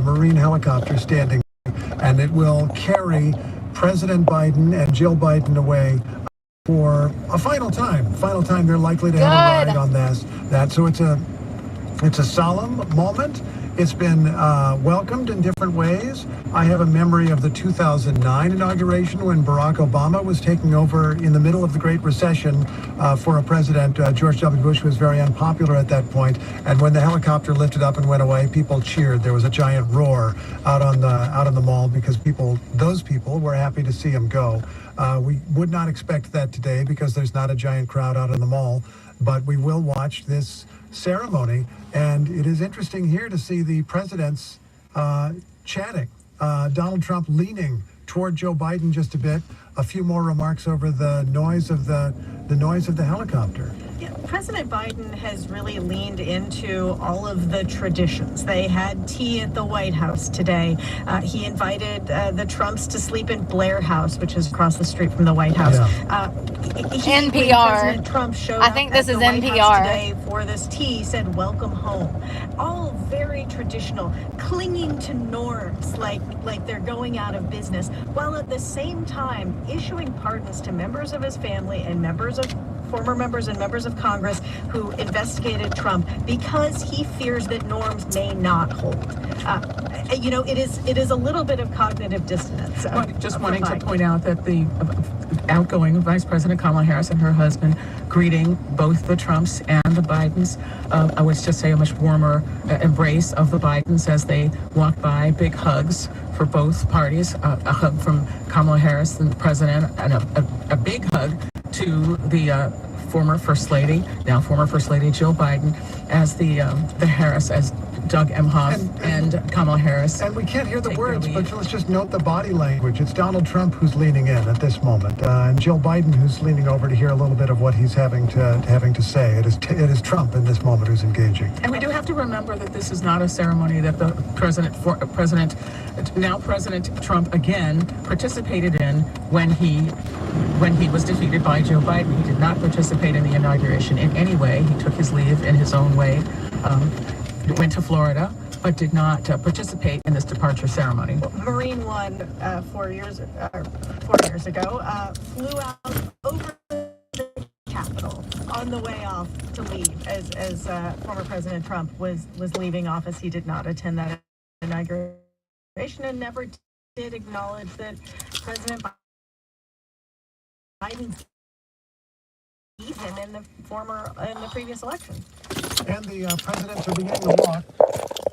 Marine helicopter standing, and it will carry President Biden and Jill Biden away for a final time. Final time they're likely to have a ride on that. So it's a solemn moment. It's been welcomed in different ways. I have a memory of the 2009 inauguration when Barack Obama was taking over in the middle of the Great Recession for a president. George W. Bush was very unpopular at that point, and when the helicopter lifted up and went away, people cheered. There was a giant roar out on the mall because those people were happy to see him go. We would not expect that today because there's not a giant crowd out on the mall, but we will watch this ceremony, and it is interesting here to see the presidents chatting. Donald Trump leaning toward Joe Biden just a bit. A few more remarks over the noise of the helicopter. Yeah, President Biden has really leaned into all of the traditions. They had tea at the White House today. He invited the Trumps to sleep in Blair House, which is across the street from the White House. Yeah. NPR. President Trump showed I think this is White NPR House today for this tea. He said, "Welcome home." All very traditional, clinging to norms like they're going out of business, while at the same time issuing pardons to members of his family and former members and members of Congress who investigated Trump because he fears that norms may not hold. It is a little bit of cognitive dissonance. Just wanting to point out that the outgoing Vice President Kamala Harris and her husband greeting both the Trumps and the Bidens. I would just say a much warmer embrace of the Bidens as they walk by. Big hugs for both parties. A hug from Kamala Harris, the president, and a big hug to the former First Lady, now former First Lady Jill Biden, as the Harris, as Doug Emhoff and Kamala Harris. And we can't hear the words, but let's just note the body language. It's Donald Trump who's leaning in at this moment, and Jill Biden who's leaning over to hear a little bit of what he's having to say. It is Trump in this moment who's engaging. And we do have to remember that this is not a ceremony that the now President Trump again participated in when he was defeated by Joe Biden. He did not participate in the inauguration in any way. He took his leave in his own way. Went to Florida, but did not participate in this departure ceremony. Marine One 4 years ago flew out over the Capitol on the way off to leave as former President Trump was leaving office. He did not attend that inauguration and never did acknowledge that President Biden beat him in the previous election. And the presidents are beginning to walk.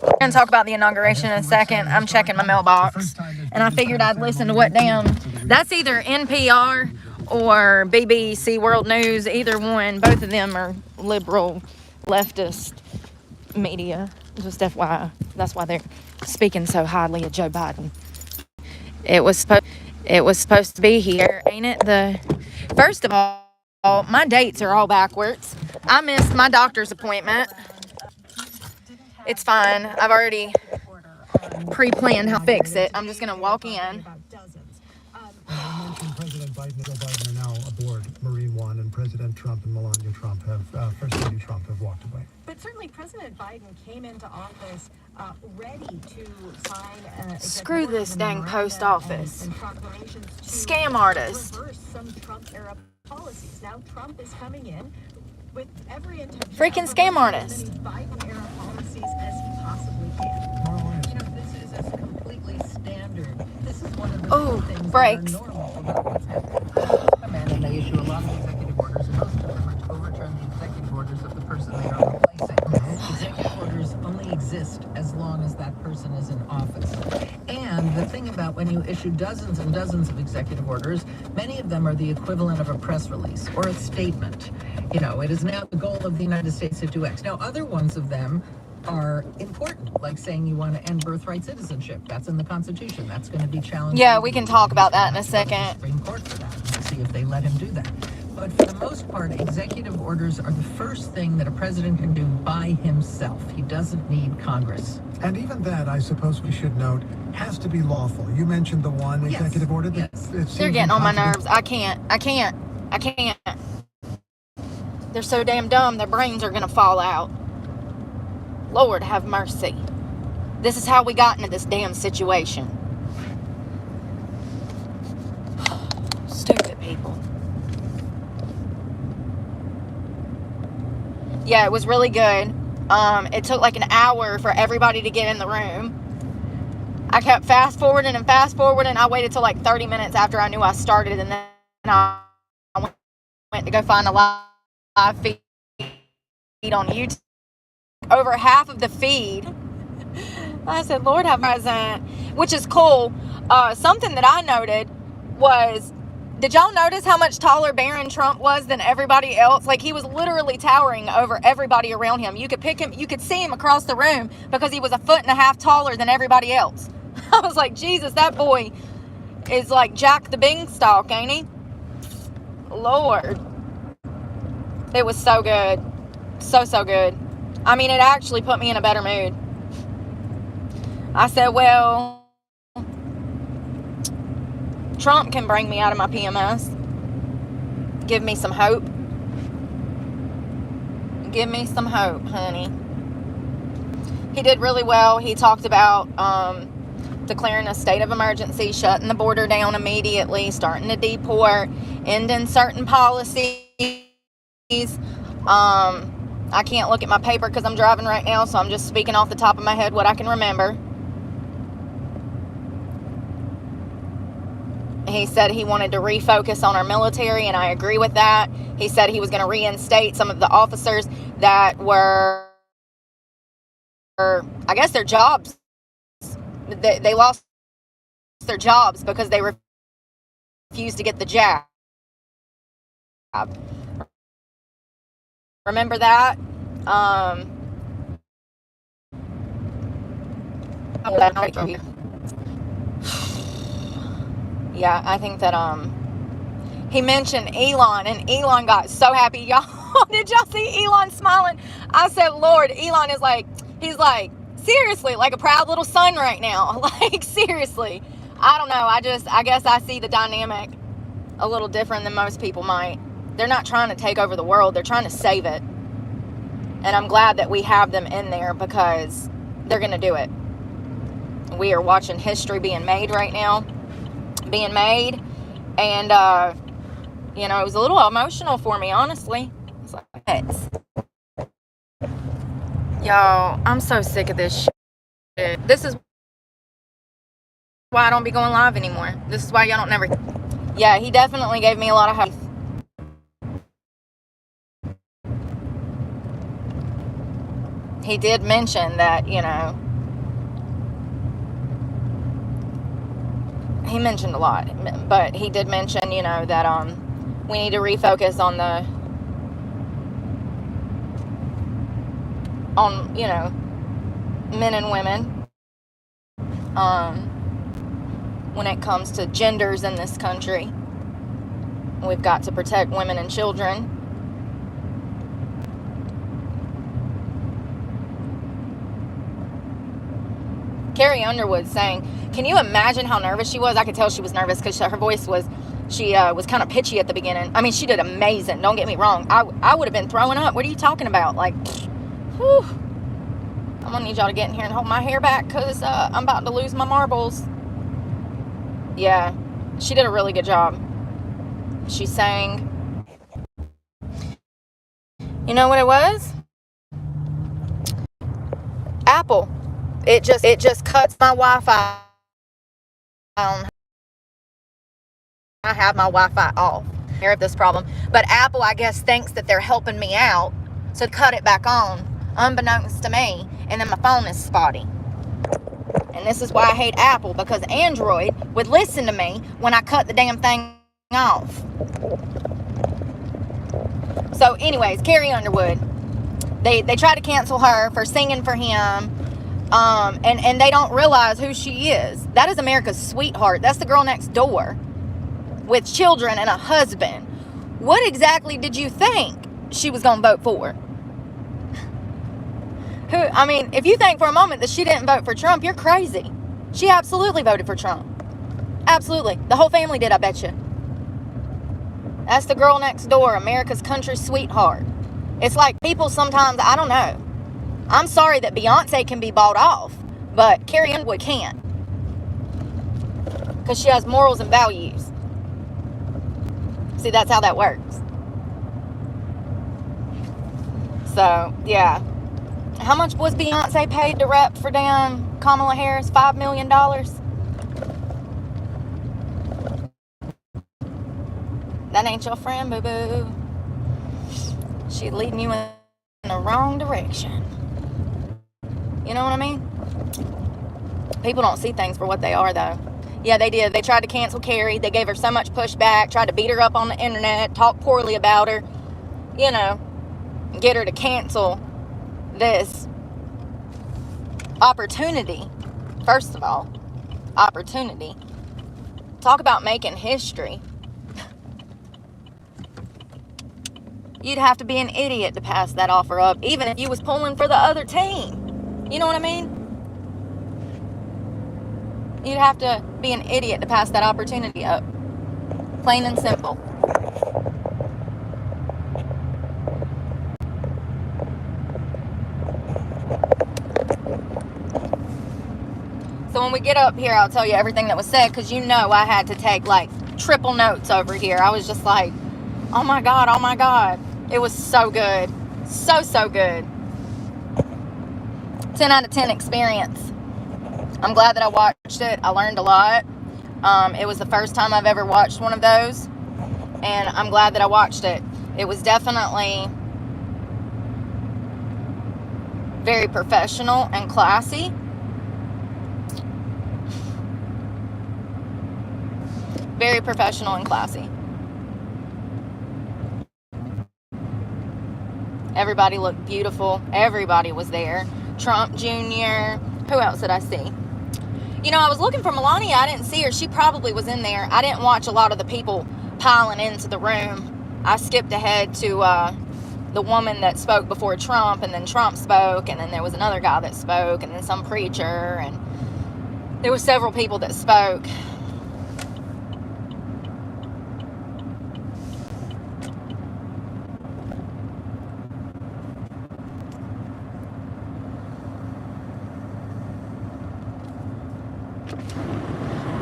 We're going to talk about the inauguration in a second. I'm checking my mailbox, and I figured I'd listen to what that's either NPR or BBC World News, either one. Both of them are liberal, leftist media. Just FYI. That's why they're speaking so highly of Joe Biden. It was supposed to be here, ain't it? First of all, my dates are all backwards. I missed my doctor's appointment. It's fine. I've already pre-planned how to fix it. I'm just going to walk in. President Biden and Joe Biden are now aboard Marine One, and President Trump and Melania Trump First Lady Trump have walked away. But certainly President Biden came into office ready to sign Screw this dang post office. Scam artist. Reverse some Trump-era policies. Now Trump is coming in with every intention. Freaking scam artist. As many Biden-era policies as he possibly can. This is as completely standard. This is one of the things brakes. that are normal about what's happening. And they issue a lot of executive orders, and most of them are to overturn the executive orders of the person they are replacing. Executive orders only exist as long as that person is in office. And the thing about when you issue dozens and dozens of executive orders, many of them are the equivalent of a press release or a statement. It is now the goal of the United States to do X. Now, other ones of them are important, like saying you want to end birthright citizenship. That's in the Constitution. That's going to be challenged. Yeah, we can talk about that in a second. Supreme Court for that. We'll see if they let him do that. But for the most part, executive orders are the first thing that a president can do by himself. He doesn't need Congress. And even that, I suppose we should note, has to be lawful. You mentioned the one executive order. They're getting on my nerves. I can't. They're so damn dumb, their brains are going to fall out. Lord have mercy. This is how we got into this damn situation. Stupid people. Yeah, it was really good. It took like an hour for everybody to get in the room. I kept fast forwarding. I waited till like 30 minutes after I knew I started, and then I went to go find a live feed on YouTube. Over half of the feed, I said, Lord have mercy, which is cool. Something that I noted was, did y'all notice how much taller Barron Trump was than everybody else? Like, he was literally towering over everybody around him. You could pick him, you could see him across the room because he was 1.5 feet taller than everybody else. I was like, Jesus, that boy is like Jack the Beanstalk, ain't he? Lord. It was so good. So good. I mean, it actually put me in a better mood. I said, well, Trump can bring me out of my PMS. Give me some hope. Give me some hope, honey. He did really well. He talked about declaring a state of emergency, shutting the border down immediately, starting to deport, ending certain policies. I can't look at my paper because I'm driving right now, so I'm just speaking off the top of my head what I can remember. He said he wanted to refocus on our military, and I agree with that. He said he was going to reinstate some of the officers that were, I guess, their jobs. They lost their jobs because they refused to get the jab. Remember that? Yeah, I think that he mentioned Elon, and Elon got so happy. Y'all, did y'all see Elon smiling? I said, Lord, Elon is like, he's like, seriously, like a proud little son right now. Like, seriously. I don't know. I guess I see the dynamic a little different than most people might. They're not trying to take over the world. They're trying to save it. And I'm glad that we have them in there because they're going to do it. We are watching history being made right now. And, you know, it was a little emotional for me, honestly. It's like, y'all, I'm so sick of this shit. This is why I don't be going live anymore. This is why y'all don't never... Yeah, he definitely gave me a lot of hope. He did mention that, you know, he mentioned a lot, but he did mention, you know, that we need to refocus on you know, men and women when it comes to genders in this country. We've got to protect women and children. Carrie Underwood saying, can you imagine how nervous she was? I could tell she was nervous because her voice was, she was kind of pitchy at the beginning. I mean, she did amazing. Don't get me wrong. I would have been throwing up. What are you talking about? Like, whew. I'm going to need y'all to get in here and hold my hair back because I'm about to lose my marbles. Yeah, she did a really good job. She sang. You know what it was? Apple. It just cuts my Wi-Fi on. I have my Wi-Fi off. I have this problem. But Apple, I guess, thinks that they're helping me out, so cut it back on, unbeknownst to me, and then my phone is spotty. And this is why I hate Apple, because Android would listen to me when I cut the damn thing off. So anyways, Carrie Underwood, they tried to cancel her for singing for him. And they don't realize who she is. That is America's sweetheart. That's the girl next door with children and a husband. What exactly did you think she was going to vote for? I mean, if you think for a moment that she didn't vote for Trump, you're crazy. She absolutely voted for Trump. Absolutely. The whole family did, I bet you. That's the girl next door, America's country sweetheart. It's like people sometimes, I don't know. I'm sorry that Beyonce can be bought off, But Carrie Underwood can't, because she has morals and values. See, that's how that works. So, yeah. How much was Beyonce paid to rep for damn Kamala Harris? $5 million? That ain't your friend, boo-boo. She's leading you in the wrong direction. You know what I mean? People don't see things for what they are, though. Yeah, they did. They tried to cancel Carrie. They gave her so much pushback, tried to beat her up on the internet, talk poorly about her, you know, get her to cancel this opportunity. First of all, opportunity. Talk about making history. You'd have to be an idiot to pass that offer up, even if you was pulling for the other team. You know what I mean? You'd have to be an idiot to pass that opportunity up. Plain and simple. So when we get up here, I'll tell you everything that was said, because you know I had to take like triple notes over here. I was just like, oh my God, oh my God. It was so good. So, so good. 10 out of 10 experience. I'm glad that I watched it. I learned a lot. It was the first time I've ever watched one of those, and I'm glad that I watched it. It was definitely very professional and classy. Very professional and classy. Everybody looked beautiful. Everybody was there. Trump Jr. Who else did I see? You know, I was looking for Melania. I didn't see her. She probably was in there. I didn't watch a lot of the people piling into the room. I skipped ahead to the woman that spoke before Trump, and then Trump spoke, and then there was another guy that spoke, and then some preacher, and there were several people that spoke.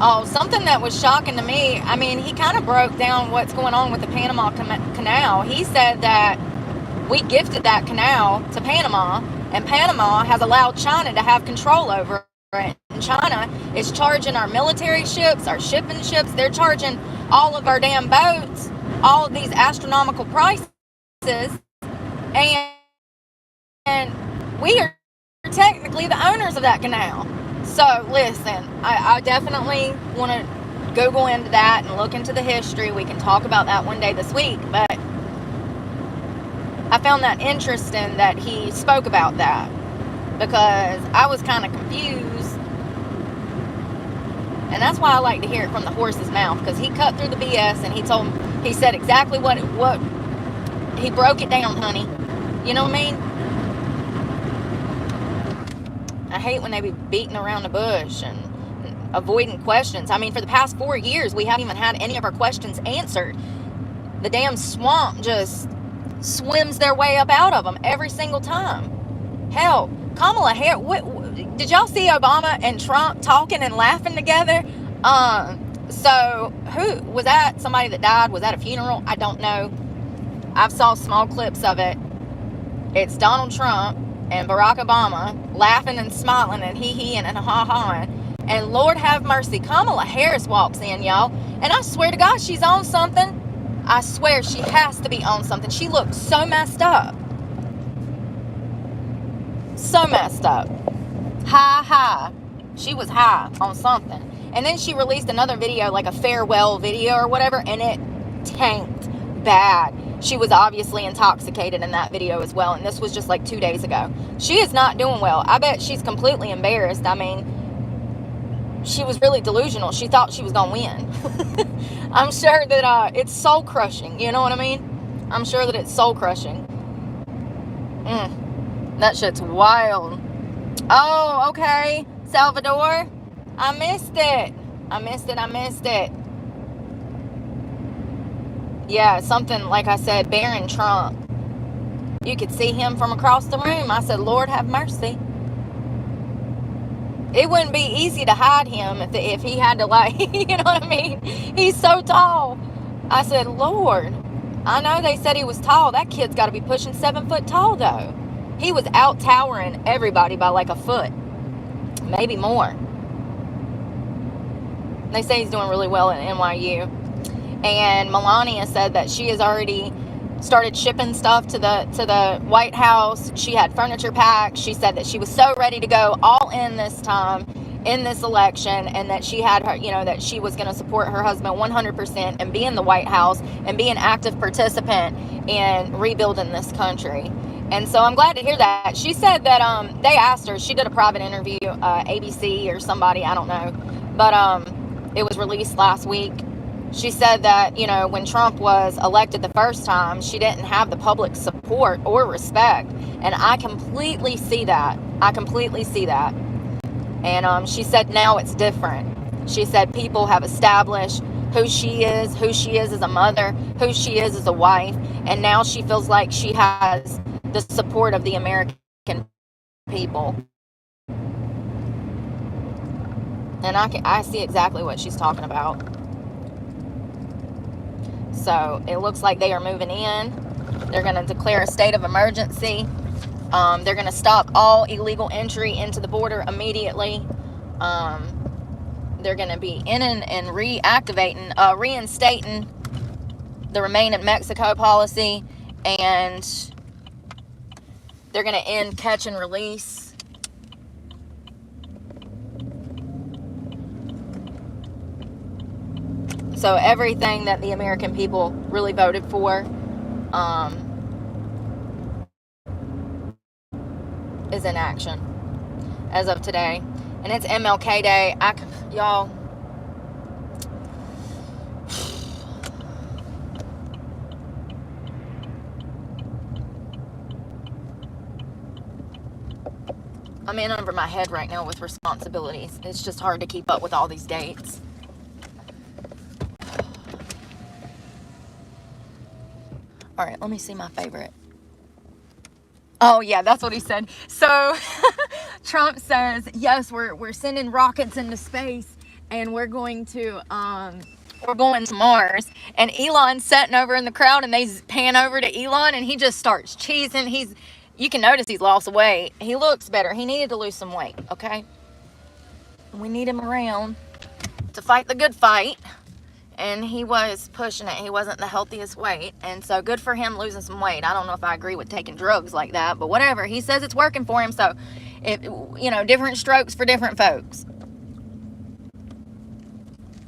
Oh, something that was shocking to me, I mean, he kind of broke down what's going on with the Panama Canal. He said that we gifted that canal to Panama, and Panama has allowed China to have control over it. And China is charging our military ships, our shipping ships. They're charging all of our damn boats, all of these astronomical prices, and we are technically the owners of that canal. So, listen, I definitely want to Google into that and look into the history. We can talk about that one day this week, but I found that interesting that he spoke about that, because I was kind of confused, and that's why I like to hear it from the horse's mouth, because he cut through the BS and he said exactly what he broke it down, honey. You know what I mean? I hate when they be beating around the bush and avoiding questions. I mean, for the past 4 years, we haven't even had any of our questions answered. The damn swamp just swims their way up out of them every single time. Hell, Kamala Harris, did y'all see Obama and Trump talking and laughing together? So who was that? Somebody that died? Was that a funeral? I don't know. I've saw small clips of it. It's Donald Trump and Barack Obama laughing and smiling and hee-hee and ha-ha. And Lord have mercy, Kamala Harris walks in, y'all. And I swear to God, she's on something. I swear she has to be on something. She looked so messed up. So messed up. High. She was high on something. And then she released another video, like a farewell video or whatever, and it tanked bad. She was obviously intoxicated in that video as well, and this was just like 2 days ago. She is not doing well. I bet she's completely embarrassed. I mean, she was really delusional. She thought she was gonna win. I'm sure that it's soul crushing. You know what I mean? I'm sure that it's soul crushing. That shit's wild. Oh, okay, Salvador. I missed it. Yeah, something, like I said, Barron Trump. You could see him from across the room. I said, Lord have mercy. it wouldn't be easy to hide him if he had to, like, you know what I mean? He's so tall. I said, Lord, I know they said he was tall. That kid's got to be pushing 7 foot tall, though. He was out towering everybody by like a foot, maybe more. They say he's doing really well at NYU. And Melania said that she has already started shipping stuff to the White House. She had furniture packed. She said that she was so ready to go all in this time, in this election, and that she had her, that she was going to support her husband 100% and be in the White House and be an active participant in rebuilding this country. And so I'm glad to hear that. She said that they asked her, she did a private interview, ABC or somebody, I don't know, but it was released last week. She said that, when Trump was elected the first time, she didn't have the public support or respect. And I completely see that. And she said now it's different. She said people have established who she is as a mother, who she is as a wife. And now she feels like she has the support of the American people. And I see exactly what she's talking about. So it looks like they are moving in. They're going to declare a state of emergency. They're going to stop all illegal entry into the border immediately. They're going to be in and reinstating the Remain in Mexico policy. And they're going to end catch and release. So everything that the American people really voted for is in action as of today. And it's MLK Day. Y'all, I'm in over my head right now with responsibilities. It's just hard to keep up with all these dates. All right, let me see my favorite. Oh, yeah, that's what he said. So Trump says, yes, we're sending rockets into space, and we're going to Mars. And Elon's sitting over in the crowd, and they pan over to Elon, and he just starts cheesing. You can notice he's lost weight. He looks better. He needed to lose some weight, okay? We need him around to fight the good fight. And he was pushing it. He wasn't the healthiest weight. And so good for him losing some weight. I don't know if I agree with taking drugs like that, but whatever. He says it's working for him. So, different strokes for different folks.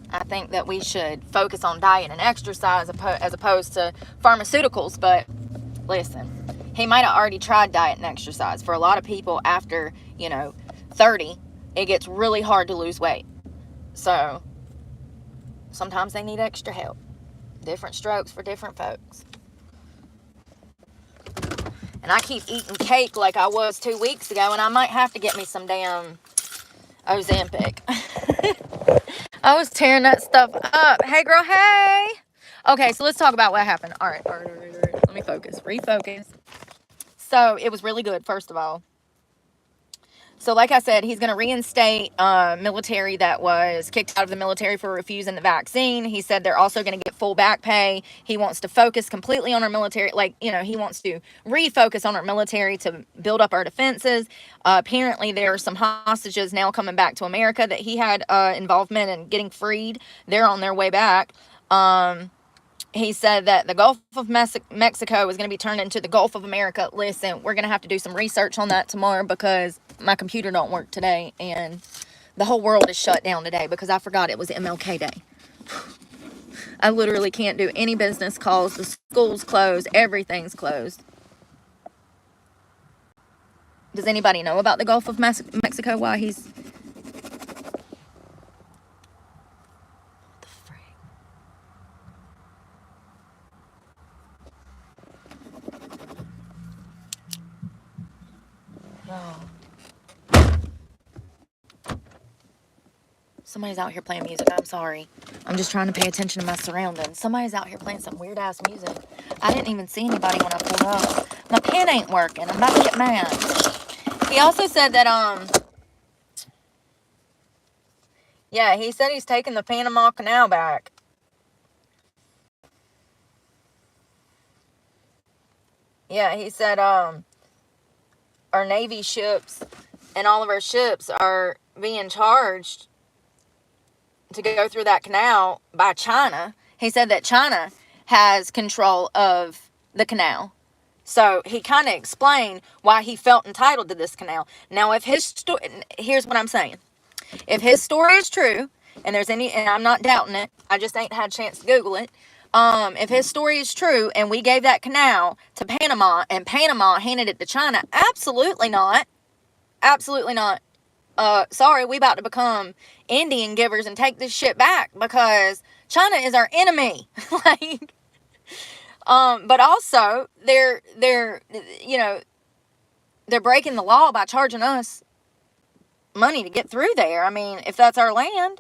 I think that we should focus on diet and exercise as opposed to pharmaceuticals. But listen, he might have already tried diet and exercise. For a lot of people after, 30, it gets really hard to lose weight. So sometimes they need extra help. Different strokes for different folks. And I keep eating cake like I was 2 weeks ago, and I might have to get me some damn Ozempic. I was tearing that stuff up. Hey, girl, hey. Okay, so let's talk about what happened. All right. Let me focus. Refocus. So it was really good, first of all. So like I said, he's going to reinstate military that was kicked out of the military for refusing the vaccine. He said they're also going to get full back pay. He wants to focus completely on our military. He wants to refocus on our military to build up our defenses. Apparently, there are some hostages now coming back to America that he had involvement in getting freed. They're on their way back. He said that the Gulf of Mexico is going to be turned into the Gulf of America. Listen, we're going to have to do some research on that tomorrow because my computer don't work today and the whole world is shut down today because I forgot it was MLK Day. I literally can't do any business calls. The school's closed. Everything's closed. Does anybody know about the Gulf of Mexico? Why he's... Somebody's out here playing music. I'm sorry. I'm just trying to pay attention to my surroundings. Somebody's out here playing some weird ass music. I didn't even see anybody when I pulled up. My pen ain't working. I'm about to get mad. He also said that Yeah, he said he's taking the Panama Canal back. Yeah, he said our Navy ships and all of our ships are being charged to go through that canal by China. He said that China has control of the canal. So he kind of explained why he felt entitled to this canal. Now, if his here's what I'm saying. If his story is true, and there's any, and I'm not doubting it, I just ain't had a chance to Google it. If his story is true, and we gave that canal to Panama, and Panama handed it to China, absolutely not. Absolutely not. Sorry, we about to become Indian givers and take this shit back because China is our enemy. Like, but also they're you know, they're breaking the law by charging us money to get through there. I mean, if that's our land,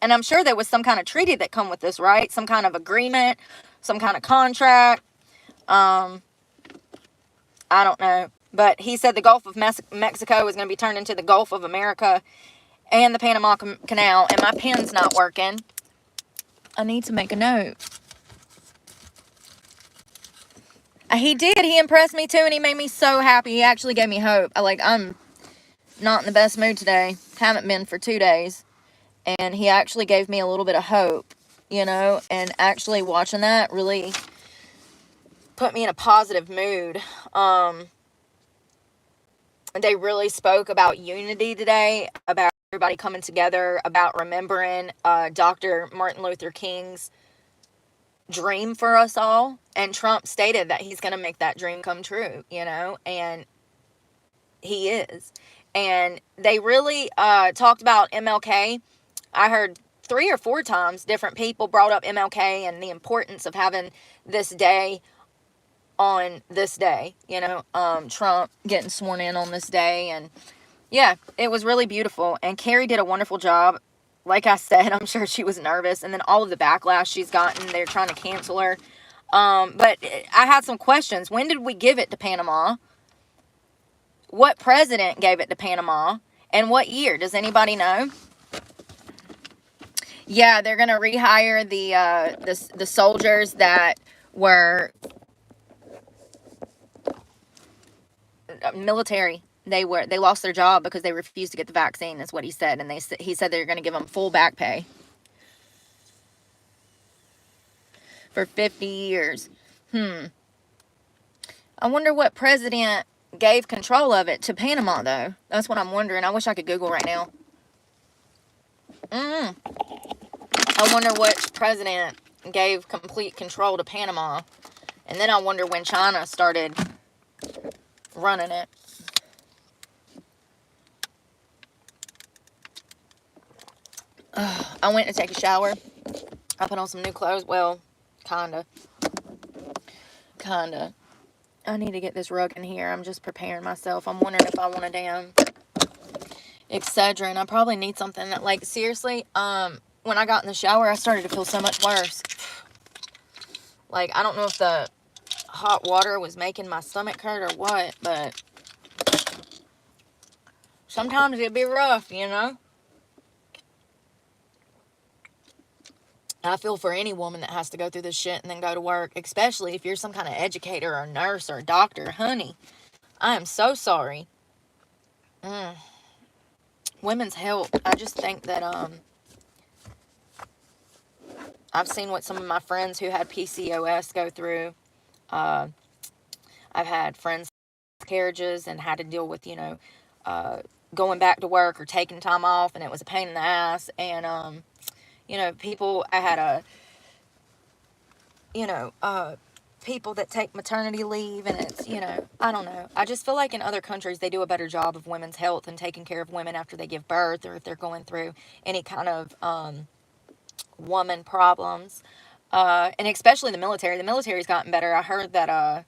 and I'm sure there was some kind of treaty that come with this, right? Some kind of agreement, some kind of contract. I don't know. But he said the Gulf of Mexico is going to be turned into the Gulf of America and the Panama Canal. And my pen's not working. I need to make a note. He did. He impressed me too, and he made me so happy. He actually gave me hope. I'm not in the best mood today. Haven't been for 2 days. And he actually gave me a little bit of hope, and actually watching that really put me in a positive mood. They really spoke about unity today, about everybody coming together, about remembering Dr. Martin Luther King's dream for us all. And Trump stated that he's going to make that dream come true, and he is. And they really talked about MLK. I heard 3 or 4 times different people brought up MLK and the importance of having this day on this day, Trump getting sworn in on this day. And yeah, it was really beautiful. And Carrie did a wonderful job. Like I said, I'm sure she was nervous. And then all of the backlash she's gotten, they're trying to cancel her. But I had some questions. When did we give it to Panama? What president gave it to Panama? And what year? Does anybody know? Yeah, they're going to rehire the soldiers that were military. They lost their job because they refused to get the vaccine, is what he said. And he said they're going to give them full back pay for 50 years. I wonder what president gave control of it to Panama, though. That's what I'm wondering. I wish I could Google right now. I wonder what president gave complete control to Panama. And then I wonder when China started running it. I went to take a shower. I put on some new clothes. Well, kinda. I need to get this rug in here. I'm just preparing myself. I'm wondering if I want a damn Excedrin. I probably need something that, like, seriously, when I got in the shower, I started to feel so much worse. Like, I don't know if the hot water was making my stomach hurt or what, but sometimes it'd be rough, I feel for any woman that has to go through this shit and then go to work, especially if you're some kind of educator or nurse or doctor. Honey, I am so sorry. Women's health. I just think that, I've seen what some of my friends who had PCOS go through. I've had friends with carriages and had to deal with, going back to work or taking time off, and it was a pain in the ass. And, people, I had people that take maternity leave, and it's, I don't know. I just feel like in other countries, they do a better job of women's health and taking care of women after they give birth, or if they're going through any kind of, woman problems, and especially the military. The military's gotten better. I heard that,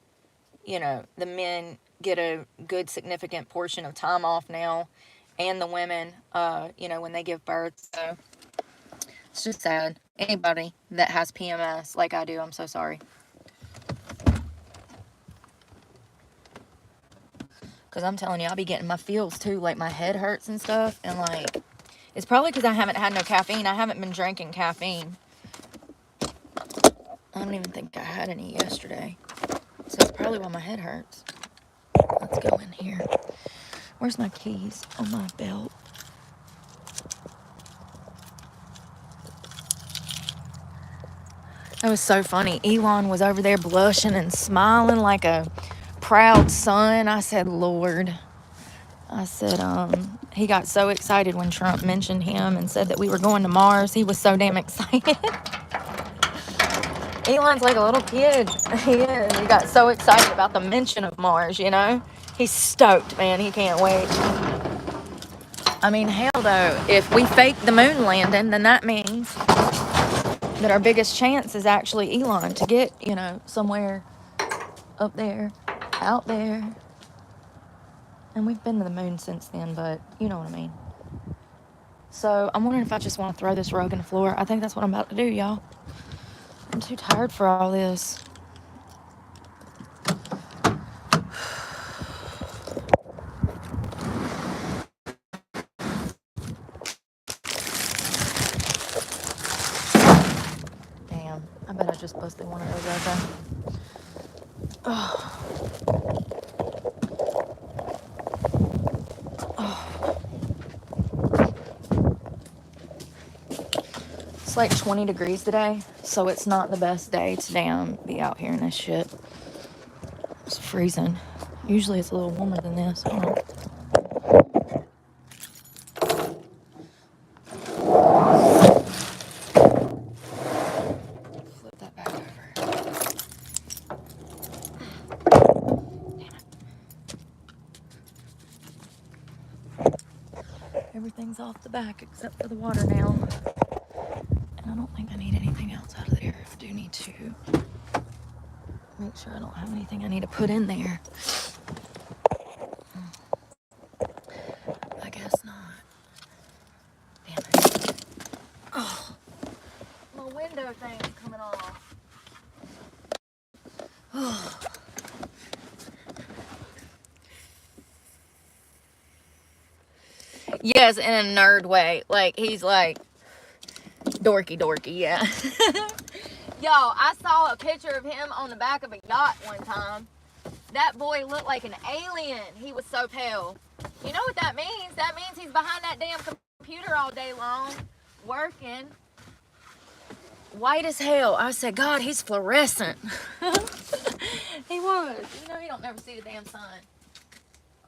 the men get a good significant portion of time off now, and the women, when they give birth. So it's just sad. Anybody that has PMS like I do, I'm so sorry. Because I'm telling you, I'll be getting my feels too, like my head hurts and stuff, and like, It's probably because I haven't had no caffeine. I haven't been drinking caffeine. I don't even think I had any yesterday. So it's probably why my head hurts. Let's go in here. Where's my keys? On my belt. That was so funny. Elon was over there blushing and smiling like a proud son. I said, Lord. I said, he got so excited when Trump mentioned him and said that we were going to Mars. He was so damn excited. Elon's like a little kid. He is. He got so excited about the mention of Mars, you know? He's stoked, man. He can't wait. I mean, hell though, if we fake the moon landing, then that means that our biggest chance is actually Elon to get, you know, somewhere up there, out there. And we've been to the moon since then, but you know what I mean. So I'm wondering if I just want to throw this rug in the floor. I think that's what I'm about to do, y'all. I'm too tired for all this. Damn, I bet I just busted one of those open. Oh. It's like 20 degrees today, so it's not the best day to damn be out here in this shit. It's freezing. Usually it's a little warmer than this. Hold on. Flip that back over. Damn it. Everything's off the back except for the water now. And I don't think I need anything else out of there. I do need to make sure I don't have anything I need to put in there. I guess not. Damn it. Oh, my window thing's coming off. Oh. Yes, in a nerd way. Like, he's like, dorky, yeah. Yo, I saw a picture of him on the back of a yacht one time. That boy looked like an alien. He was so pale. You know what that means? That means he's behind that damn computer all day long, working. White as hell. I said, God, he's fluorescent. He was. You know, he don't never see the damn sun.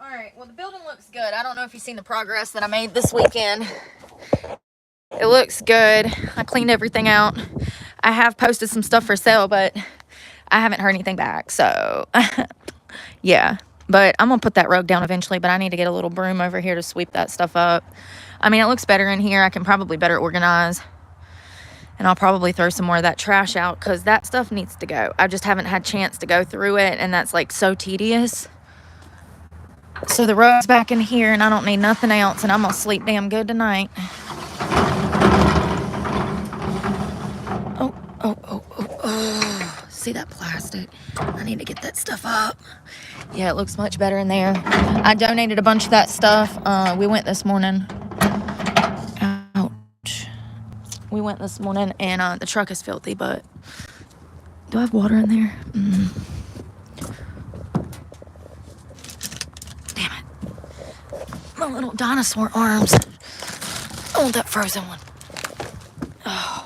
All right, well, the building looks good. I don't know if you've seen the progress that I made this weekend. It looks good. I cleaned everything out. I have posted some stuff for sale, but I haven't heard anything back. So, yeah. But I'm going to put that rug down eventually, but I need to get a little broom over here to sweep that stuff up. I mean, it looks better in here. I can probably better organize. And I'll probably throw some more of that trash out because that stuff needs to go. I just haven't had a chance to go through it, and that's, like, so tedious. So the rug's back in here, and I don't need nothing else, and I'm going to sleep damn good tonight. Oh. See that plastic? I need to get that stuff up. Yeah, it looks much better in there. I donated a bunch of that stuff. We went this morning. Ouch. We went this morning, and the truck is filthy, but... Do I have water in there? Damn it. My little dinosaur arms. I want that frozen one. Oh.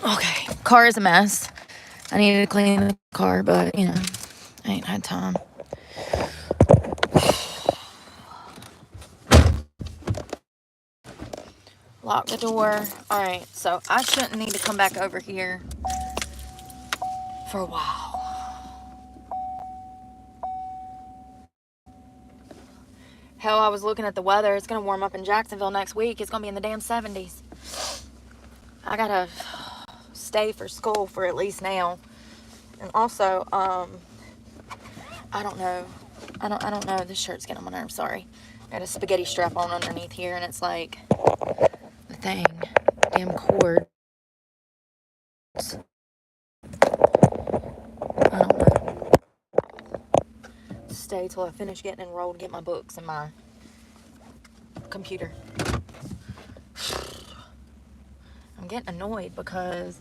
Okay, car is a mess. I needed to clean the car, but, you know, I ain't had time. Lock the door. All right, so I shouldn't need to come back over here for a while. Hell, I was looking at the weather. It's going to warm up in Jacksonville next week. It's going to be in the damn 70s. I got to stay for school for at least now. And also, I don't know. I don't know. This shirt's getting on my nerves. Sorry. I got a spaghetti strap on underneath here, and it's like the thing. Damn cord. I don't know. Stay till I finish getting enrolled, get my books and my computer. I'm getting annoyed because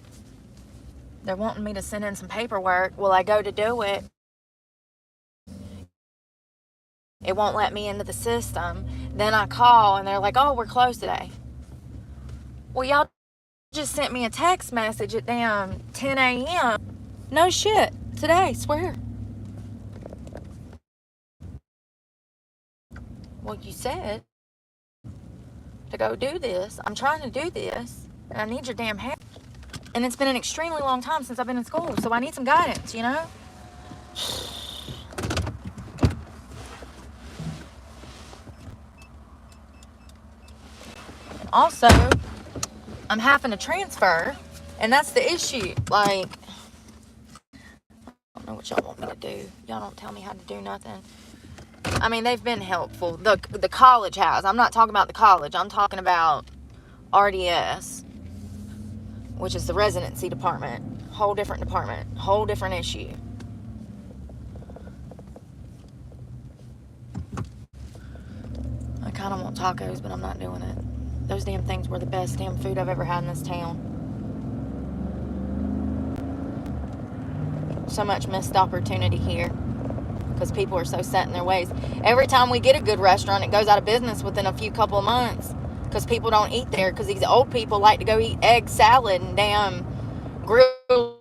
they're wanting me to send in some paperwork. Will I go to do it? It won't let me into the system. Then I call and they're like, oh, we're closed today. Well, y'all just sent me a text message at damn 10 a.m. No shit. Today, swear. Well, you said to go do this. I'm trying to do this, and I need your damn help. And it's been an extremely long time since I've been in school, so I need some guidance, you know? And also, I'm having to transfer, and that's the issue. Like, I don't know what y'all want me to do. Y'all don't tell me how to do nothing. I mean, they've been helpful. The college has. I'm not talking about the college. I'm talking about RDS, which is the residency department. Whole different department. Whole different issue. I kind of want tacos, but I'm not doing it. Those damn things were the best damn food I've ever had in this town. So much missed opportunity here because people are so set in their ways. Every time we get a good restaurant, it goes out of business within a few couple of months because people don't eat there because these old people like to go eat egg salad and damn grilled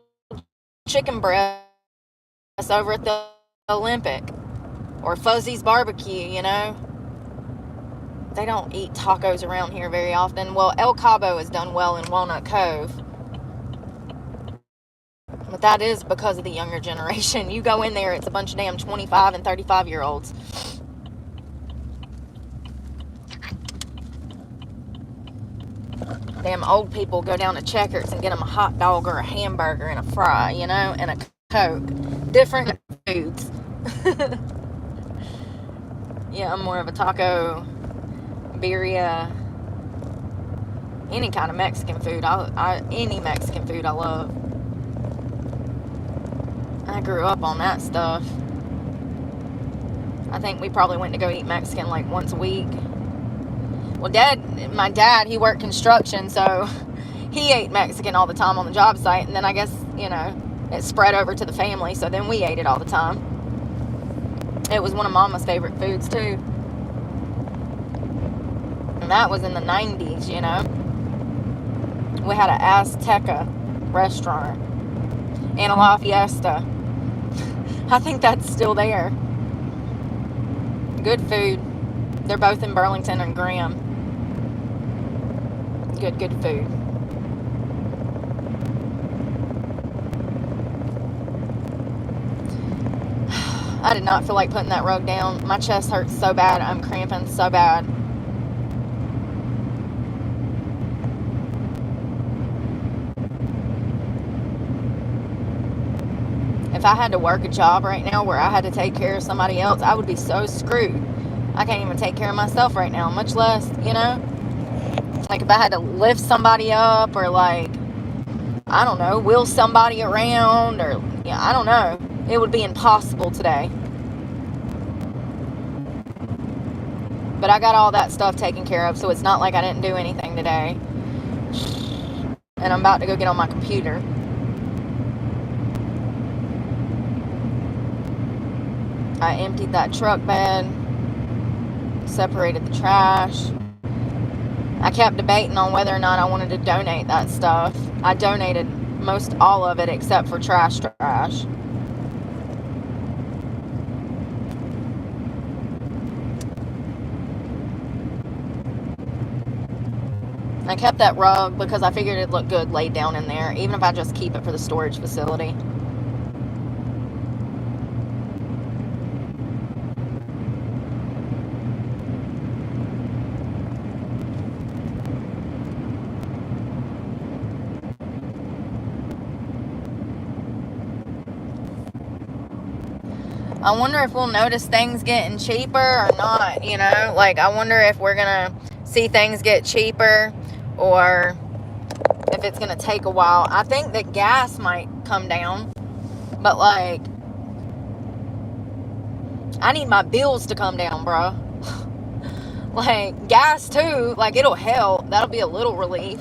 chicken breast over at the Olympic or Fuzzy's Barbecue, you know. They don't eat tacos around here very often. Well, El Cabo has done well in Walnut Cove. But that is because of the younger generation. You go in there, it's a bunch of damn 25 and 35-year-olds. Damn old people go down to Checkers and get them a hot dog or a hamburger and a fry, you know, and a Coke. Different foods. Yeah, I'm more of a taco, birria, any kind of Mexican food. Any Mexican food I love. I grew up on that stuff. I think we probably went to go eat Mexican like once a week. Well, my dad, he worked construction, so he ate Mexican all the time on the job site. And then I guess, you know, it spread over to the family, so then we ate it all the time. It was one of Mama's favorite foods, too. And that was in the 90s, you know. We had an Azteca restaurant. And a La Fiesta. I think that's still there. Good food. They're both in Burlington and Graham. Good food. I did not feel like putting that rug down. My chest hurts so bad. I'm cramping so bad. If I had to work a job right now where I had to take care of somebody else, I would be so screwed. I can't even take care of myself right now, much less, you know? Like if I had to lift somebody up or like, I don't know, wheel somebody around or, yeah, I don't know. It would be impossible today. But I got all that stuff taken care of, so it's not like I didn't do anything today. And I'm about to go get on my computer. I emptied that truck bed, separated the trash. I kept debating on whether or not I wanted to donate that stuff. I donated most all of it except for trash. I kept that rug because I figured it'd look good laid down in there, even if I just keep it for the storage facility. I wonder if we'll notice things getting cheaper or not, you know? Like, I wonder if we're going to see things get cheaper or if it's going to take a while. I think that gas might come down, but, like, I need my bills to come down, bro. Like, gas too, like, it'll help. That'll be a little relief.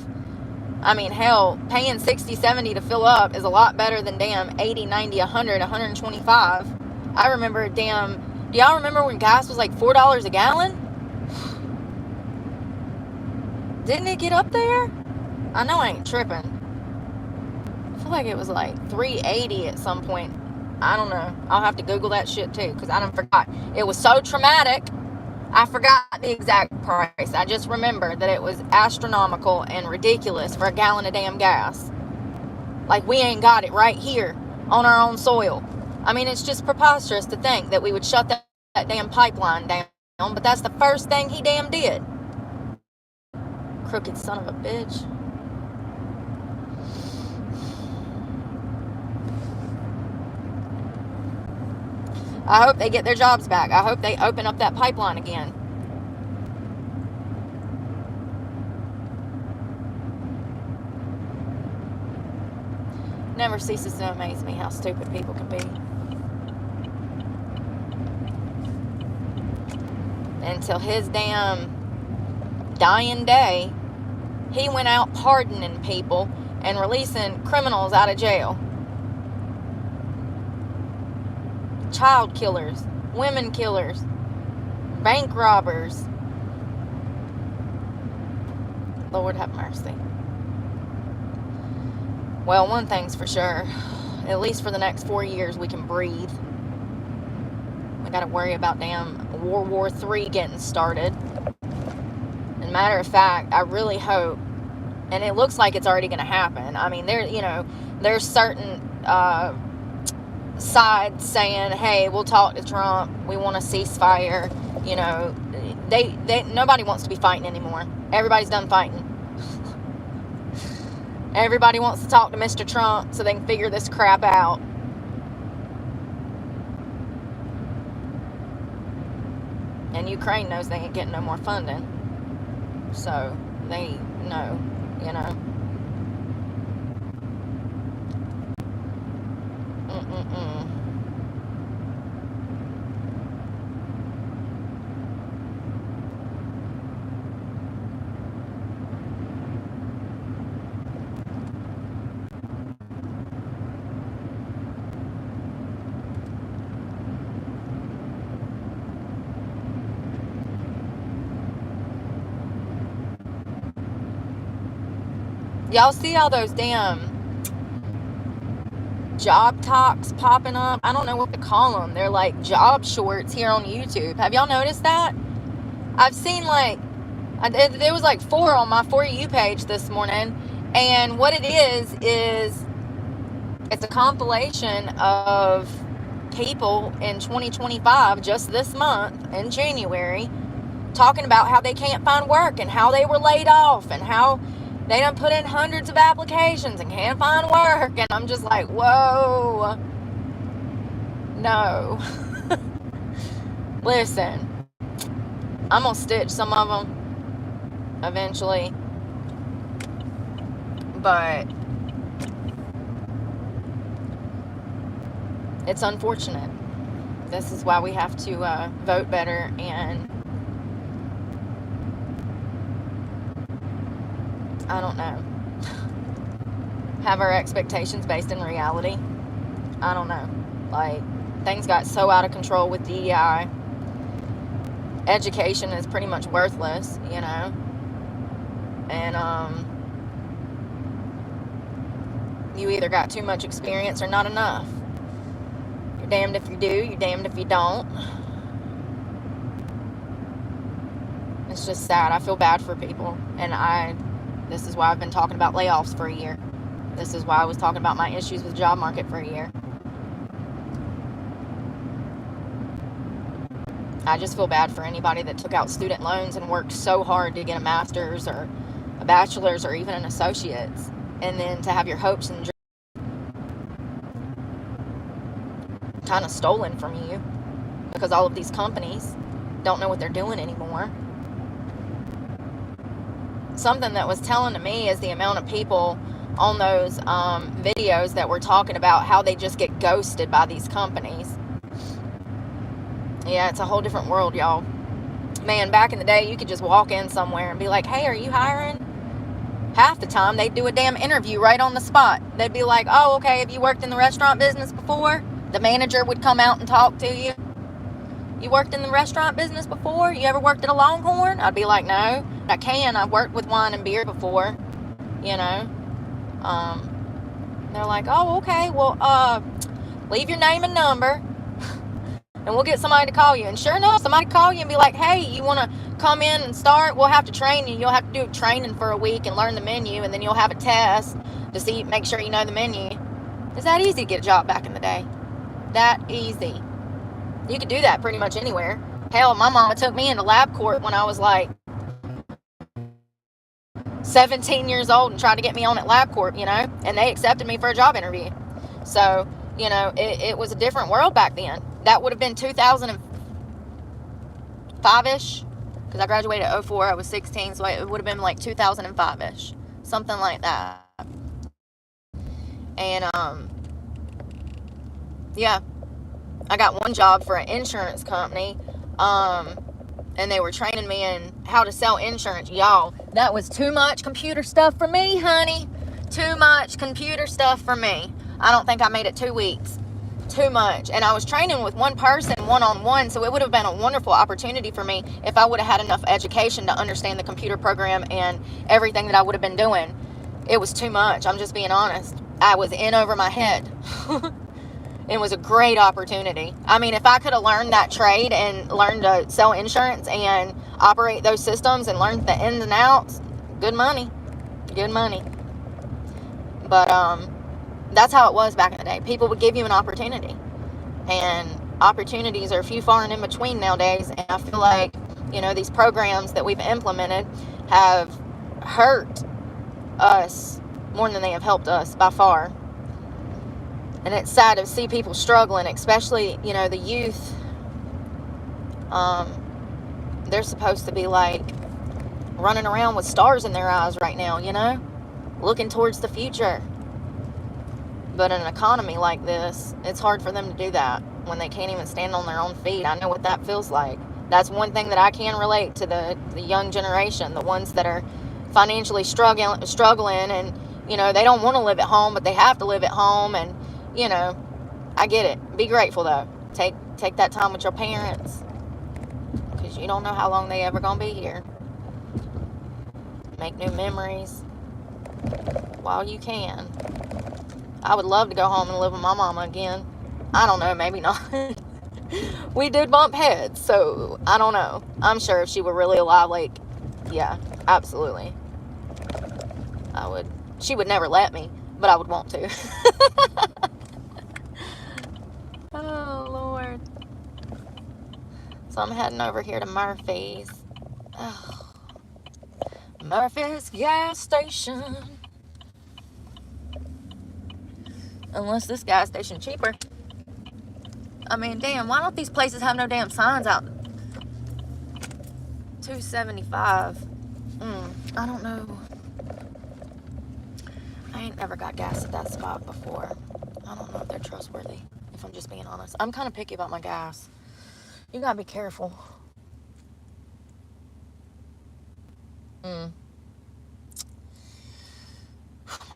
I mean, hell, paying 60, 70 to fill up is a lot better than damn 80, 90, 100, 125. I remember do y'all remember when gas was like $4 a gallon? Didn't it get up there? I know I ain't tripping. I feel like it was like $3.80 at some point. I don't know. I'll have to Google that shit too, because I done forgot. It was so traumatic, I forgot the exact price. I just remember that it was astronomical and ridiculous for a gallon of damn gas. Like, we ain't got it right here on our own soil. I mean, it's just preposterous to think that we would shut that damn pipeline down, but that's the first thing he damn did. Crooked son of a bitch. I hope they get their jobs back. I hope they open up that pipeline again. Never ceases to amaze me how stupid people can be. Until his damn dying day, he went out pardoning people and releasing criminals out of jail. Child killers, women killers, bank robbers. Lord have mercy. Well, one thing's for sure. At least for the next 4 years, we can breathe. We gotta worry about damn World War III getting started. And matter of fact, I really hope, and it looks like it's already gonna happen. I mean, there's certain sides saying, hey, we'll talk to Trump, we want a ceasefire. Nobody wants to be fighting anymore. Everybody's done fighting. Everybody wants to talk to Mr. Trump so they can figure this crap out. And Ukraine knows they ain't getting no more funding. So they know, Y'all see all those damn job talks popping up? I don't know what to call them. They're like job shorts here on YouTube. Have y'all noticed that? I've seen there was like 4 on my For You page this morning. And what it is it's a compilation of people in 2025, just this month in January, talking about how they can't find work and how they were laid off and how they done put in hundreds of applications and can't find work. And I'm just like, whoa. No. Listen, I'm going to stitch some of them eventually. But it's unfortunate. This is why we have to vote better and I don't know, have our expectations based in reality. I don't know. Like, things got so out of control with DEI. Education is pretty much worthless, And, you either got too much experience or not enough. You're damned if you do, you're damned if you don't. It's just sad. I feel bad for people. And this is why I've been talking about layoffs for a year. This is why I was talking about my issues with the job market for a year. I just feel bad for anybody that took out student loans and worked so hard to get a master's or a bachelor's or even an associate's, and then to have your hopes and dreams kind of stolen from you because all of these companies don't know what they're doing anymore. Something that was telling to me is the amount of people on those videos that were talking about how they just get ghosted by these companies. Yeah, it's a whole different world, y'all. Man, back in the day, you could just walk in somewhere and be like, hey, are you hiring? Half the time, they'd do a damn interview right on the spot. They'd be like, oh, okay, have you worked in the restaurant business before? The manager would come out and talk to you. You worked in the restaurant business before? You ever worked at a Longhorn? I'd be like, no. I can. I've worked with wine and beer before, you know. They're like, oh, okay, well, leave your name and number, and we'll get somebody to call you. And sure enough, somebody call you and be like, hey, you want to come in and start? We'll have to train you. You'll have to do training for a week and learn the menu, and then you'll have a test to make sure you know the menu. It's that easy to get a job back in the day. That easy. You could do that pretty much anywhere. Hell, my mama took me into LabCorp when I was like 17 years old and tried to get me on at LabCorp, you know, and they accepted me for a job interview. So, you know, it was a different world back then. That would have been 2005-ish, because I graduated at 04. I was 16, so it would have been like 2005-ish, something like that. And yeah, I got one job for an insurance company, and they were training me in how to sell insurance. Y'all, that was too much computer stuff for me, honey. Too much computer stuff for me. I don't think I made it 2 weeks. Too much. And I was training with one person one-on-one, so it would have been a wonderful opportunity for me if I would have had enough education to understand the computer program and everything that I would have been doing. It was too much. I'm just being honest. I was in over my head. It was a great opportunity. I mean, if I could have learned that trade and learned to sell insurance and operate those systems and learned the ins and outs, good money. Good money. But that's how it was back in the day. People would give you an opportunity, and opportunities are few, far, and in between nowadays. And I feel like, you know, these programs that we've implemented have hurt us more than they have helped us by far. And it's sad to see people struggling, especially, you know, the youth. They're supposed to be like running around with stars in their eyes right now, you know, looking towards the future. But in an economy like this, it's hard for them to do that when they can't even stand on their own feet. I know what that feels like. That's one thing that I can relate to the young generation, the ones that are financially struggling, and, you know, they don't want to live at home, but they have to live at home. And, you know, I get it. Be grateful, though. Take that time with your parents, because you don't know how long they ever gonna be here. Make new memories while you can. I would love to go home and live with my mama again. I don't know, maybe not. We did bump heads, so I don't know. I'm sure if she were really alive, like, yeah, absolutely. I would. She would never let me, but I would want to. Oh, Lord. So I'm heading over here to Murphy's. Oh. Murphy's gas station. Unless this gas station cheaper. I mean, damn, why don't these places have no damn signs out? $2.75. I don't know. I ain't never got gas at that spot before. I don't know if they're trustworthy, if I'm just being honest. I'm kind of picky about my gas. You gotta be careful. My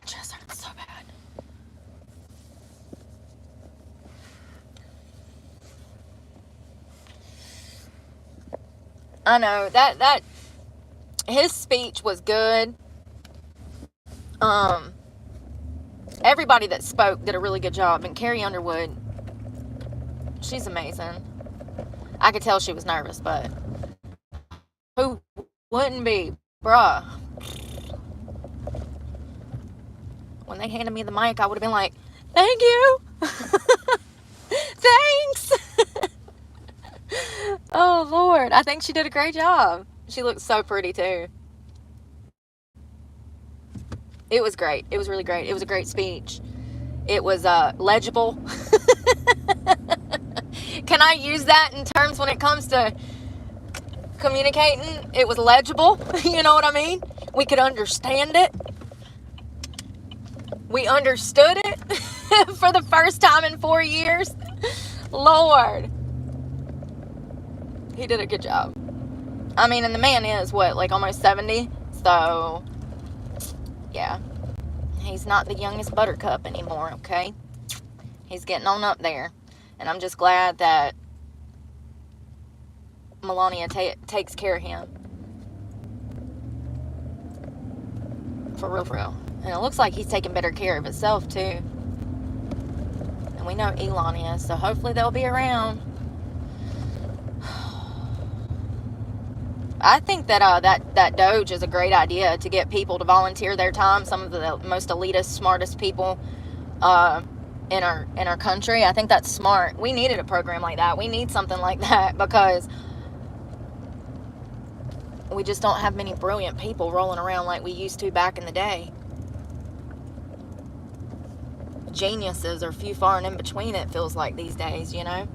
chest hurts so bad. I know that his speech was good. Everybody that spoke did a really good job, and Carrie Underwood, she's amazing. I could tell she was nervous, but who wouldn't be, bruh? When they handed me the mic, I would have been like, thank you. Thanks. Oh, Lord. I think she did a great job. She looked so pretty, too. It was great. It was really great. It was a great speech. It was legible. Can I use that in terms when it comes to communicating? It was legible. You know what I mean? We could understand it. We understood it for the first time in 4 years. Lord. He did a good job. I mean, and the man is, what, like almost 70? So, yeah. He's not the youngest buttercup anymore, okay? He's getting on up there. And I'm just glad that Melania takes care of him. For real, for real. And it looks like he's taking better care of himself, too. And we know Elon is, so hopefully they'll be around. I think that that Doge is a great idea to get people to volunteer their time. Some of the most elitist, smartest people in our country. I think that's smart. We needed a program like that. We need something like that because we just don't have many brilliant people rolling around like we used to back in the day. Geniuses are few, far, and in between, it feels like these days, you know?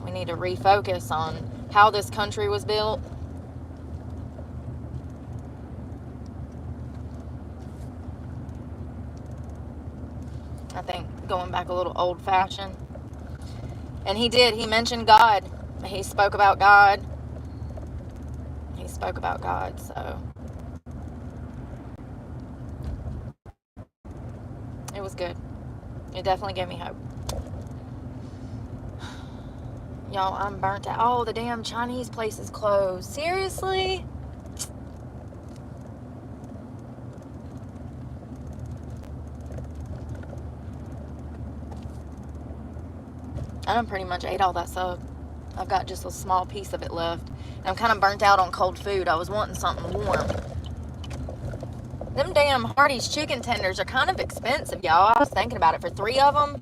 We need to refocus on how this country was built. I think going back a little old-fashioned. And he mentioned God. He spoke about God. He spoke about God, so it was good. It definitely gave me hope. Y'all, I'm burnt out. Oh, the damn Chinese place is closed. Seriously? I done pretty much ate all that sub. I've got just a small piece of it left. And I'm kind of burnt out on cold food. I was wanting something warm. Them damn Hardee's chicken tenders are kind of expensive, y'all. I was thinking about it for 3 of them.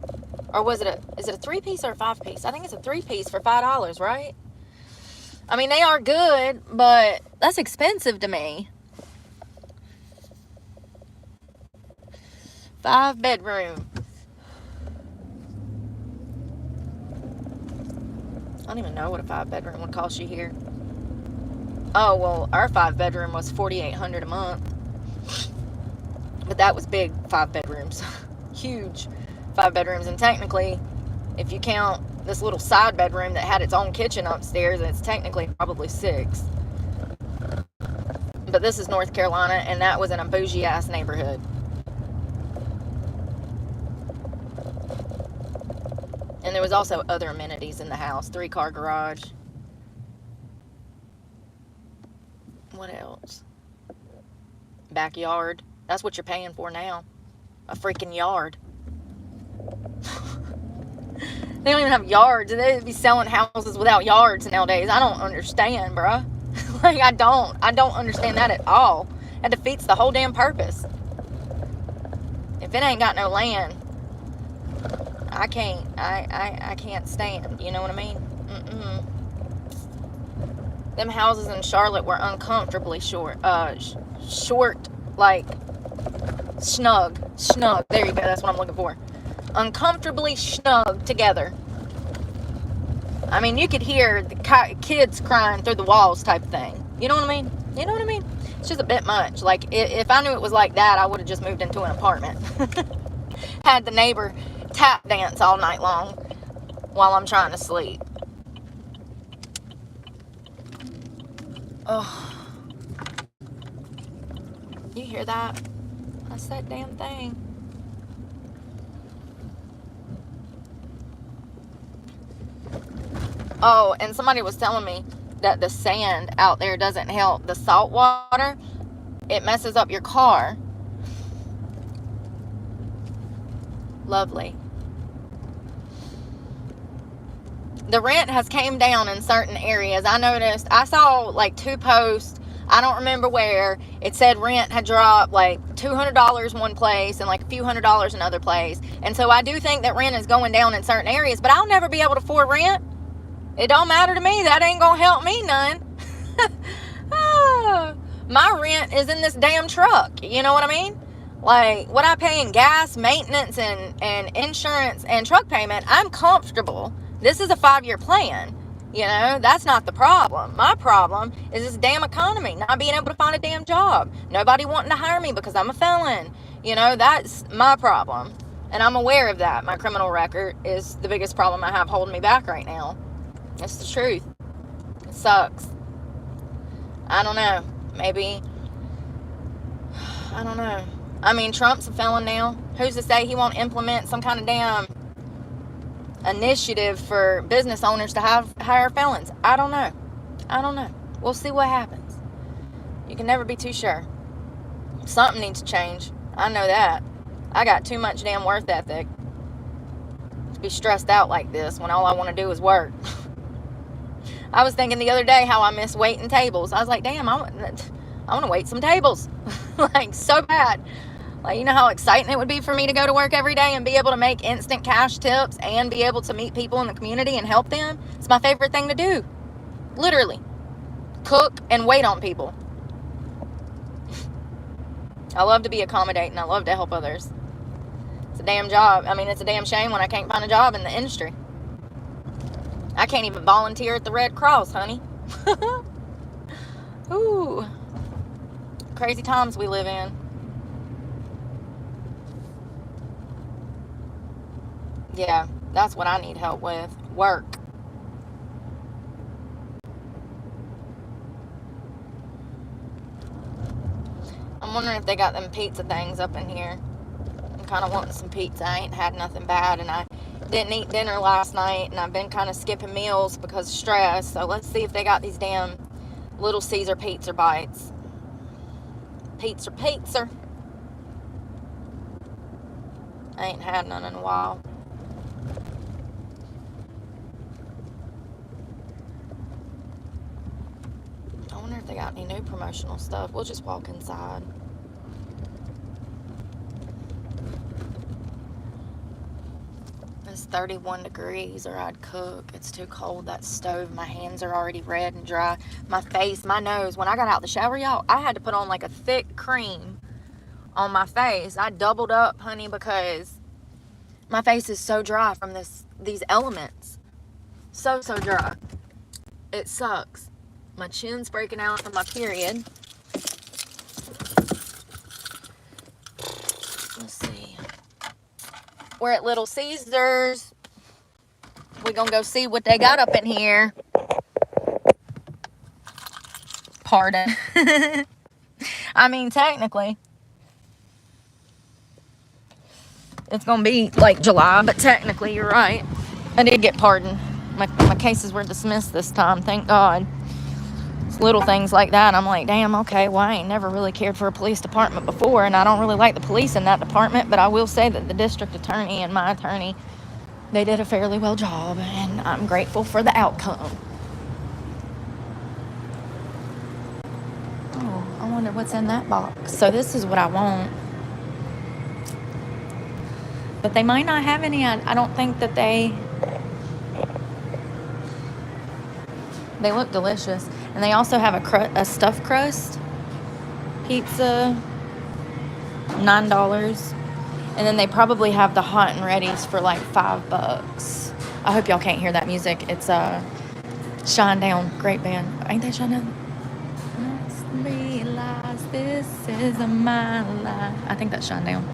Or is it a 3-piece or a 5-piece? I think it's a 3-piece for $5, right? I mean, they are good, but that's expensive to me. 5-bedroom. I don't even know what a 5-bedroom would cost you here. Oh, well, our 5-bedroom was $4,800 a month. But that was big 5 bedrooms. Huge 5 bedrooms. And technically, if you count this little side bedroom that had its own kitchen upstairs, it's technically probably 6. But this is North Carolina, and that was in a bougie-ass neighborhood. And there was also other amenities in the house. 3-car garage. What else? Backyard. That's what you're paying for now. A freaking yard. They don't even have yards. They'd be selling houses without yards nowadays. I don't understand, bruh. Like, I don't understand that at all. That defeats the whole damn purpose. If it ain't got no land, I can't stand. You know what I mean? Them houses in Charlotte were uncomfortably short, like snug. There you go. That's what I'm looking for. Uncomfortably snug together. I mean, you could hear the kids crying through the walls type thing. You know what I mean? It's just a bit much. Like, if I knew it was like that, I would have just moved into an apartment. Had the neighbor tap dance all night long while I'm trying to sleep. Oh. You hear that? That's that damn thing. Oh, and somebody was telling me that the sand out there doesn't help. The salt water, it messes up your car. Lovely. The rent has came down in certain areas. I noticed, I saw like 2 posts, I don't remember where, it said rent had dropped like $200 one place and like a few $100s another place. And so I do think that rent is going down in certain areas, but I'll never be able to afford rent. It don't matter to me. That ain't gonna help me none. My rent is in this damn truck. You know what I mean? Like, what I pay in gas, maintenance, and insurance and truck payment, I'm comfortable. This is a 5-year plan. You know, that's not the problem. My problem is this damn economy, not being able to find a damn job. Nobody wanting to hire me because I'm a felon. You know, that's my problem. And I'm aware of that. My criminal record is the biggest problem I have holding me back right now. That's the truth. Sucks. I don't know. Maybe. I don't know. I mean, Trump's a felon now. Who's to say he won't implement some kind of damn initiative for business owners to hire felons? I don't know. I don't know. We'll see what happens. You can never be too sure. Something needs to change. I know that. I got too much damn work ethic to be stressed out like this when all I want to do is work. I was thinking the other day how I miss waiting tables. I was like, damn, I want to wait some tables. Like, so bad. Like, you know how exciting it would be for me to go to work every day and be able to make instant cash tips and be able to meet people in the community and help them? It's my favorite thing to do. Literally. Cook and wait on people. I love to be accommodating. I love to help others. It's a damn job. I mean, it's a damn shame when I can't find a job in the industry. I can't even volunteer at the Red Cross, honey. Ooh. Crazy times we live in. Yeah, that's what I need help with. Work. I'm wondering if they got them pizza things up in here. I'm kind of wanting some pizza. I ain't had nothing bad, and I didn't eat dinner last night, and I've been kind of skipping meals because of stress. So let's see if they got these damn Little Caesar pizza bites. Pizza. I ain't had none in a while. I wonder if they got any new promotional stuff. We'll just walk inside. It's 31 degrees or I'd cook. It's too cold, that stove. My hands are already red and dry. My face, my nose. When I got out of the shower, y'all, I had to put on like a thick cream on my face. I doubled up, honey, because my face is so dry from these elements. So dry. It sucks. My chin's breaking out from my period. Let's see. We're at Little Caesars. We're gonna go see what they got up in here. Pardon. I mean, technically, it's gonna be like July, but technically, you're right. I did get pardoned. My cases were dismissed this time, thank God. It's little things like that. I'm like, damn, okay, well, I ain't never really cared for a police department before, and I don't really like the police in that department, but I will say that the district attorney and my attorney, they did a fairly well job, and I'm grateful for the outcome. Oh, I wonder what's in that box. So this is what I want. But they might not have any. I don't think that they look delicious. And they also have a stuffed crust pizza, $9. And then they probably have the hot and ready's for like $5. I hope y'all can't hear that music. It's Shine Down, great band. Ain't that Shine Down? Must realize this is my life. I think that's Shine Down.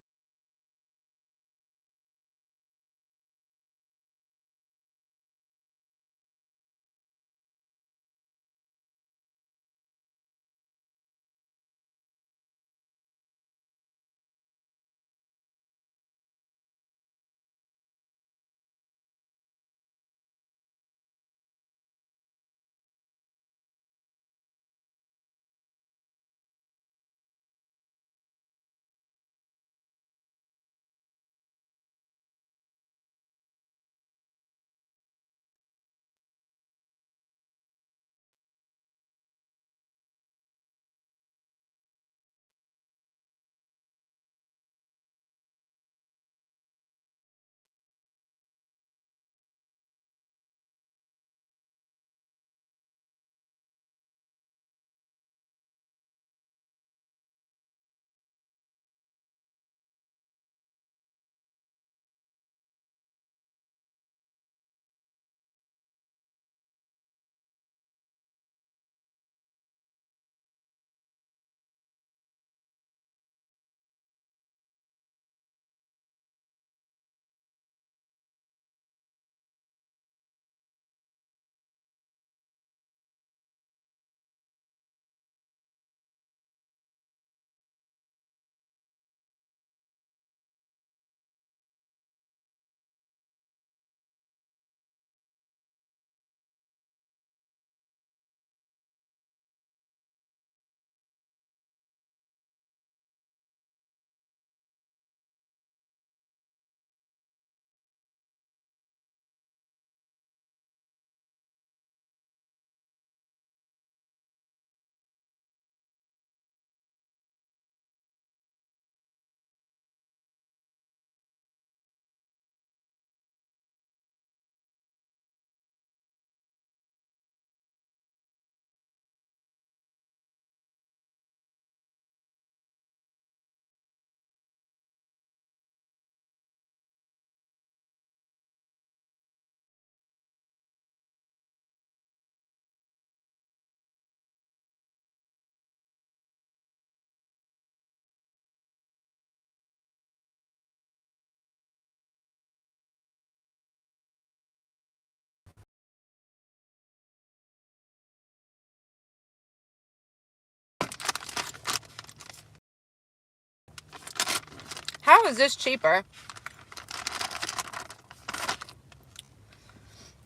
How is this cheaper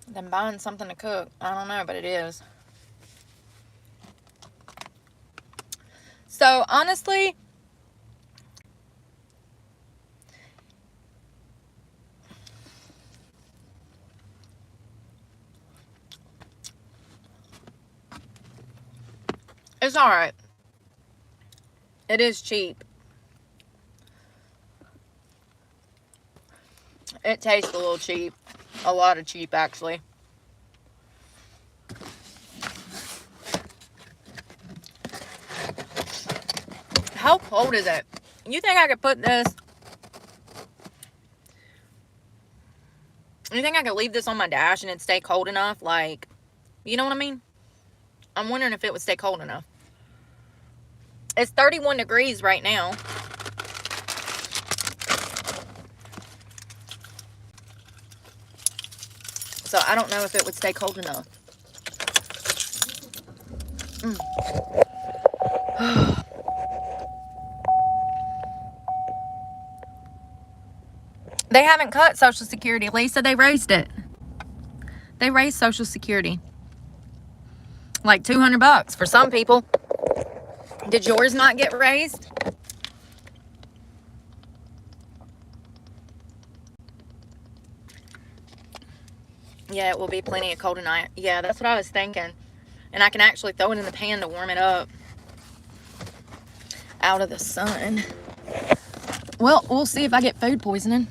than buying something to cook? I don't know, but it is. So, honestly, it's alright. It is cheap. It tastes a little cheap. A lot of cheap, actually. How cold is it? You think I could put this... You think I could leave this on my dash and it'd stay cold enough? Like, you know what I mean? I'm wondering if it would stay cold enough. It's 31 degrees right now. So I don't know if it would stay cold enough. They haven't cut Social Security, Lisa. They raised it. They raised Social Security. Like $200 for some people. Did yours not get raised? Yeah, it will be plenty of cold tonight. Yeah, that's what I was thinking. And I can actually throw it in the pan to warm it up. Out of the sun. Well, we'll see if I get food poisoning.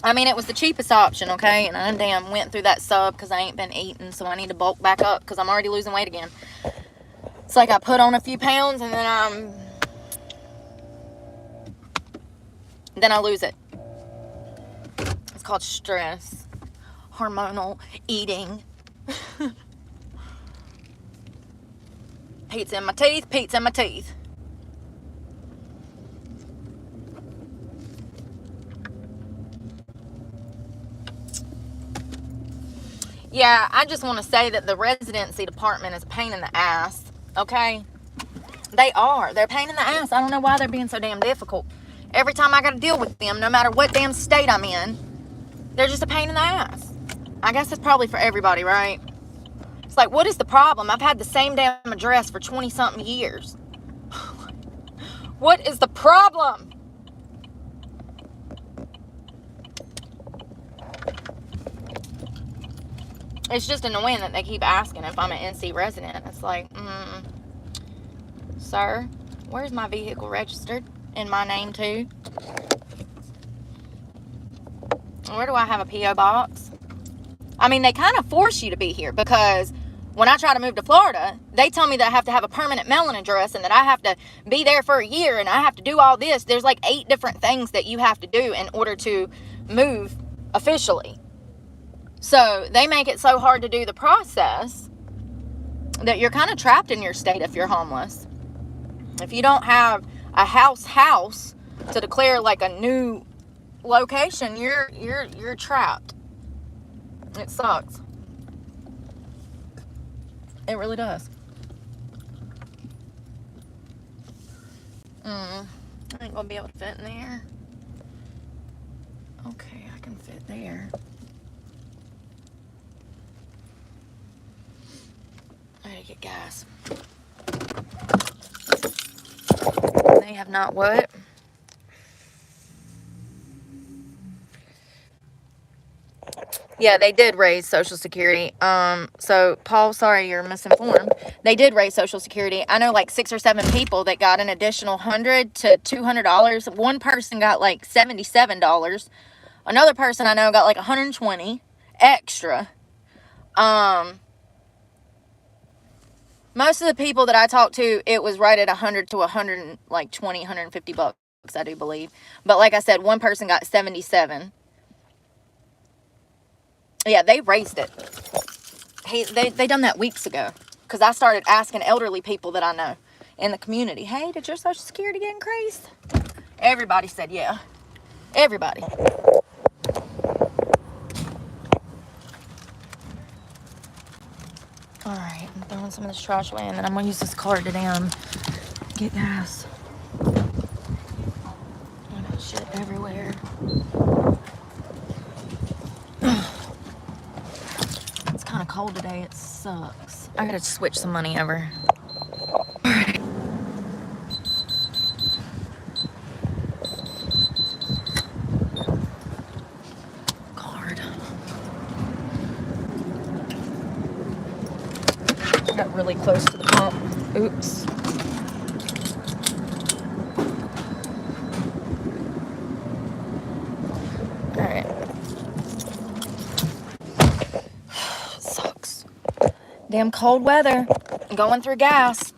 I mean, it was the cheapest option, okay? And I damn went through that sub because I ain't been eating. So I need to bulk back up because I'm already losing weight again. It's like I put on a few pounds and then I lose it. It's called stress. Hormonal eating. Pizza in my teeth, pizza in my teeth. Yeah, I just want to say that the residency department is a pain in the ass, okay? They are. They're a pain in the ass. I don't know why they're being so damn difficult. Every time I got to deal with them, no matter what damn state I'm in, they're just a pain in the ass. I guess it's probably for everybody, right? It's like, what is the problem? I've had the same damn address for 20-something years. What is the problem? It's just annoying that they keep asking if I'm an NC resident. It's like, sir, where's my vehicle registered? In my name, too? Where do I have a P.O. box? I mean, they kind of force you to be here because when I try to move to Florida, they tell me that I have to have a permanent mailing address and that I have to be there for a year and I have to do all this. There's like 8 different things that you have to do in order to move officially. So they make it so hard to do the process that you're kind of trapped in your state if you're homeless. If you don't have a house to declare like a new location, you're trapped. It sucks. It really does. I ain't gonna be able to fit in there. Okay, I can fit there. I gotta get gas. They have not what? Yeah, they did raise Social Security. So, Paul, sorry you're misinformed. They did raise Social Security. I know like 6 or 7 people that got an additional $100 to $200. One person got like $77. Another person I know got like $120 extra. Most of the people that I talked to, it was right at $100 to $120, $150, I do believe. But like I said, one person got $77. Yeah, they raised it. They done that weeks ago. Because I started asking elderly people that I know in the community, hey, did your Social Security get increased? Everybody said yeah. Everybody. Alright, I'm throwing some of this trash away and then I'm going to use this card to get gas. Oh, shit. everywhere. It's kind of cold today. It sucks. I gotta switch some money over. Card. I got really close to the pump. Oops. Alright. Sucks. Damn cold weather. Going through gas.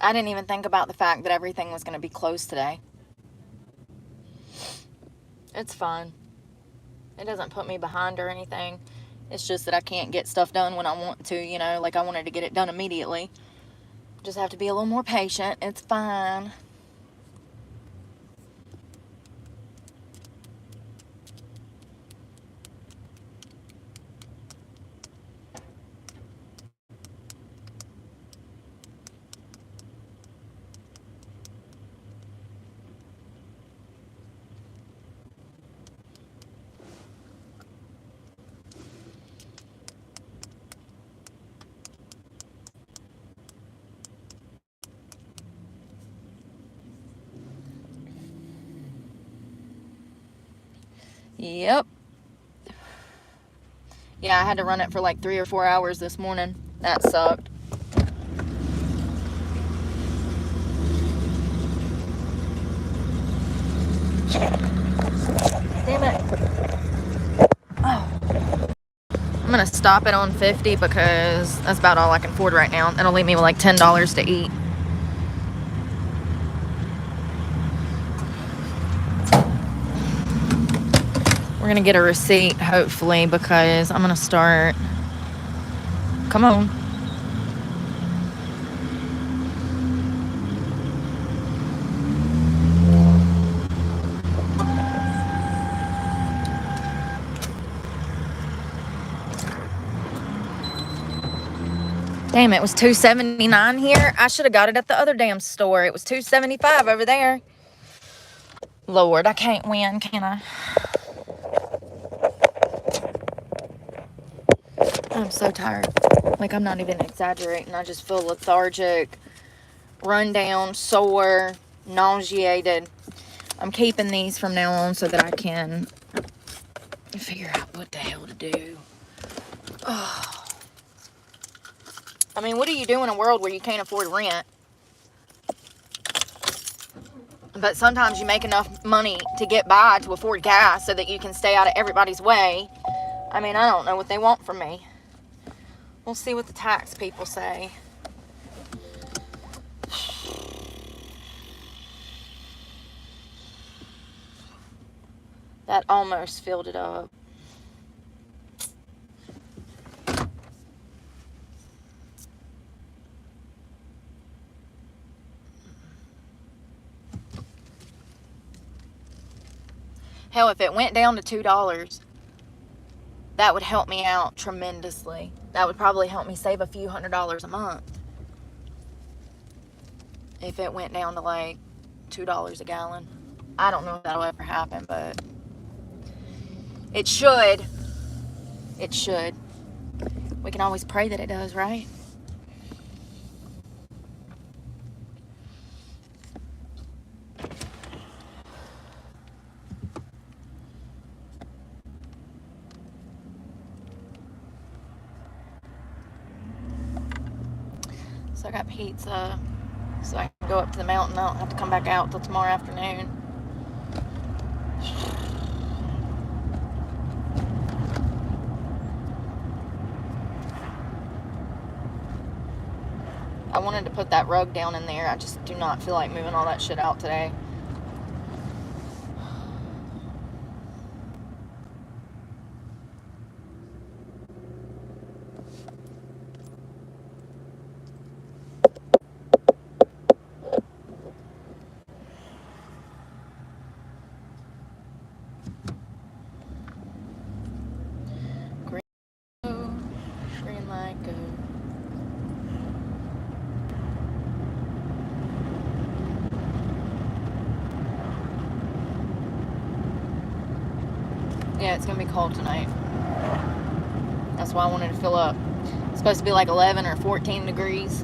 I didn't even think about the fact that everything was going to be closed today. It's fine. It doesn't put me behind or anything. It's just that I can't get stuff done when I want to, you know, like I wanted to get it done immediately. Just have to be a little more patient. It's fine. Yep. Yeah, I had to run it for like 3 or 4 hours this morning. That sucked. Damn it. Oh. I'm gonna stop it on 50 because that's about all I can afford right now. It'll leave me with like $10 to eat. We're gonna get a receipt, hopefully, because I'm gonna start. Come on. Damn, it was $2.79 here. I should have got it at the other damn store. It was $2.75 over there. Lord, I can't win, can I? I'm so tired. Like, I'm not even exaggerating. I just feel lethargic, run down, sore, nauseated. I'm keeping these from now on so that I can figure out what the hell to do. Oh. I mean, what do you do in a world where you can't afford rent? But sometimes you make enough money to get by to afford gas so that you can stay out of everybody's way. I mean, I don't know what they want from me. We'll see what the tax people say. That almost filled it up. Hell, if it went down to $2, that would help me out tremendously. That would probably help me save a few $100s a month. If it went down to like $2 a gallon. I don't know if that'll ever happen, but it should. It should. We can always pray that it does, right? So I got pizza so I can go up to the mountain. I don't have to come back out till tomorrow afternoon. I wanted to put that rug down in there. I just do not feel like moving all that shit out today. Yeah, it's going to be cold tonight. That's why I wanted to fill up. It's supposed to be like 11 or 14 degrees.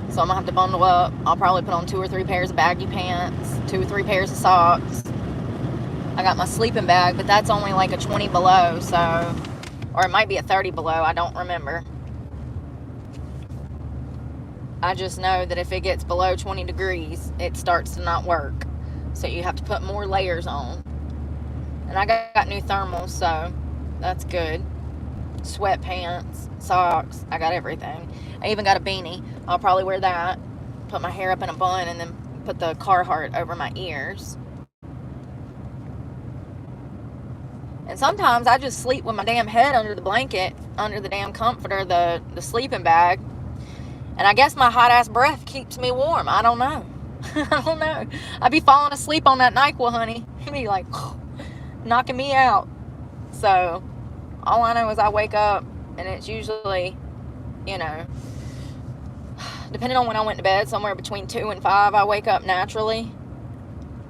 So I'm going to have to bundle up. I'll probably put on 2 or 3 pairs of baggy pants, 2 or 3 pairs of socks. I got my sleeping bag, but that's only like a 20 below, so, or it might be a 30 below, I don't remember. I just know that if it gets below 20 degrees, it starts to not work. So you have to put more layers on. And I got new thermals, so that's good. Sweatpants, socks, I got everything. I even got a beanie. I'll probably wear that, put my hair up in a bun, and then put the Carhartt over my ears. And sometimes I just sleep with my damn head under the blanket, under the damn comforter, the sleeping bag. And I guess my hot-ass breath keeps me warm. I don't know. I don't know. I be falling asleep on that NyQuil, honey. It'd be like, knocking me out. So, all I know is I wake up, and it's usually, you know, depending on when I went to bed, somewhere between 2 and 5, I wake up naturally,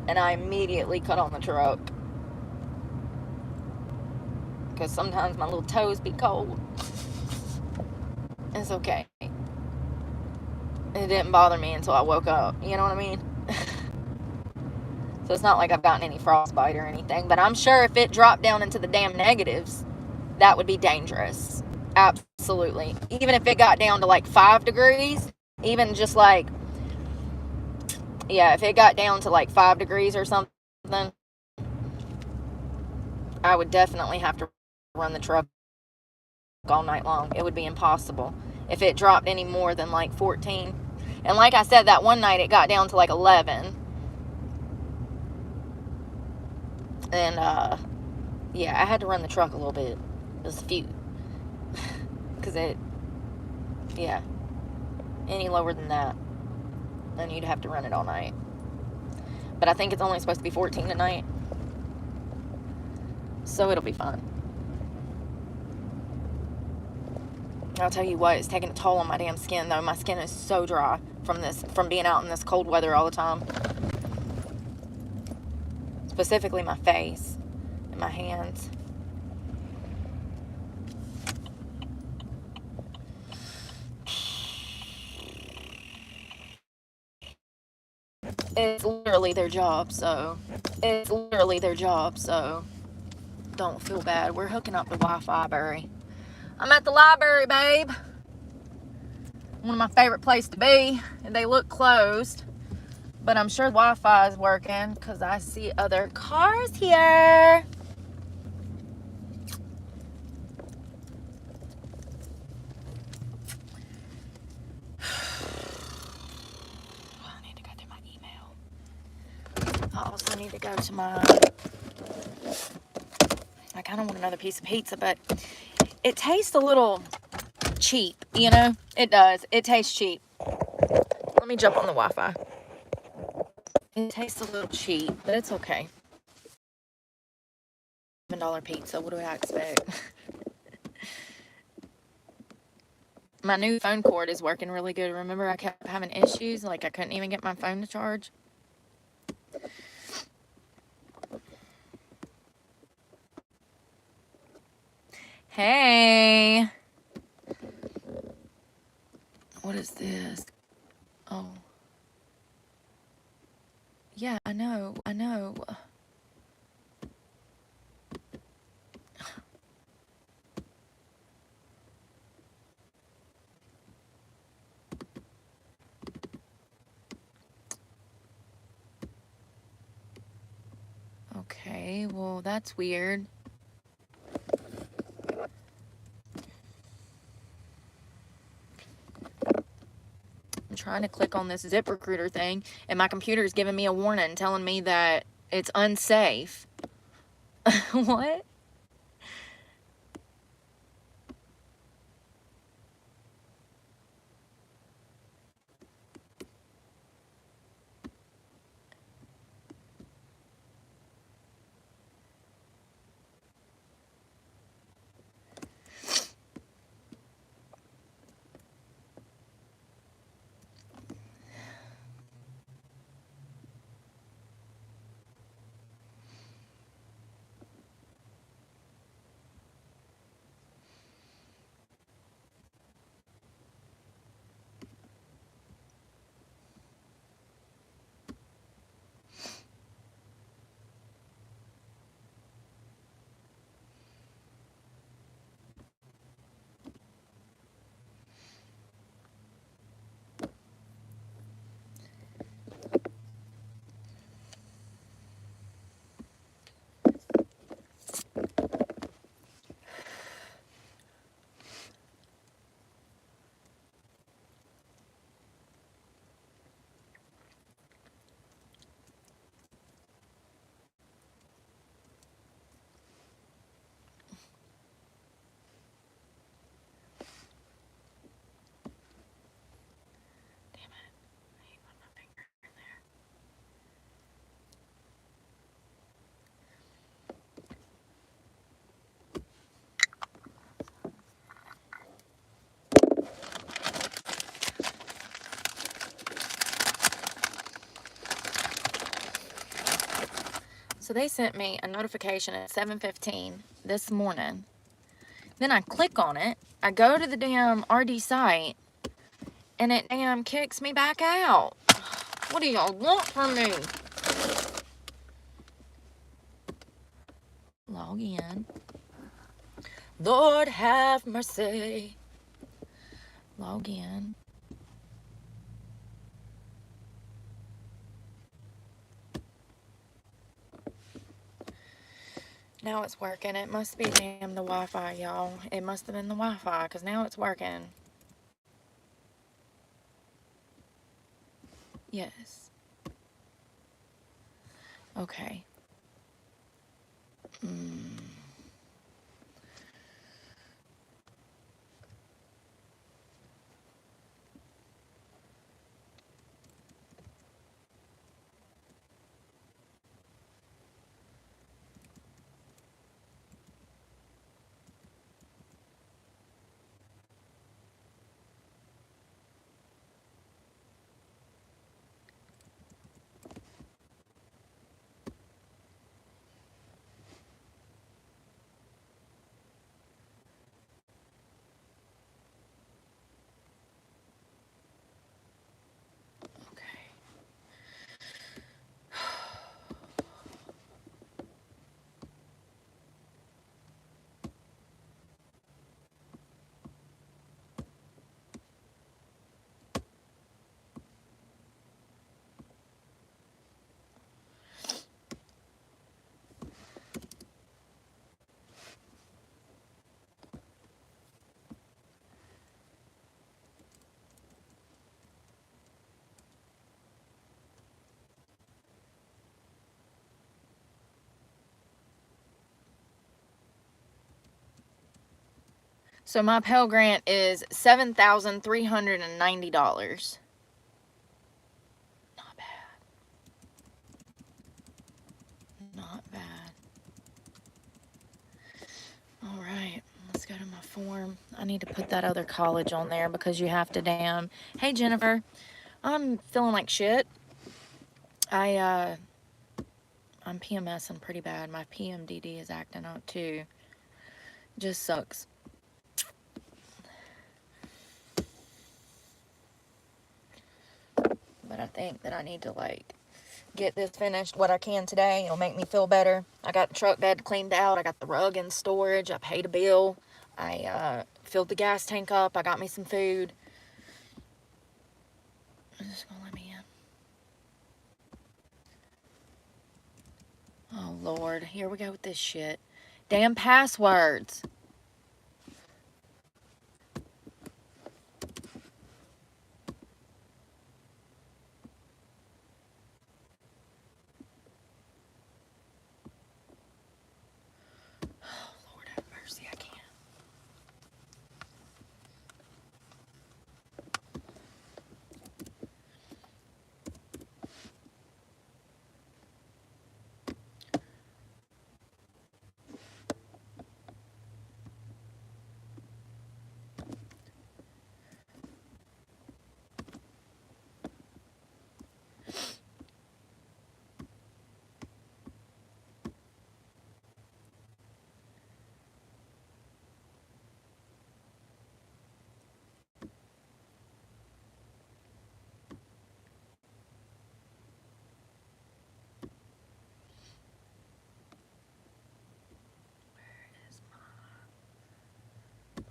and I immediately cut on the truck. Because sometimes my little toes be cold. It's okay. It didn't bother me until I woke up. You know what I mean? So it's not like I've gotten any frostbite or anything. But I'm sure if it dropped down into the damn negatives, that would be dangerous. Absolutely. Even if it got down to like 5 degrees, even just like, yeah, if it got down to like 5 degrees or something, I would definitely have to run the truck all night long. It would be impossible if it dropped any more than like 14. And like I said, that one night it got down to like 11. And yeah, I had to run the truck a little bit, just a few, because yeah, any lower than that, then you'd have to run it all night. But I think it's only supposed to be 14 tonight, so it'll be fine. I'll tell you what, it's taking a toll on my damn skin, though. My skin is so dry from being out in this cold weather all the time. Specifically my face and my hands. It's literally their job, so don't feel bad. We're hooking up the Wi-Fi, Barry. I'm at the library, babe. One of my favorite places to be. And they look closed, but I'm sure the Wi-Fi is working because I see other cars here. I need to go to my email. I also need to go to my... I kind of want another piece of pizza, but it tastes a little cheap, you know? It does. It tastes cheap. Let me jump on the Wi-Fi. It tastes a little cheap, but it's okay. $7 pizza. What do I expect? My new phone cord is working really good. Remember, I kept having issues. Like, I couldn't even get my phone to charge. Hey. What is this? Oh. Yeah, I know. Okay, well, that's weird. I'm trying to click on this ZipRecruiter thing, and my computer is giving me a warning telling me that it's unsafe. What? So they sent me a notification at 7:15 this morning. Then I click on it. I go to the damn RD site, and it damn kicks me back out. What do y'all want from me? Log in. Lord have mercy. Log in. Now it's working. It must be damn the Wi-Fi, y'all. It must have been the Wi-Fi, because now it's working. Yes. Okay. Okay. So my Pell Grant is $7,390. Not bad. Not bad. All right, let's go to my form. I need to put that other college on there because you have to damn. Hey Jennifer, I'm feeling like shit. I'm PMSing pretty bad. My PMDD is acting up too. Just sucks. But I think that I need to like get this finished what I can today. It'll make me feel better. I got the truck bed cleaned out. I got the rug in storage. I paid a bill. I filled the gas tank up. I got me some food. I'm just gonna let me in. Oh Lord, here we go with this shit. Damn passwords. Lord have mercy, I can't.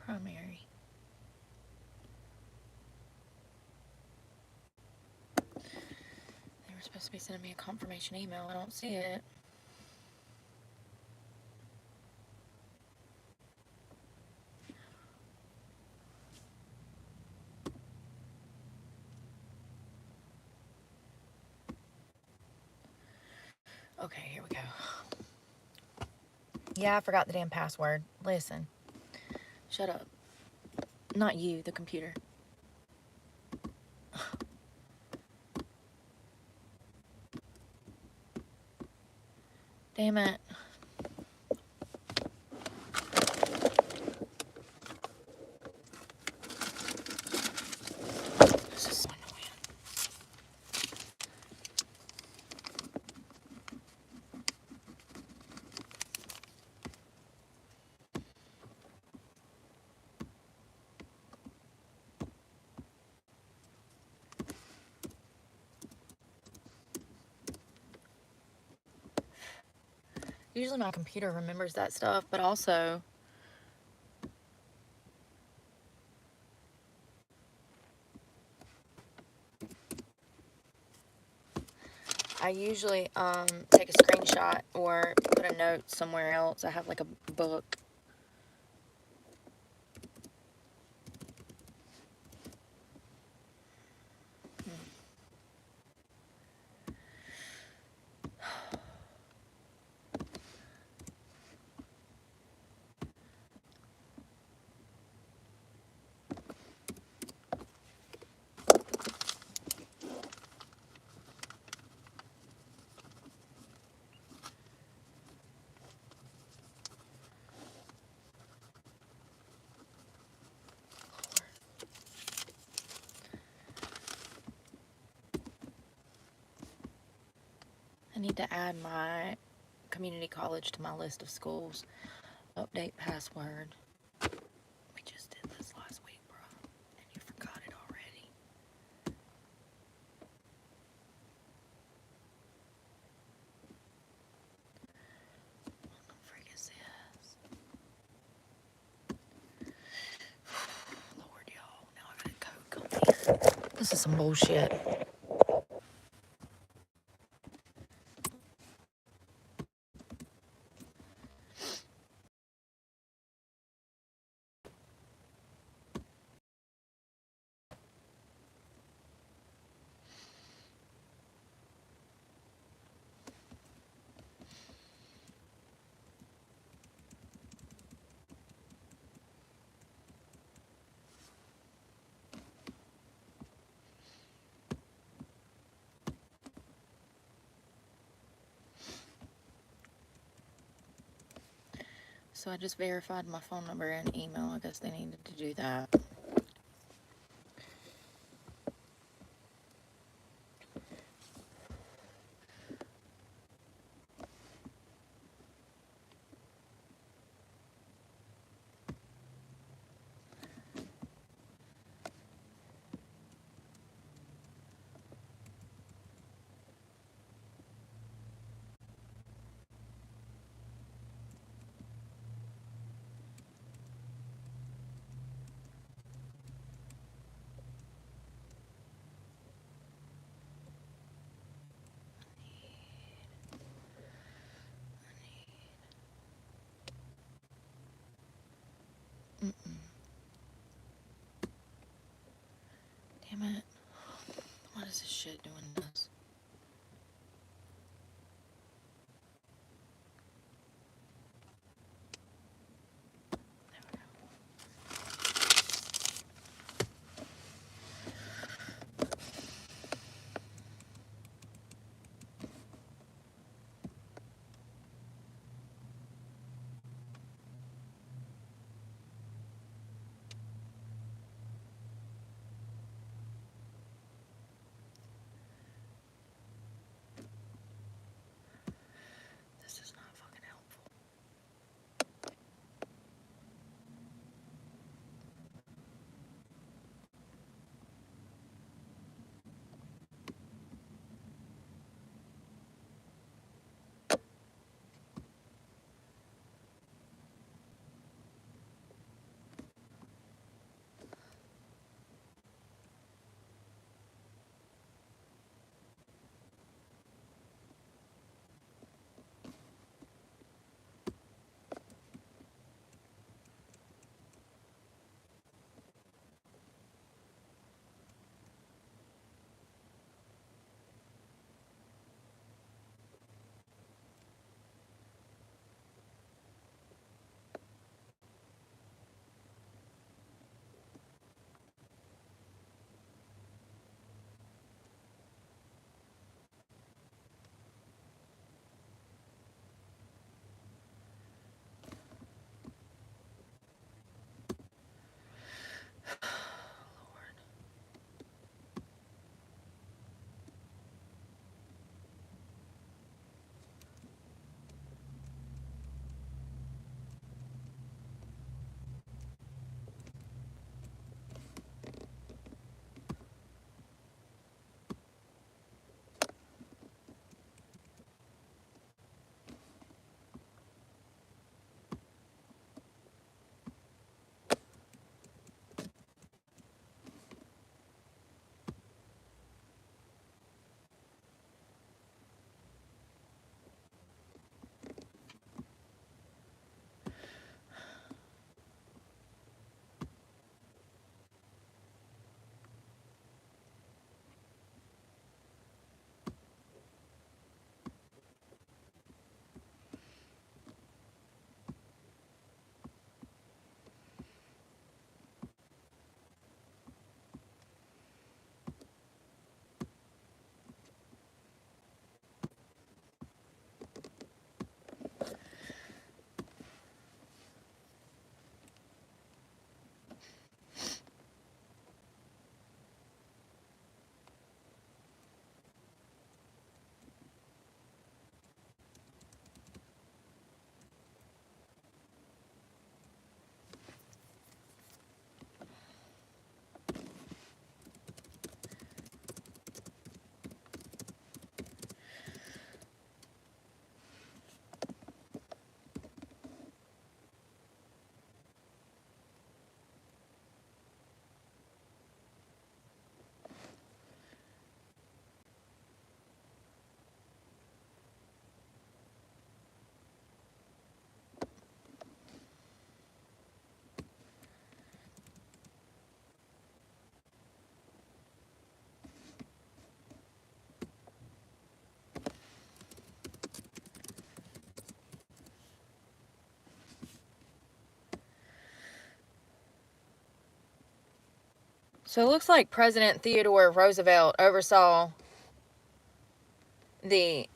Primary. They were supposed to be sending me a confirmation email. I don't see it. Okay, here we go. Yeah, I forgot the damn password. Listen. Shut up. Not you, the computer. Damn it. This is so annoying. Usually my computer remembers that stuff, but also I usually take a screenshot or put a note somewhere else. I have like a book. I need to add my community college to my list of schools. Update password. We just did this last week, bro. And you forgot it already. What the frick is this? Lord, y'all. Now I gotta code come in. This is some bullshit. So I just verified my phone number and email. I guess they needed to do that. Damn it. What is this shit doing this? So it looks like President Theodore Roosevelt oversaw the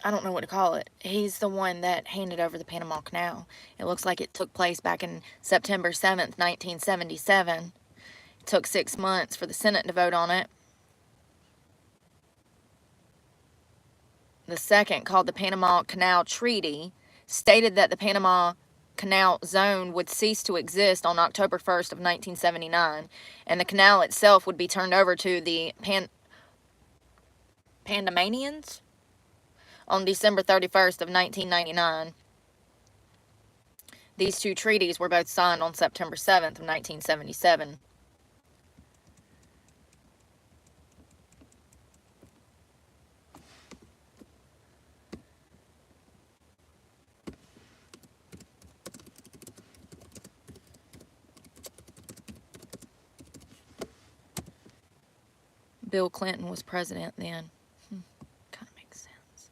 I don't know what to call it. He's the one that handed over the Panama Canal. It looks like it took place back in September 7th, 1977. It took 6 months for the Senate to vote on it. The second, called the Panama Canal Treaty, stated that the Panama Canal Zone would cease to exist on October 1st of 1979, and the canal itself would be turned over to the Panamanians on December 31st of 1999. These two treaties were both signed on September 7th of 1977. Bill Clinton was president then. Kind of makes sense.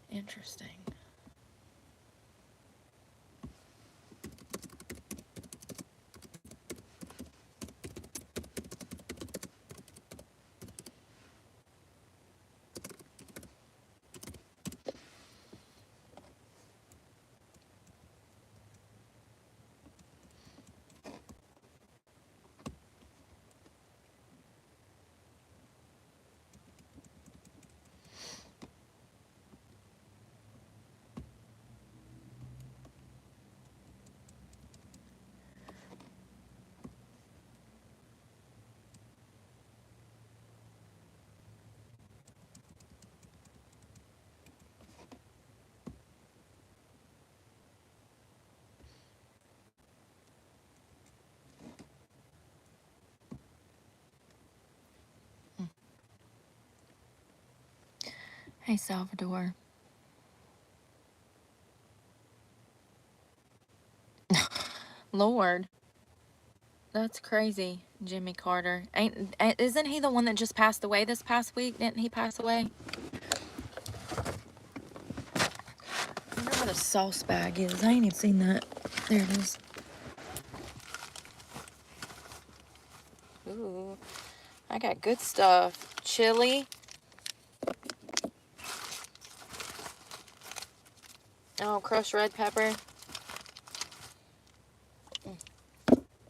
Interesting. Hey, Salvador. Lord. That's crazy, Jimmy Carter. Isn't he the one that just passed away this past week? Didn't he pass away? I wonder where the sauce bag is. I ain't even seen that. There it is. Ooh, I got good stuff. Chili. Oh, crushed red pepper.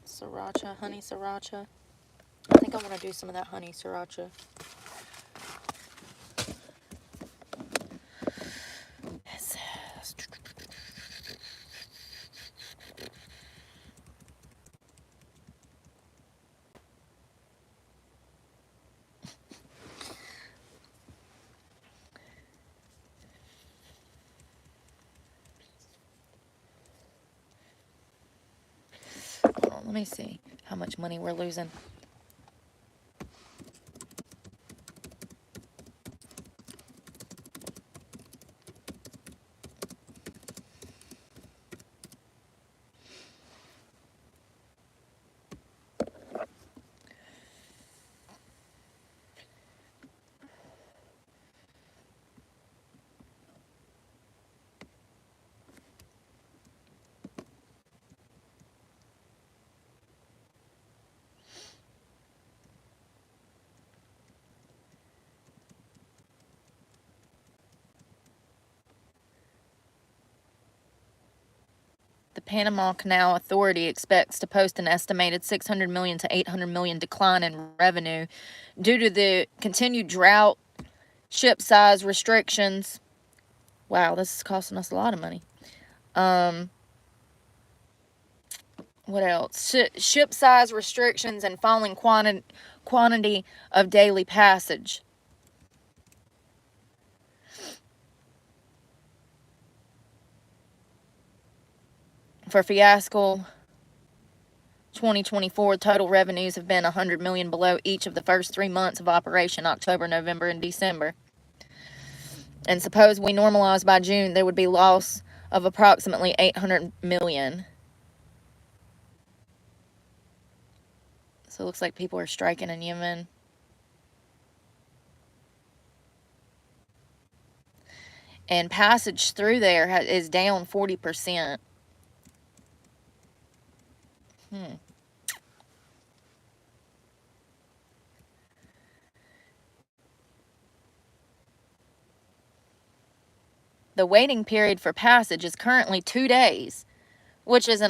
Sriracha, honey sriracha. I think I want to do some of that honey sriracha. Hold on, let me see how much money we're losing. The Panama Canal Authority expects to post an estimated $600 million to $800 million decline in revenue due to the continued drought, ship size restrictions. Wow, this is costing us a lot of money. What else? Ship size restrictions and falling quantity of daily passage. For fiasco 2024, total revenues have been $100 million below each of the first 3 months of operation, October, November, and December. And suppose we normalize by June, there would be loss of approximately $800 million. So it looks like people are striking in Yemen. And passage through there is down 40%. The waiting period for passage is currently 2 days, which is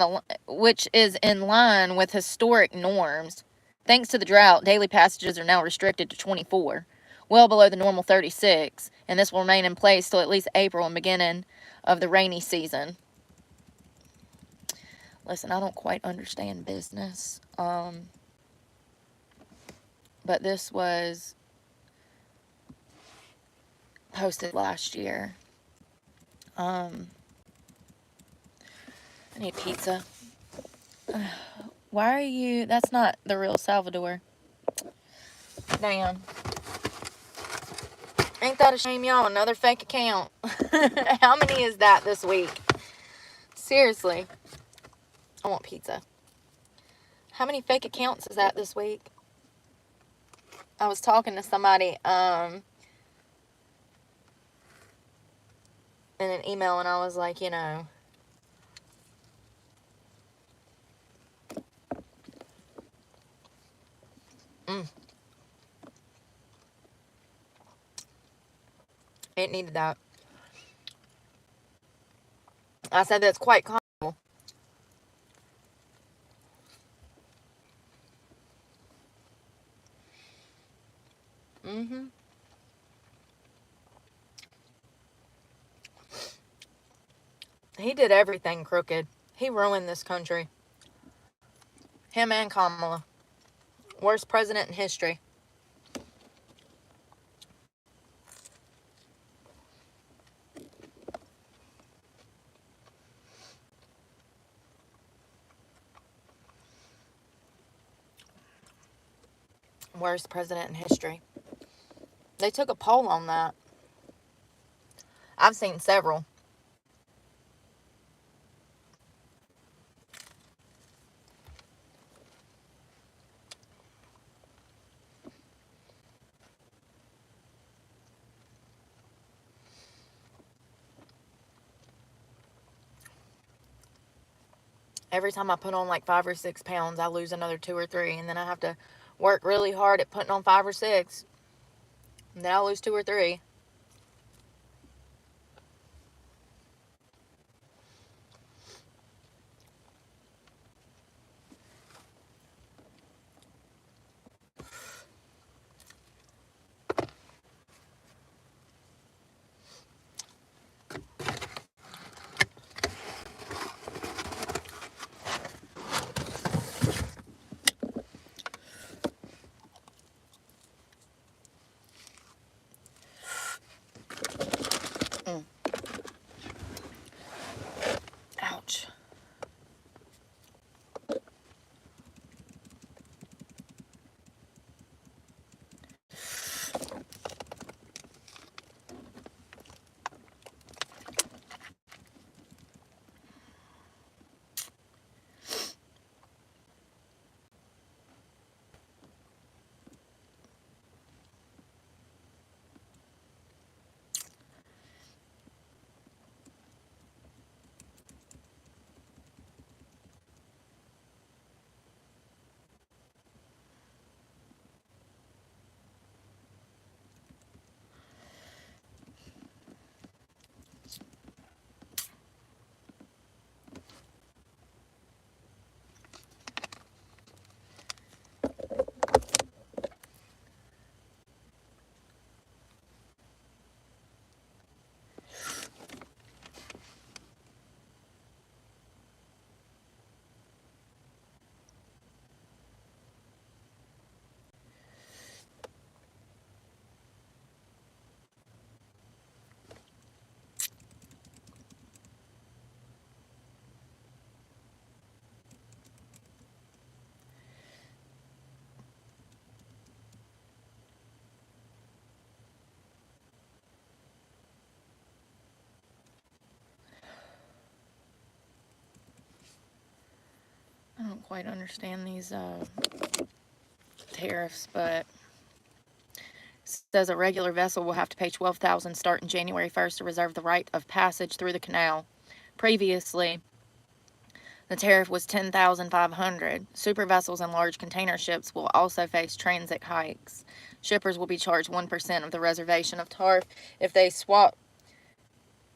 in line with historic norms. Thanks to the drought, daily passages are now restricted to 24, well below the normal 36, and this will remain in place till at least April and beginning of the rainy season. Listen, I don't quite understand business, but this was posted last year. I need pizza. Why are you... That's not the real Salvador. Damn. Ain't that a shame, y'all? Another fake account. How many is that this week? Seriously. I want pizza. How many fake accounts is that this week? I was talking to somebody in an email, and I was like, you know... It needed that. I said that's quite comical. He did everything crooked. He ruined this country. Him and Kamala. Worst president in history. Worst president in history. They took a poll on that. I've seen several. Every time I put on like 5 or 6 pounds, I lose another 2 or 3. And then I have to work really hard at putting on 5 or 6. And then I lose 2 or 3. Ouch. I don't quite understand these tariffs, but Says a regular vessel will have to pay $12,000 starting January 1st to reserve the right of passage through the canal. Previously, the tariff was $10,500. Super vessels and large container ships will also face transit hikes. Shippers will be charged 1% of the reservation of tariff if they swap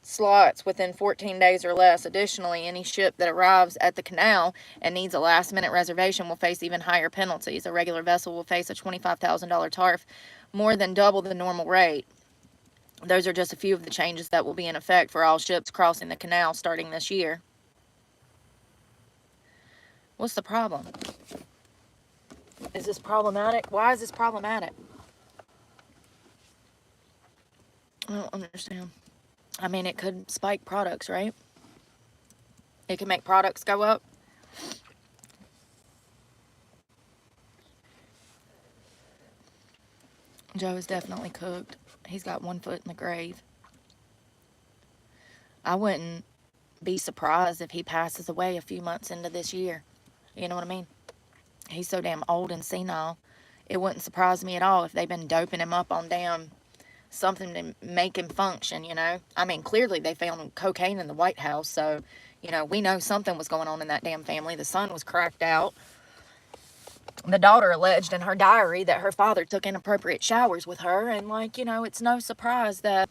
slots within 14 days or less. Additionally, any ship that arrives at the canal and needs a last-minute reservation will face even higher penalties. A regular vessel will face a $25,000 tariff, more than double the normal rate. Those are just a few of the changes that will be in effect for all ships crossing the canal starting this year. What's the problem? Is this problematic? Why is this problematic? I don't understand. I mean, it could spike products, right? It can make products go up. Joe is definitely cooked. He's got one foot in the grave. I wouldn't be surprised if he passes away a few months into this year. You know what I mean? He's so damn old and senile. It wouldn't surprise me at all if they've been doping him up on damn something to make him function, you know? I mean, clearly they found cocaine in the White House, so, you know, we know something was going on in that damn family. The son was cracked out. The daughter alleged in her diary that her father took inappropriate showers with her, and, like, you know, it's no surprise that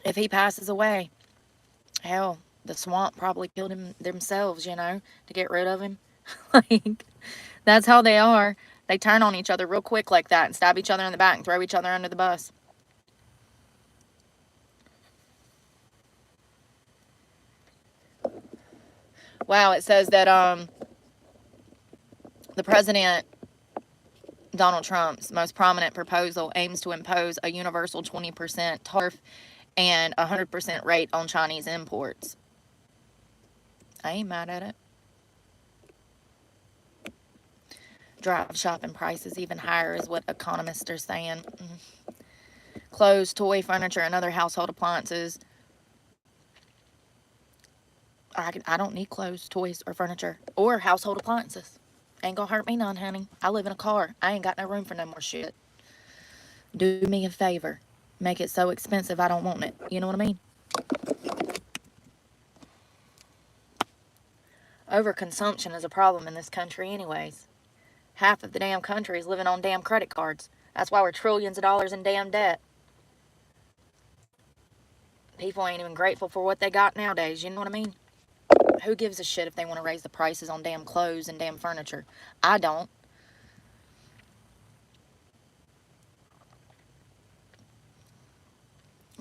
if he passes away, hell, the swamp probably killed him themselves, you know, to get rid of him. Like, that's how they are. They turn on each other real quick like that and stab each other in the back and throw each other under the bus. Wow, it says that the president, Donald Trump's most prominent proposal aims to impose a universal 20% tariff and 100% rate on Chinese imports. I ain't mad at it. Drive shopping prices even higher is what economists are saying. Clothes, toy, furniture, and other household appliances. I don't need clothes, toys, or furniture, or household appliances. Ain't gonna hurt me none, honey. I live in a car. I ain't got no room for no more shit. Do me a favor. Make it so expensive I don't want it. You know what I mean? Overconsumption is a problem in this country anyways. Half of the damn country is living on damn credit cards. That's why we're trillions of dollars in damn debt. People ain't even grateful for what they got nowadays. You know what I mean? Who gives a shit if they want to raise the prices on damn clothes and damn furniture? I don't.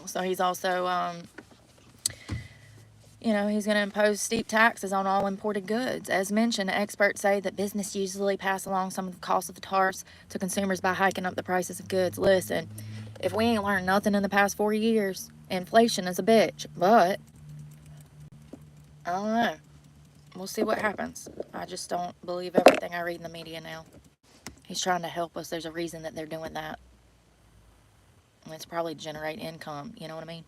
So he's also, you know, he's going to impose steep taxes on all imported goods. As mentioned, experts say that business usually pass along some of the cost of the tariffs to consumers by hiking up the prices of goods. Listen, if we ain't learned nothing in the past 4 years, inflation is a bitch. But I don't know. We'll see what happens. I just don't believe everything I read in the media now. He's trying to help us. There's a reason that they're doing that. And it's probably to generate income. You know what I mean?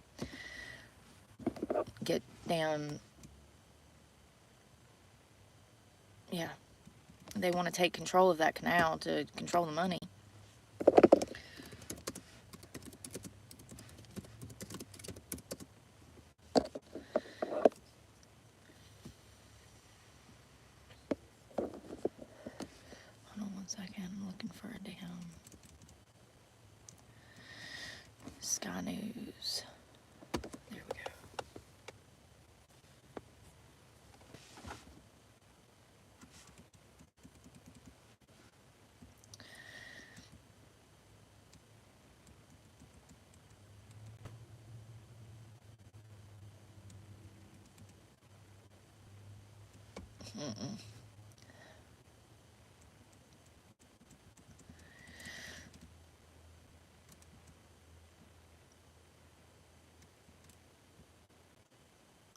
Get damn... Yeah. They want to take control of that canal to control the money. Hold on one second. I'm looking for a damn Sky News. There we go.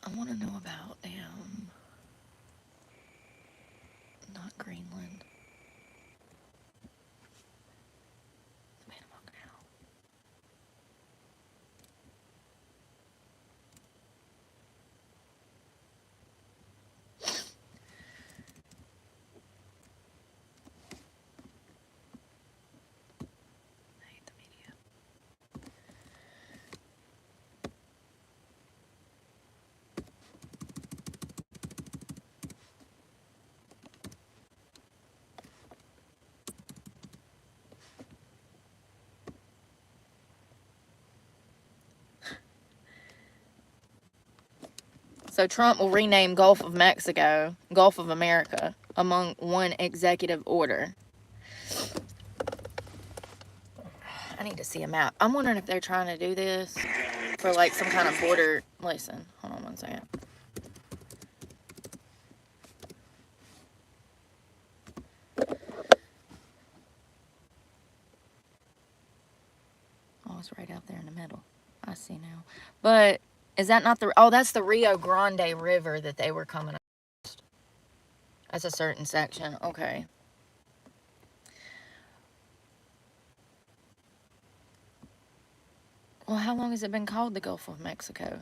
I want to know about not Greenland. The Panama Canal. So Trump will rename Gulf of Mexico, Gulf of America, among one executive order. I need to see a map. I'm wondering if they're trying to do this for like some kind of border. Listen, hold on one second. Oh, it's right out there in the middle. I see now. But is that not the... Oh, that's the Rio Grande River that they were coming across. That's a certain section. Okay. Well, how long has it been called the Gulf of Mexico?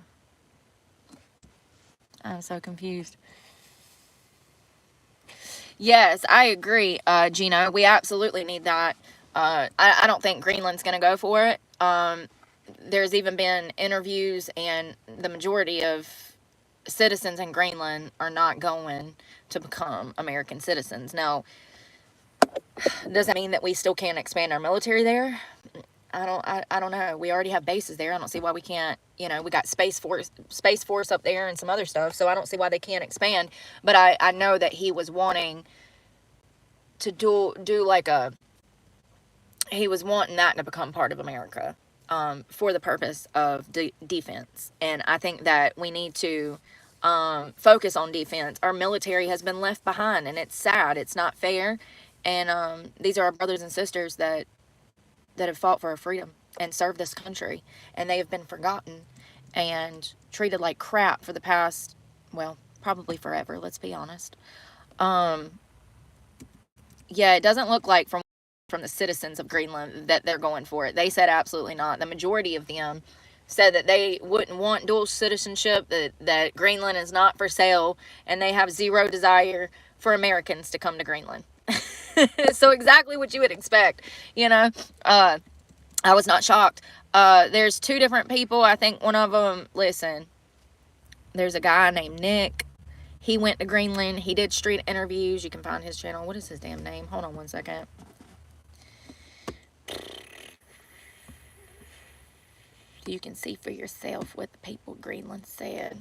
I'm so confused. Yes, I agree, Gino. We absolutely need that. I don't think Greenland's going to go for it. There's even been interviews, and the majority of citizens in Greenland are not going to become American citizens. Now, does that mean that we still can't expand our military there? I don't know. We already have bases there. I don't see why we can't. You know, we got Space Force up there and some other stuff. So I don't see why they can't expand. But I know that he was wanting to do like a... He was wanting that to become part of America, for the purpose of defense. And I think that we need to focus on defense. Our military has been left behind, and it's sad. It's not fair. And these are our brothers and sisters that have fought for our freedom and served this country, and they have been forgotten and treated like crap for the past, well, probably forever, let's be honest. Yeah, it doesn't look like from the citizens of Greenland that they're going for it. They said absolutely not. The majority of them said that they wouldn't want dual citizenship, that Greenland is not for sale, and they have zero desire for Americans to come to Greenland. So exactly what you would expect, you know. I was not shocked. There's two different people. I think one of them, listen, there's a guy named Nick. He went to Greenland. He did street interviews. You can find his channel. What is his damn name? Hold on one second. You can see for yourself what the people of Greenland said.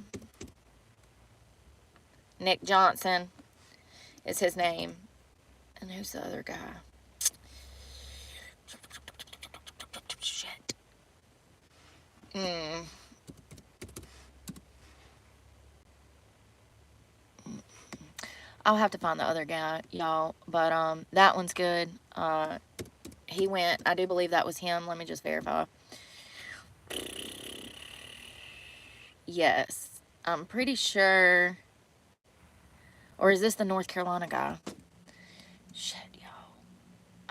Nick Johnson is his name. And who's the other guy? Shit. I'll have to find the other guy, y'all. But that one's good. He went. I do believe that was him. Let me just verify. Yes. I'm pretty sure. Or is this the North Carolina guy? Shit, y'all.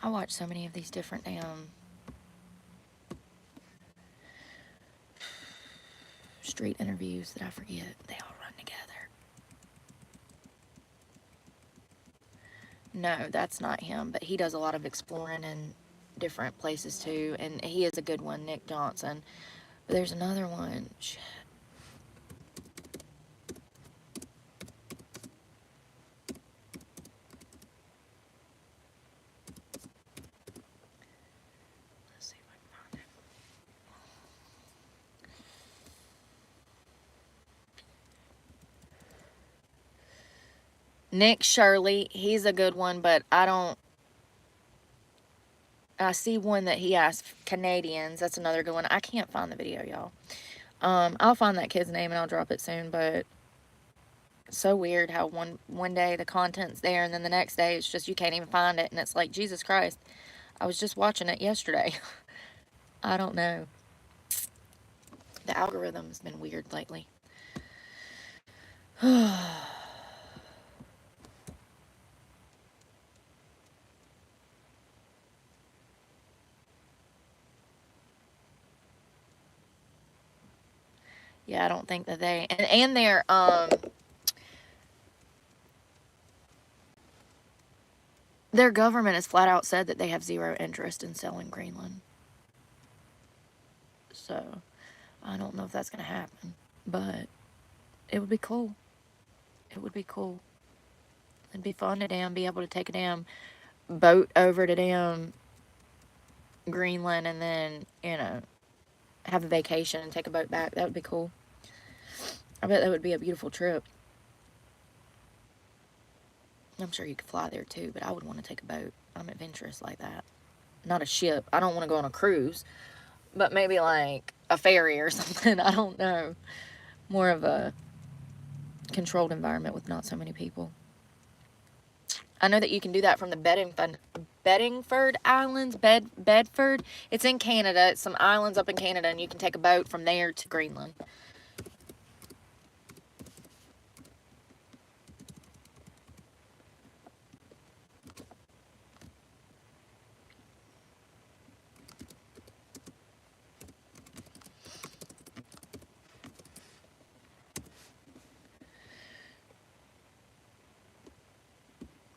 I watch so many of these different damn street interviews that I forget. They all run together. No, that's not him, but he does a lot of exploring in different places too, and he is a good one, Nick Johnson. But there's another one. Shit. Nick Shirley, he's a good one, but I see one that he asked Canadians. That's another good one. I can't find the video, y'all. I'll find that kid's name and I'll drop it soon, but it's so weird how one day the content's there and then the next day it's just you can't even find it, and it's like, Jesus Christ, I was just watching it yesterday. I don't know. The algorithm's been weird lately. Yeah, I don't think that they... And their government has flat out said that they have zero interest in selling Greenland. So, I don't know if that's going to happen. But, it would be cool. It would be cool. It'd be fun to be able to take a damn boat over to Greenland and then, you know, have a vacation and take a boat back. That would be cool. I bet that would be a beautiful trip. I'm sure you could fly there too, but I would want to take a boat. I'm adventurous like that. Not a ship. I don't want to go on a cruise, but maybe like a ferry or something. I don't know. More of a controlled environment with not so many people. I know that you can do that from the Bedingford Islands. Bedford. It's in Canada. It's some islands up in Canada, and you can take a boat from there to Greenland.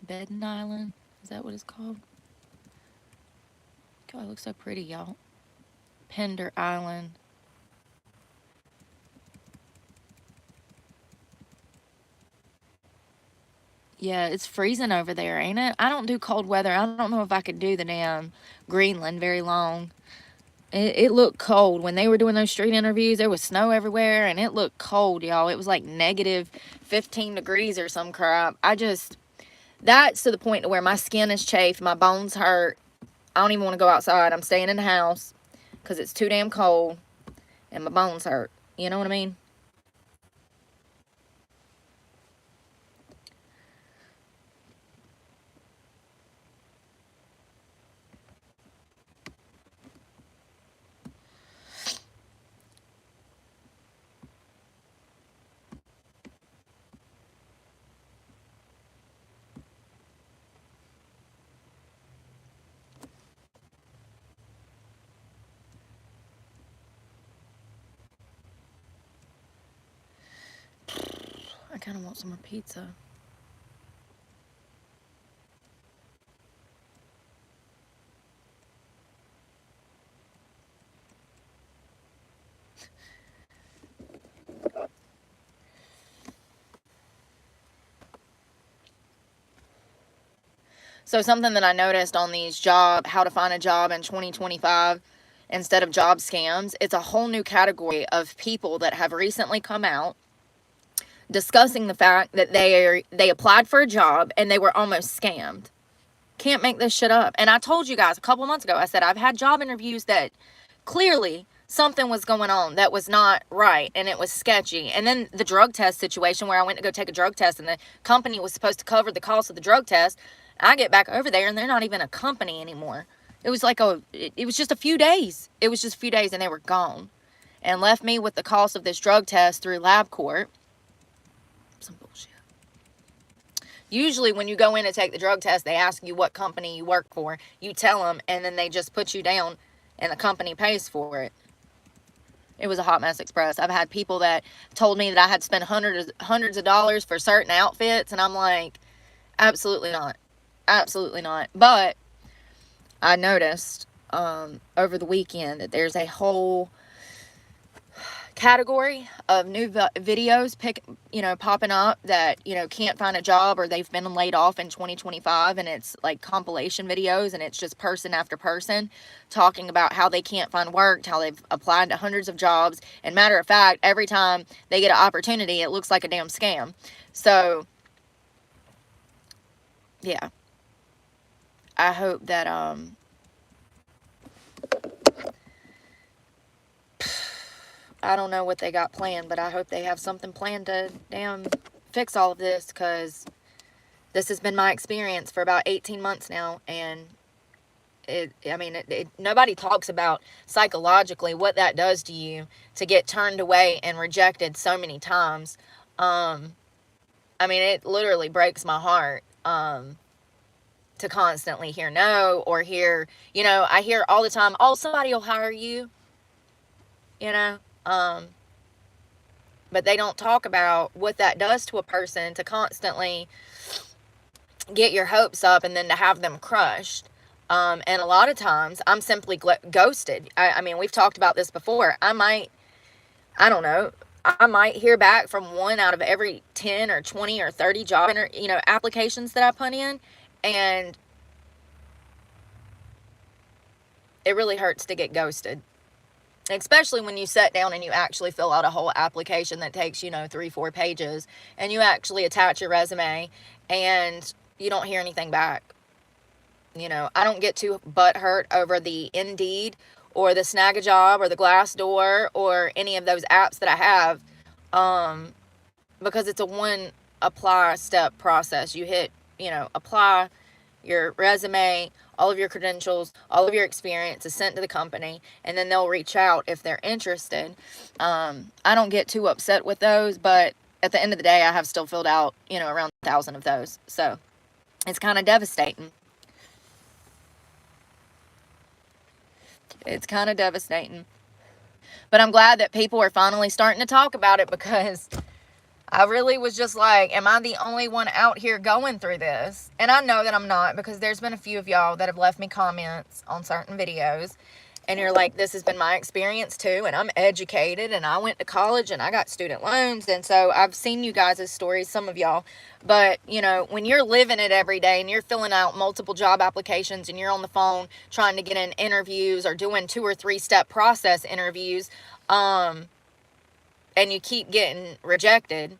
Bedden Island. Is that what it's called? God, it looks so pretty, y'all. Pender Island. Yeah, it's freezing over there, ain't it? I don't do cold weather. I don't know if I could do the damn Greenland very long. It looked cold. When they were doing those street interviews, there was snow everywhere, and it looked cold, y'all. It was like negative 15 degrees or some crap. That's to the point to where my skin is chafed, my bones hurt. I don't even want to go outside. I'm staying in the house because it's too damn cold and my bones hurt. You know what I mean? I kind of want some more pizza. So something that I noticed on these how to find a job in 2025 instead of job scams, it's a whole new category of people that have recently come out discussing the fact that they applied for a job and they were almost scammed. Can't make this shit up. And I told you guys a couple months ago, I said I've had job interviews that clearly something was going on that was not right and it was sketchy. And then the drug test situation where I went to go take a drug test and the company was supposed to cover the cost of the drug test. I get back over there and they're not even a company anymore. It was like it was just a few days. It was just a few days and they were gone and left me with the cost of this drug test through LabCorp. Some bullshit. Usually when you go in to take the drug test, they ask you what company you work for. You tell them and then they just put you down and the company pays for it. It was a hot mess express. I've had people that told me that I had to spend hundreds of dollars for certain outfits and I'm like, absolutely not. Absolutely not. But I noticed over the weekend that there's a whole category of new videos popping up that can't find a job or they've been laid off in 2025, and it's like compilation videos and it's just person after person talking about how they can't find work, how they've applied to hundreds of jobs, and matter of fact, every time they get an opportunity it looks like a damn scam. So yeah, I hope that I don't know what they got planned, but I hope they have something planned to damn fix all of this, because this has been my experience for about 18 months now, and nobody talks about psychologically what that does to you to get turned away and rejected so many times. It literally breaks my heart to constantly hear no, or hear, I hear all the time, oh, somebody will hire you, but they don't talk about what that does to a person to constantly get your hopes up and then to have them crushed. And a lot of times I'm simply ghosted. We've talked about this before. I might hear back from one out of every 10 or 20 or 30 job applications that I put in, and it really hurts to get ghosted. especially when you sit down and you actually fill out a whole application that takes, 3-4 pages, and you actually attach your resume and you don't hear anything back. I don't get too butthurt over the Indeed or the Snag a Job or the Glassdoor or any of those apps that I have, because it's a one apply step process. You hit, apply, your resume, all of your credentials, all of your experience is sent to the company, and then they'll reach out if they're interested. I don't get too upset with those, but at the end of the day, I have still filled out, around 1,000 of those. So it's kind of devastating. It's kind of devastating. But I'm glad that people are finally starting to talk about it, because I really was just like, am I the only one out here going through this? And I know that I'm not, because there's been a few of y'all that have left me comments on certain videos, and you're like, this has been my experience too, and I'm educated, and I went to college, and I got student loans, and so I've seen you guys' stories, some of y'all. But, when you're living it every day, and you're filling out multiple job applications, and you're on the phone trying to get in interviews or doing 2 or 3 step process interviews, and you keep getting rejected,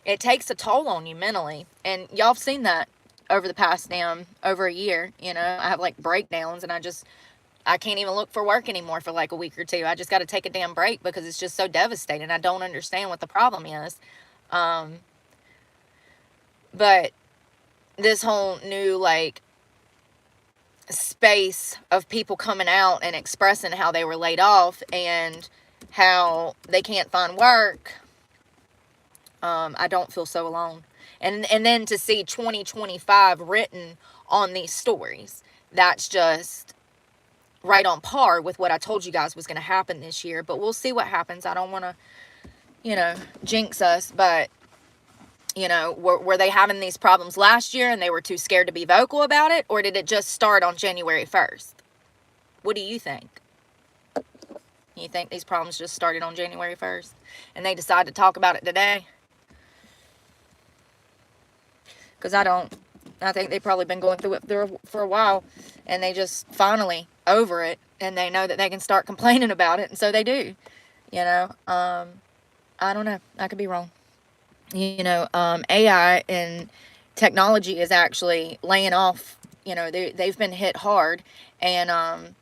it takes a toll on you mentally. And y'all have seen that over the past over a year. I have like breakdowns, and I can't even look for work anymore for like a week or two. I just got to take a damn break, because it's just so devastating. I don't understand what the problem is. But this whole new like space of people coming out and expressing how they were laid off and how they can't find work, I don't feel so alone. And then to see 2025 written on these stories, that's just right on par with what I told you guys was going to happen this year. But we'll see what happens. I don't want to, jinx us, but, were they having these problems last year and they were too scared to be vocal about it? Or did it just start on January 1st? What do you think? You think these problems just started on January 1st and they decided to talk about it today? Because I don't. I think they've probably been going through it for a while, and they just finally over it, and they know that they can start complaining about it, and so they do. I don't know. I could be wrong. AI and technology is actually laying off. They've been hit hard, and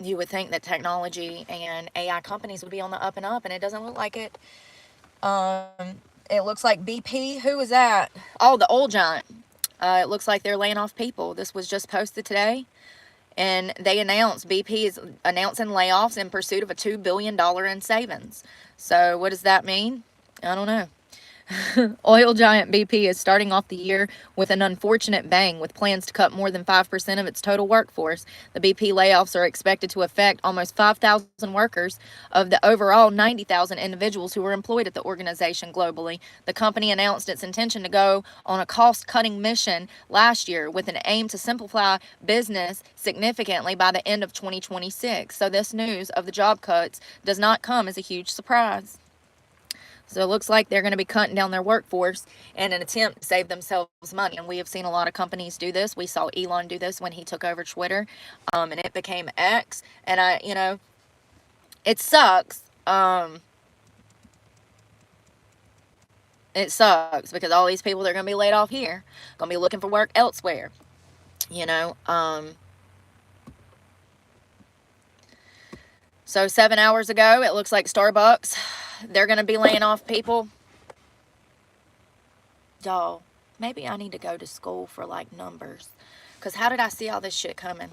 you would think that technology and AI companies would be on the up and up, and it doesn't look like it. It looks like BP, who is that? Oh, the oil giant. It looks like they're laying off people. This was just posted today, and they announced, BP is announcing layoffs in pursuit of a $2 billion in savings. So what does that mean? I don't know. Oil giant BP is starting off the year with an unfortunate bang, with plans to cut more than 5% of its total workforce. The BP layoffs are expected to affect almost 5,000 workers of the overall 90,000 individuals who were employed at the organization globally. The company announced its intention to go on a cost-cutting mission last year with an aim to simplify business significantly by the end of 2026. So this news of the job cuts does not come as a huge surprise. So it looks like they're going to be cutting down their workforce in an attempt to save themselves money. And we have seen a lot of companies do this. We saw Elon do this when he took over Twitter, and it became X. And it sucks. It sucks because all these people that are going to be laid off here are going to be looking for work elsewhere. So 7 hours ago, it looks like Starbucks, they're going to be laying off people. Y'all, maybe I need to go to school for like numbers. Because how did I see all this shit coming?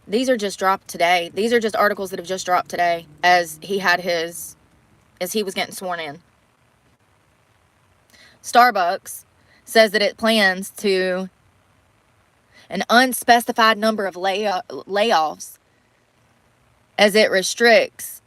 These are just dropped today. These are just articles that have just dropped today as he was getting sworn in. Starbucks says that it plans to an unspecified number of layoffs as it restructures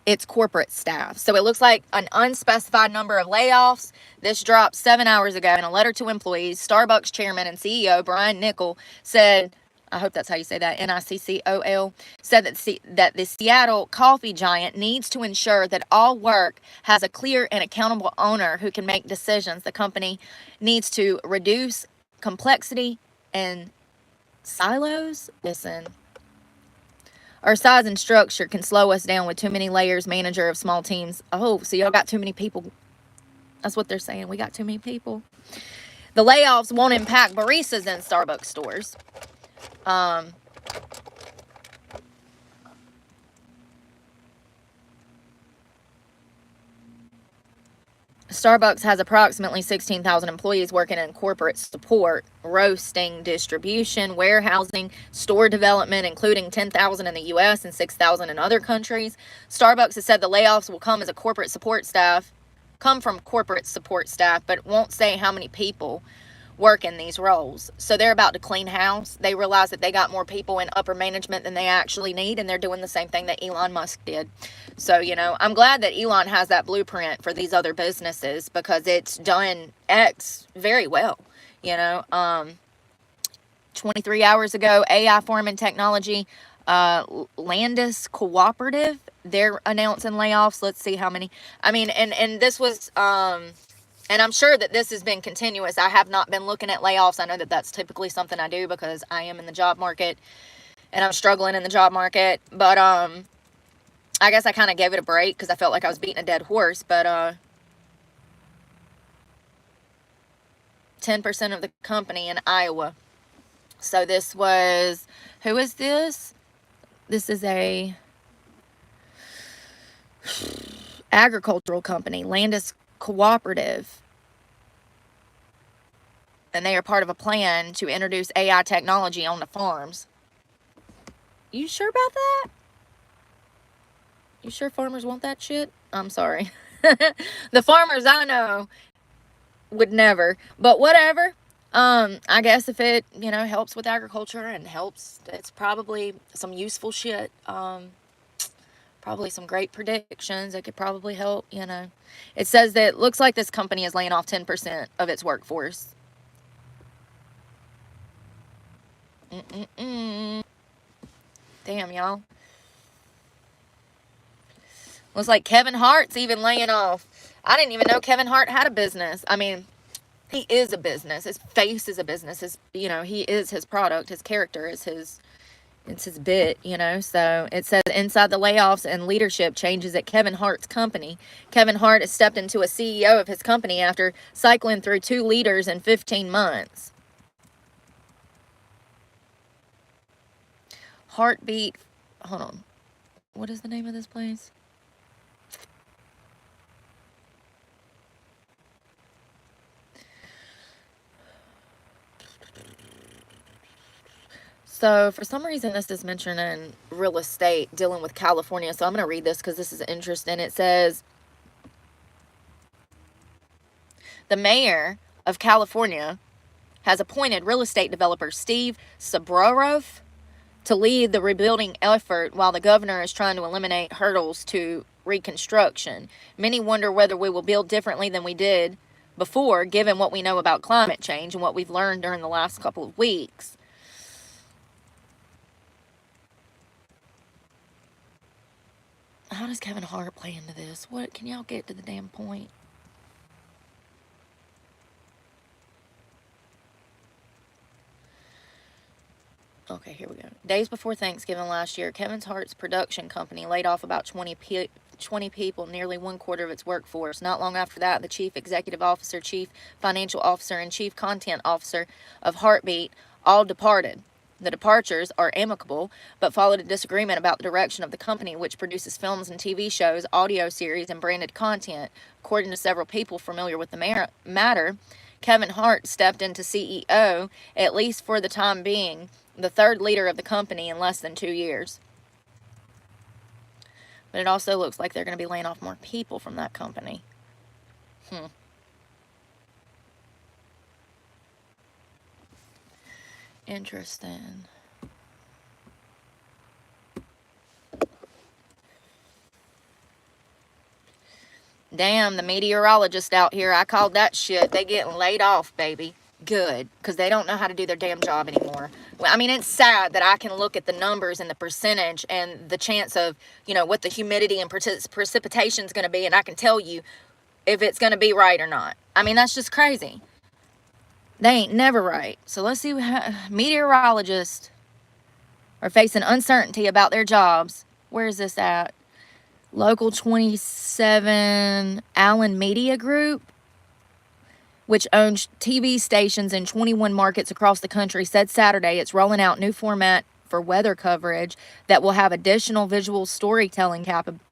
its corporate staff. So it looks like an unspecified number of layoffs. This dropped 7 hours ago in a letter to employees. Starbucks chairman and CEO Brian Niccol said, I hope that's how you say that, Niccol, said that the Seattle coffee giant needs to ensure that all work has a clear and accountable owner who can make decisions. The company needs to reduce complexity and Silos? Listen. Our size and structure can slow us down with too many layers, manager of small teams. Oh, so y'all got too many people. That's what they're saying. We got too many people. The layoffs won't impact baristas in Starbucks stores. Starbucks has approximately 16,000 employees working in corporate support, roasting, distribution, warehousing, store development, including 10,000 in the U.S. and 6,000 in other countries. Starbucks has said the layoffs will come from corporate support staff, but won't say how many people work in these roles. So they're about to clean house. They realize that they got more people in upper management than they actually need, and they're doing the same thing that Elon Musk did. So, I'm glad that Elon has that blueprint for these other businesses, because it's done X very well. 23 hours ago, AI farming technology, Landis Cooperative, they're announcing layoffs. Let's see how many. And this was, and I'm sure that this has been continuous. I have not been looking at layoffs. I know that that's typically something I do because I am in the job market and I'm struggling in the job market. But I guess I kind of gave it a break because I felt like I was beating a dead horse. But 10% of the company in Iowa. So this was, who is this? This is a agricultural company, Landis Cooperative. And they are part of a plan to introduce AI technology on the farms. You sure about that? You sure farmers want that shit? I'm sorry. The farmers I know would never. But whatever. I guess if it, helps with agriculture and helps, it's probably some useful shit. Probably some great predictions. It could probably help, It says that it looks like this company is laying off 10% of its workforce. Damn, y'all. Looks like Kevin Hart's even laying off. I didn't even know Kevin Hart had a business. He is a business. His face is a business. He is his product. His character is it's his bit, So it says inside the layoffs and leadership changes at Kevin Hart's company. Kevin Hart has stepped into a CEO of his company after cycling through 2 leaders in 15 months. Heartbeat, hold on. What is the name of this place? So for some reason, this is mentioning real estate dealing with California. So I'm going to read this because this is interesting. It says, the mayor of California has appointed real estate developer Steve Sabrorov to lead the rebuilding effort while the governor is trying to eliminate hurdles to reconstruction. Many wonder whether we will build differently than we did before, given what we know about climate change and what we've learned during the last couple of weeks. How does Kevin Hart play into this? What, can y'all get to the damn point? Okay, here we go. Days before Thanksgiving last year, Kevin Hart's production company laid off about 20 people, nearly 1/4 of its workforce. Not long after that, the chief executive officer, chief financial officer, and chief content officer of Heartbeat all departed. The departures are amicable, but followed a disagreement about the direction of the company, which produces films and TV shows, audio series, and branded content. According to several people familiar with the matter, Kevin Hart stepped into CEO, at least for the time being, the third leader of the company in less than 2 years. But it also looks like they're going to be laying off more people from that company. Interesting. Damn, the meteorologist out here, I called that shit. They getting laid off, baby. Good, because they don't know how to do their damn job anymore. Well, it's sad that I can look at the numbers and the percentage and the chance of, what the humidity and precipitation is going to be, and I can tell you if it's going to be right or not. That's just crazy. They ain't never right. So let's see what meteorologists are facing uncertainty about their jobs. Where is this at? Local 27 Allen Media Group, which owns TV stations in 21 markets across the country, said Saturday it's rolling out new format for weather coverage that will have additional visual storytelling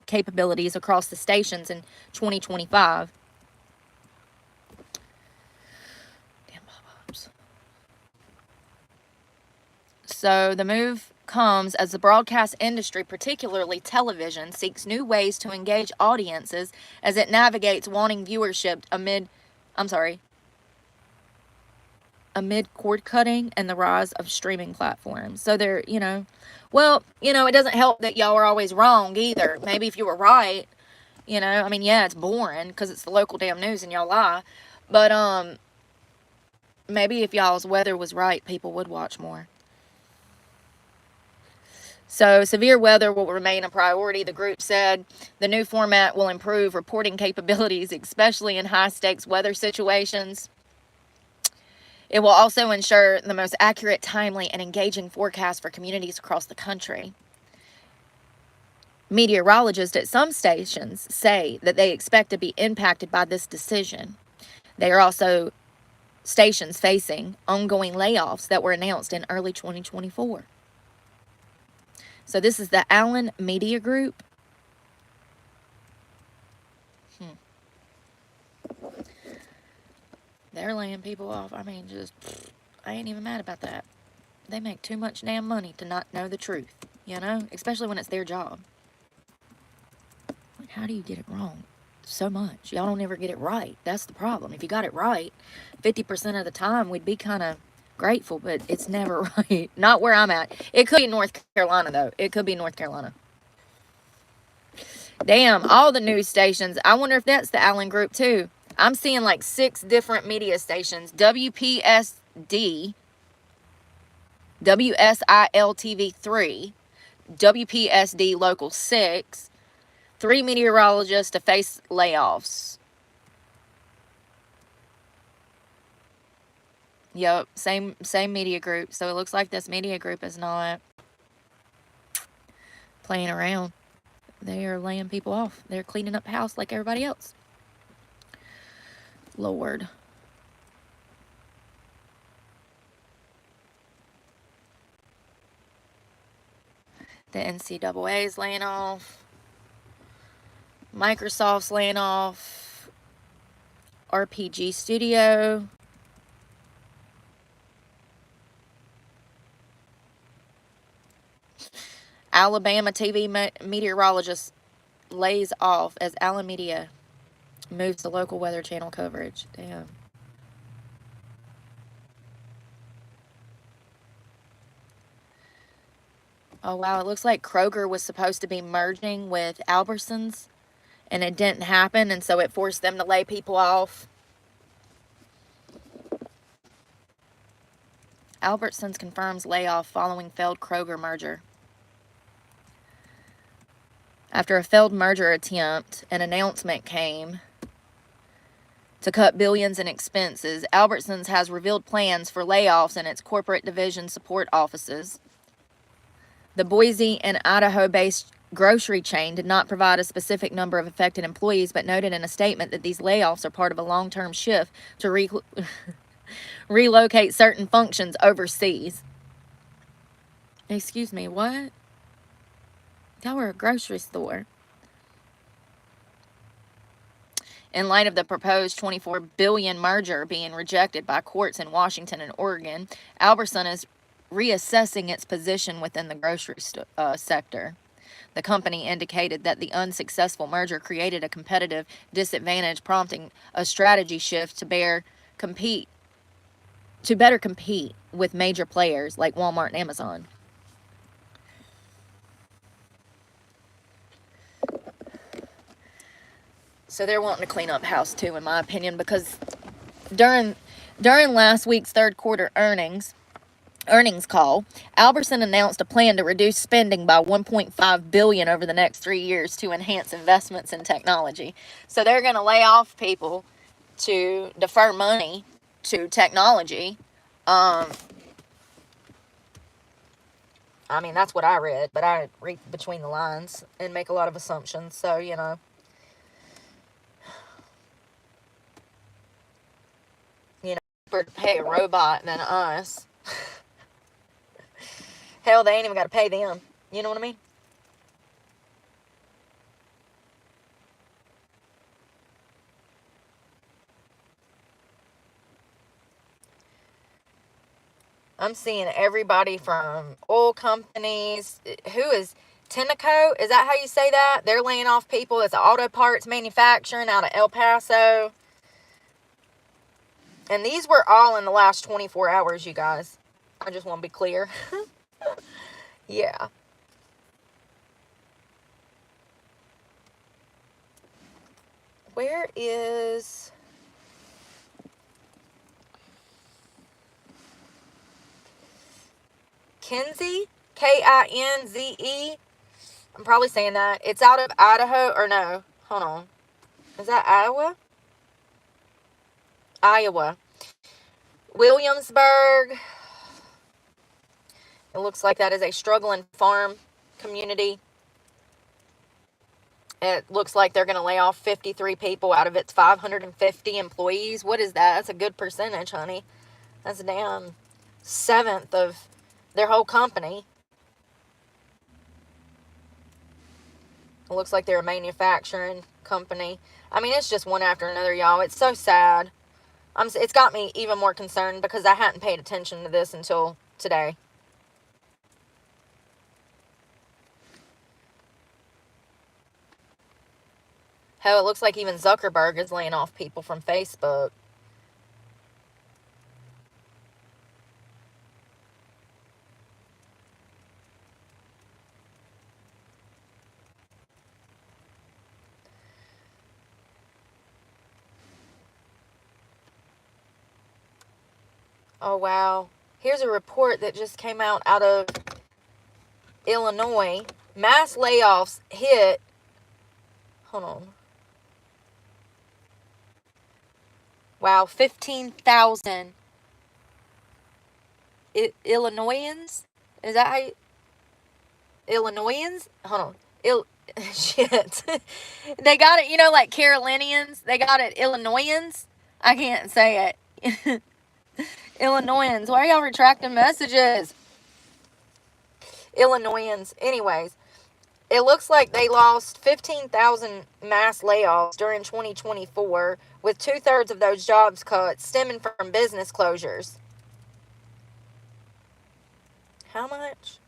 capabilities across the stations in 2025. Damn pop-ups. So the move comes as the broadcast industry, particularly television, seeks new ways to engage audiences as it navigates wanting viewership amid cord cutting and the rise of streaming platforms. So they're, well, it doesn't help that y'all are always wrong either. Maybe if you were right, yeah, it's boring because it's the local damn news and y'all lie. But maybe if y'all's weather was right, people would watch more. So severe weather will remain a priority, the group said. The new format will improve reporting capabilities, especially in high-stakes weather situations. It will also ensure the most accurate, timely, and engaging forecast for communities across the country. Meteorologists at some stations say that they expect to be impacted by this decision. They are also stations facing ongoing layoffs that were announced in early 2024. So this is the Allen Media Group. They're laying people off. I ain't even mad about that. They make too much damn money to not know the truth, especially when it's their job. Like, how do you get it wrong so much? Y'all don't ever get it right. That's the problem. If you got it right, 50% of the time, we'd be kind of grateful, but it's never right. Not where I'm at. It could be North Carolina, though. It could be North Carolina. Damn, all the news stations. I wonder if that's the Allen Group, too. I'm seeing like 6 different media stations. WPSD, WSIL-TV 3, WPSD Local 6, 3 meteorologists to face layoffs. Yep, same media group. So it looks like this media group is not playing around. They are laying people off. They're cleaning up house like everybody else. Lord. The NCAA is laying off. Microsoft's laying off. RPG Studio. Alabama TV meteorologist lays off as Allen Media moves the local weather channel coverage. Damn. Oh, wow. It looks like Kroger was supposed to be merging with Albertsons, and it didn't happen, and so it forced them to lay people off. Albertsons confirms layoff following failed Kroger merger. After a failed merger attempt, an announcement came to cut billions in expenses. Albertsons has revealed plans for layoffs in its corporate division support offices. The Boise and Idaho-based grocery chain did not provide a specific number of affected employees, but noted in a statement that these layoffs are part of a long-term shift to relocate certain functions overseas. Excuse me, what? Y'all were a grocery store. In light of the proposed $24 billion merger being rejected by courts in Washington and Oregon, Albertsons is reassessing its position within the grocery sector. The company indicated that the unsuccessful merger created a competitive disadvantage, prompting a strategy shift to better compete with major players like Walmart and Amazon. So they're wanting to clean up house too, in my opinion, because during last week's third quarter earnings call, Albertsons announced a plan to reduce spending by $1.5 billion over the next 3 years to enhance investments in technology. So they're going to lay off people to defer money to technology. I mean, that's what I read, but I read between the lines and make a lot of assumptions. So, you know, cheaper to pay a robot than us. Hell, they ain't even got to pay them. You know what I mean? I'm seeing everybody from oil companies. Who is Tenneco? Is that how you say that? They're laying off people. It's auto parts manufacturing out of El Paso. And these were all in the last 24 hours, you guys. I just want to be clear. Yeah. Where is... Kinsey? Kinze? I'm probably saying that. It's out of Idaho, or no. Hold on. Is that Iowa? Iowa. Williamsburg. It looks like that is a struggling farm community. It looks like they're going to lay off 53 people out of its 550 employees. What is that? That's a good percentage, honey. That's a damn seventh of their whole company. It looks like they're a manufacturing company. I mean, it's just one after another, y'all. It's so sad. It's got me even more concerned because I hadn't paid attention to this until today. Hell, it looks like even Zuckerberg is laying off people from Facebook. Oh, wow. Here's a report that just came out of Illinois. Mass layoffs hit... Hold on. Wow, 15,000 Illinoisans? Is that how you... Illinoisans? Hold on. Shit. They got it, you know, like Carolinians. They got it Illinoisans. I can't say it. Illinoisans. Why are y'all retracting messages? Illinoisans. Anyways, it looks like they lost 15,000 mass layoffs during 2024, with 2/3 of those jobs cuts stemming from business closures. How much?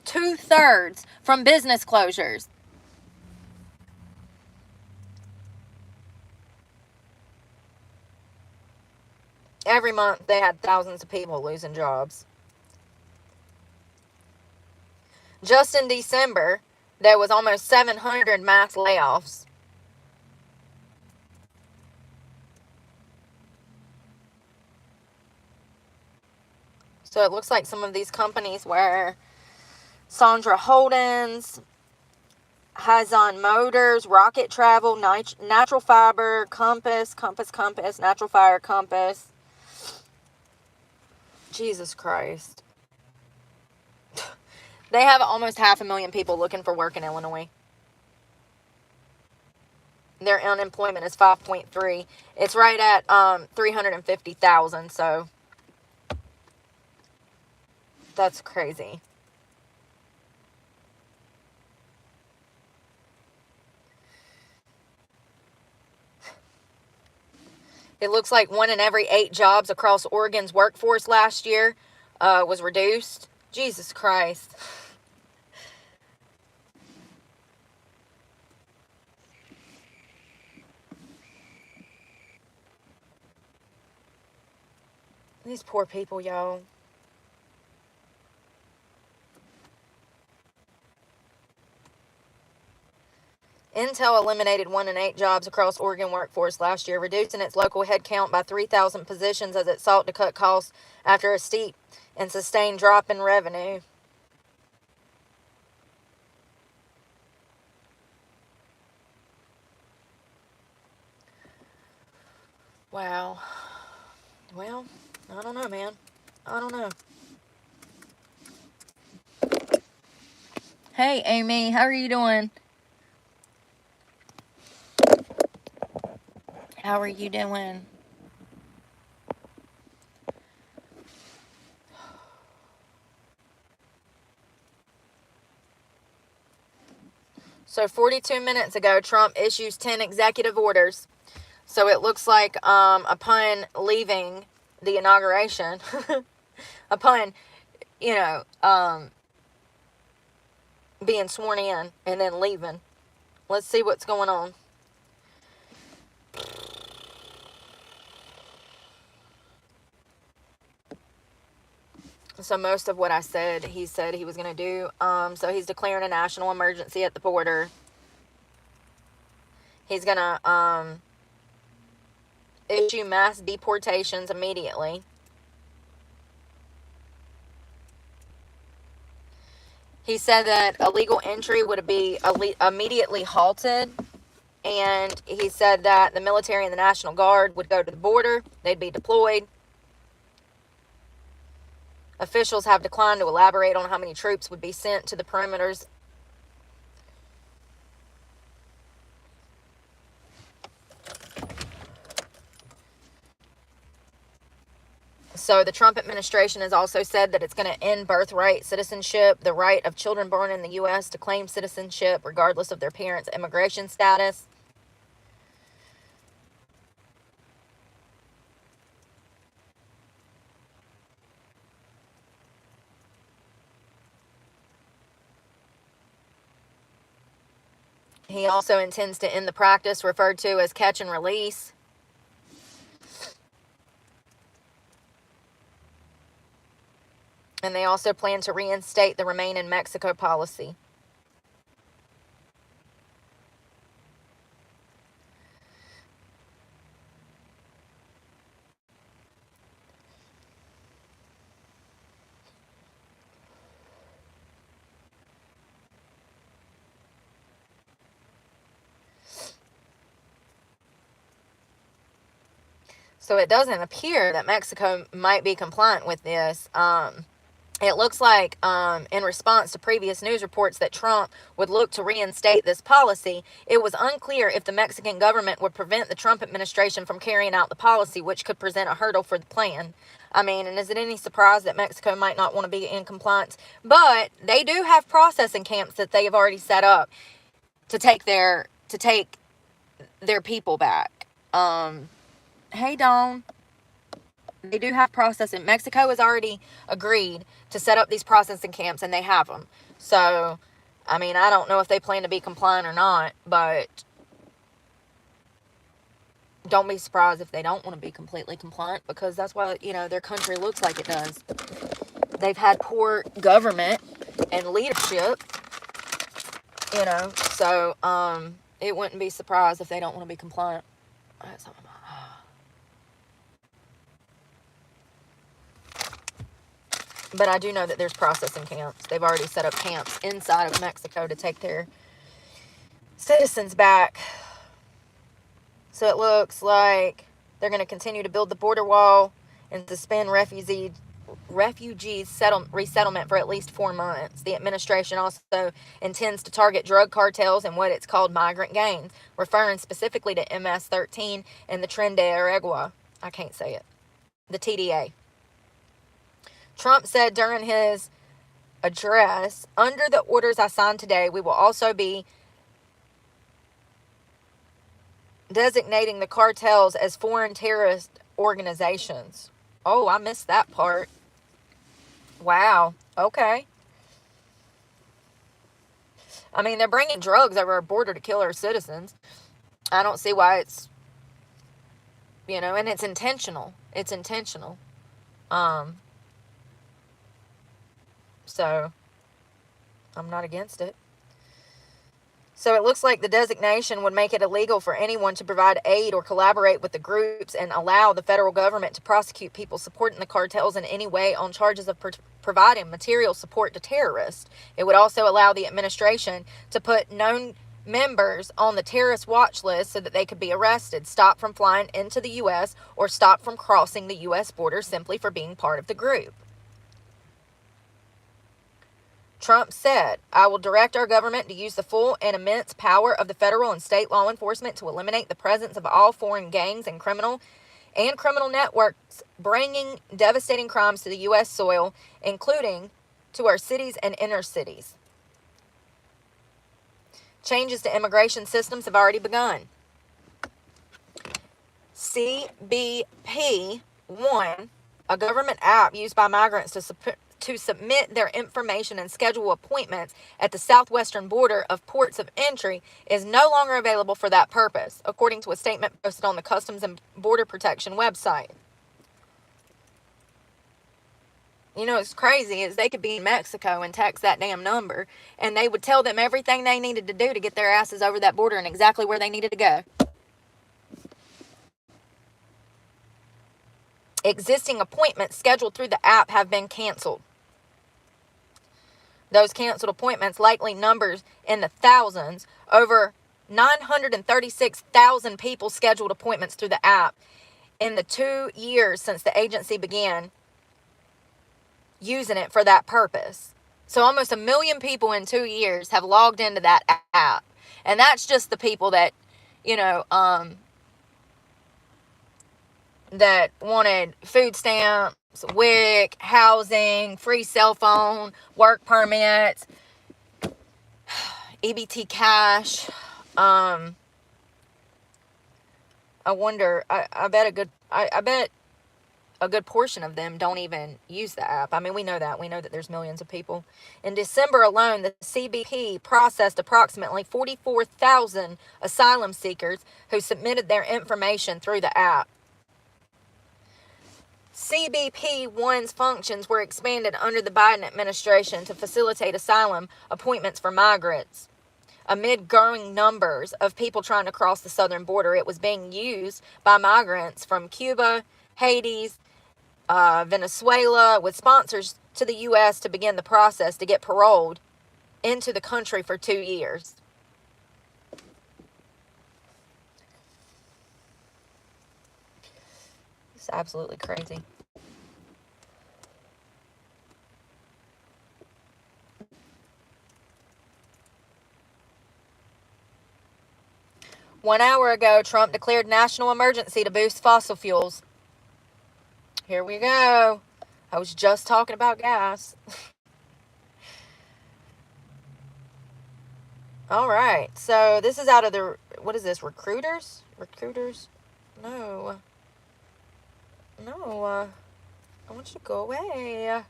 2/3 from business closures. Every month they had thousands of people losing jobs. Just in December, there was almost 700 mass layoffs. So it looks like some of these companies were Sandra Holdens, Hyzon Motors, Rocket Travel, Natural Fiber, Compass, Natural Fire, Compass. Jesus Christ. They have almost 500,000 people looking for work in Illinois. Their unemployment is 5.3. It's right at 350,000, so that's crazy. It looks like 1 in every 8 jobs across Oregon's workforce last year was reduced. Jesus Christ. These poor people, y'all. Intel eliminated 1 in 8 jobs across Oregon workforce last year, reducing its local headcount by 3,000 positions as it sought to cut costs after a steep and sustained drop in revenue. Wow. Well, I don't know, man. I don't know. Hey, Amy, how are you doing? How are you doing? So 42 minutes ago, Trump issues 10 executive orders. So it looks like upon leaving the inauguration, upon, you know, being sworn in and then leaving. Let's see what's going on. So most of what I said, he said he was going to do. So he's declaring a national emergency at the border. He's going to issue mass deportations immediately. He said that illegal entry would be immediately halted. And he said that the military and the National Guard would go to the border. They'd be deployed. Officials have declined to elaborate on how many troops would be sent to the perimeters. So the Trump administration has also said that it's going to end birthright citizenship, the right of children born in the U.S. to claim citizenship regardless of their parents' immigration status. He also intends to end the practice referred to as catch and release. And they also plan to reinstate the Remain in Mexico policy. So it doesn't appear that Mexico might be compliant with this. It looks like in response to previous news reports that Trump would look to reinstate this policy, it was unclear if the Mexican government would prevent the Trump administration from carrying out the policy, which could present a hurdle for the plan. I mean, and is it any surprise that Mexico might not want to be in compliance? But they do have processing camps that they have already set up to take their people back. Hey, Dawn. They do have processing. Mexico has already agreed to set up these processing camps, and they have them. So, I mean, I don't know if they plan to be compliant or not, but don't be surprised if they don't want to be completely compliant, because that's why, their country looks like it does. They've had poor government and leadership, so it wouldn't be surprised if they don't want to be compliant. That's something. But I do know that there's processing camps. They've already set up camps inside of Mexico to take their citizens back. So it looks like they're going to continue to build the border wall and suspend refugees resettlement for at least 4 months. The administration also intends to target drug cartels and what it's called migrant gangs, referring specifically to MS-13 and the Tren de Aragua. I can't say it. The TDA. Trump said during his address, under the orders I signed today, we will also be designating the cartels as foreign terrorist organizations. Oh, I missed that part. Wow. Okay. I mean, they're bringing drugs over our border to kill our citizens. I don't see why it's, and it's intentional. It's intentional. So, I'm not against it. So it looks like the designation would make it illegal for anyone to provide aid or collaborate with the groups and allow the federal government to prosecute people supporting the cartels in any way on charges of providing material support to terrorists. It would also allow the administration to put known members on the terrorist watch list so that they could be arrested, stopped from flying into the U.S., or stopped from crossing the U.S. border simply for being part of the group. Trump said, "I will direct our government to use the full and immense power of the federal and state law enforcement to eliminate the presence of all foreign gangs and criminal networks bringing devastating crimes to the U.S. soil, including to our cities and inner cities. Changes to immigration systems have already begun." CBP One, a government app used by migrants to submit their information and schedule appointments at the southwestern border of ports of entry, is no longer available for that purpose, according to a statement posted on the Customs and Border Protection website. You know, it's crazy is they could be in Mexico and text that damn number, and they would tell them everything they needed to do to get their asses over that border and exactly where they needed to go. Existing appointments scheduled through the app have been canceled. Those canceled appointments likely numbers in the thousands. Over 936,000 people scheduled appointments through the app in the 2 years since the agency began using it for that purpose. So almost 1 million people in 2 years have logged into that app. And that's just the people that, that wanted food stamps, WIC, housing, free cell phone, work permits, EBT cash. I wonder, I bet a good portion of them don't even use the app. I mean, we know that there's millions of people. In December alone, the CBP processed approximately 44,000 asylum seekers who submitted their information through the app. CBP One's functions were expanded under the Biden administration to facilitate asylum appointments for migrants. Amid growing numbers of people trying to cross the southern border, it was being used by migrants from Cuba, Haiti, Venezuela, with sponsors to the U.S. to begin the process to get paroled into the country for 2 years. It's absolutely crazy. One hour ago, Trump declared national emergency to boost fossil fuels. Here we go. I was just talking about gas. All right. So this is out of the, what is this, Recruiters? No. I want you to go away.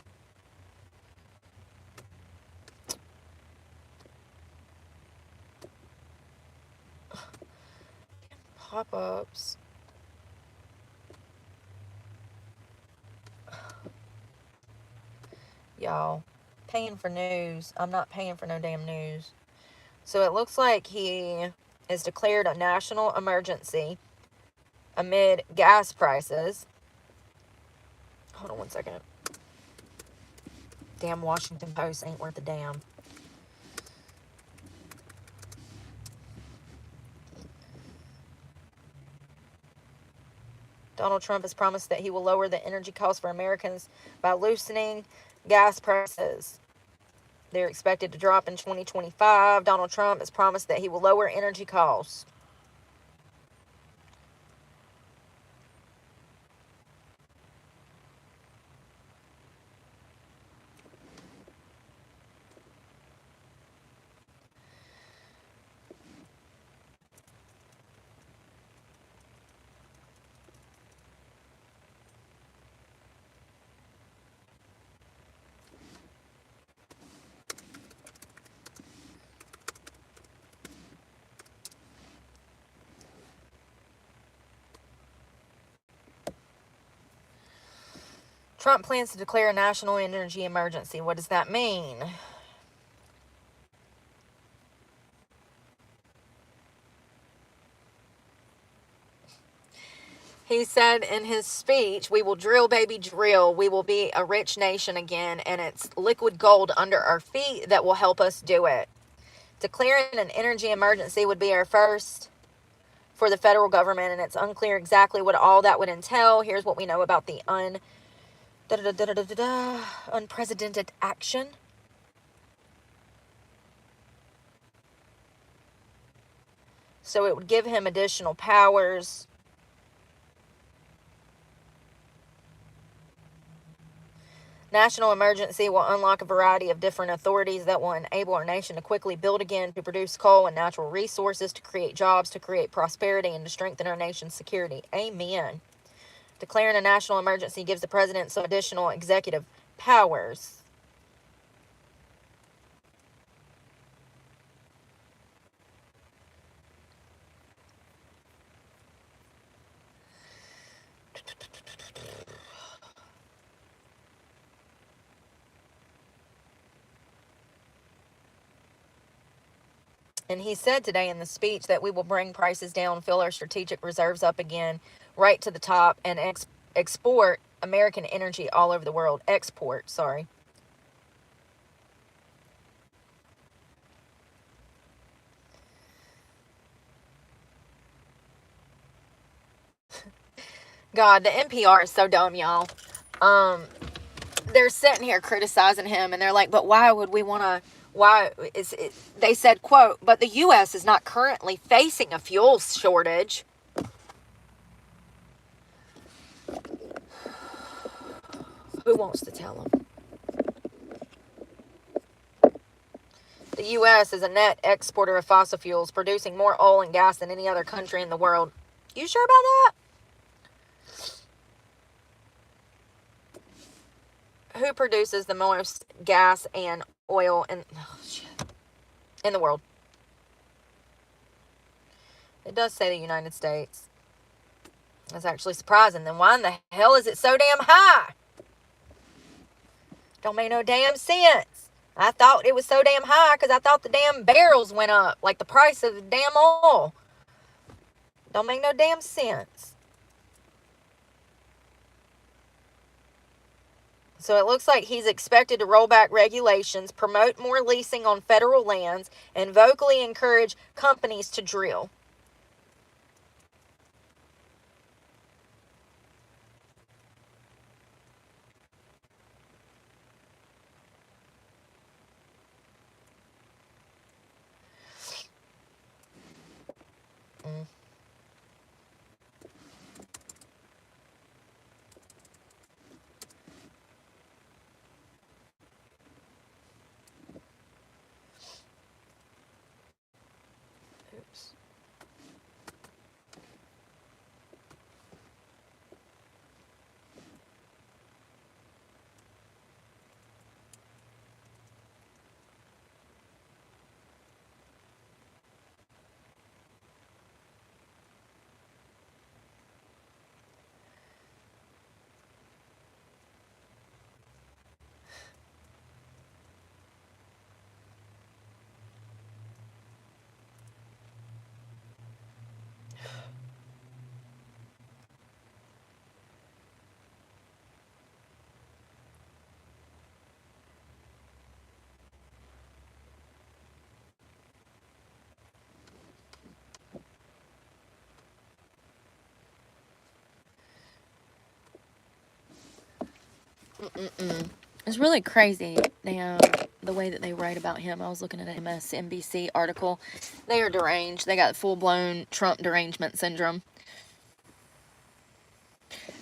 Pop-ups. Y'all, paying for news. I'm not paying for no damn news. So it looks like he is declared a national emergency amid gas prices. Hold on one second. Damn Washington Post ain't worth a damn. Donald Trump has promised that he will lower the energy costs for Americans by loosening gas prices. They're expected to drop in 2025. Donald Trump has promised that he will lower energy costs. Trump plans to declare a national energy emergency. What does that mean? He said in his speech, "We will drill, baby, drill. We will be a rich nation again, and it's liquid gold under our feet that will help us do it." Declaring an energy emergency would be our first for the federal government, and it's unclear exactly what all that would entail. Here's what we know about the unprecedented action. So it would give him additional powers. National emergency will unlock a variety of different authorities that will enable our nation to quickly build again, to produce coal and natural resources, to create jobs, to create prosperity, and to strengthen our nation's security. Amen. Declaring a national emergency gives the president some additional executive powers. And he said today in the speech that we will bring prices down, fill our strategic reserves up again, right to the top, and export American energy all over the world. Export, sorry. God, the NPR is so dumb, y'all. They're sitting here criticizing him, and they're like, but why would we want to, why is it, they said, quote, but the U.S. is not currently facing a fuel shortage. Who wants to tell them? The U.S. is a net exporter of fossil fuels, producing more oil and gas than any other country in the world. You sure about that? Who produces the most gas and oil in the world? It does say the United States. That's actually surprising. Then why in the hell is it so damn high? Don't make no damn sense. I thought it was so damn high because I thought the damn barrels went up, like the price of the damn oil. Don't make no damn sense. So it looks like he's expected to roll back regulations, promote more leasing on federal lands, and vocally encourage companies to drill. Oops. It's really crazy, the way that they write about him. I was looking at an MSNBC article. They are deranged. They got full-blown Trump derangement syndrome.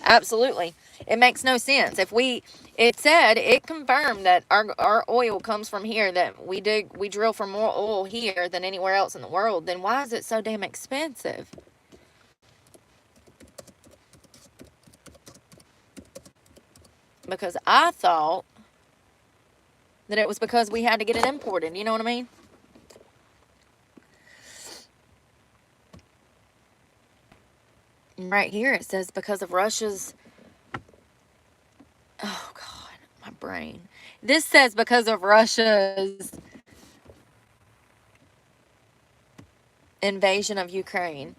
Absolutely. It makes no sense. It confirmed that our oil comes from here, that we drill for more oil here than anywhere else in the world. Then why is it so damn expensive? Because I thought that it was because we had to get it imported. You know what I mean? Right here it says because of Russia's... Oh, God, my brain. This says because of Russia's invasion of Ukraine.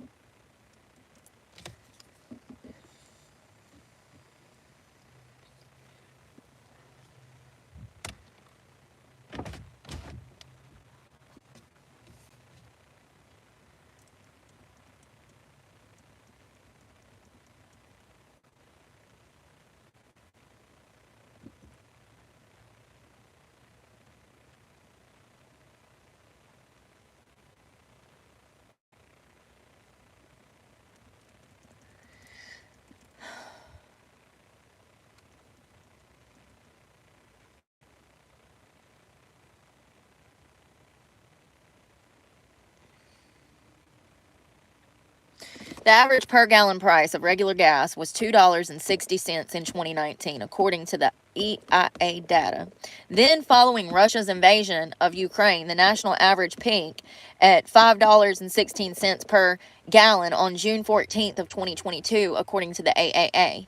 The average per gallon price of regular gas was $2.60 in 2019, according to the EIA data. Then, following Russia's invasion of Ukraine, the national average peaked at $5.16 per gallon on June 14th of 2022, according to the AAA.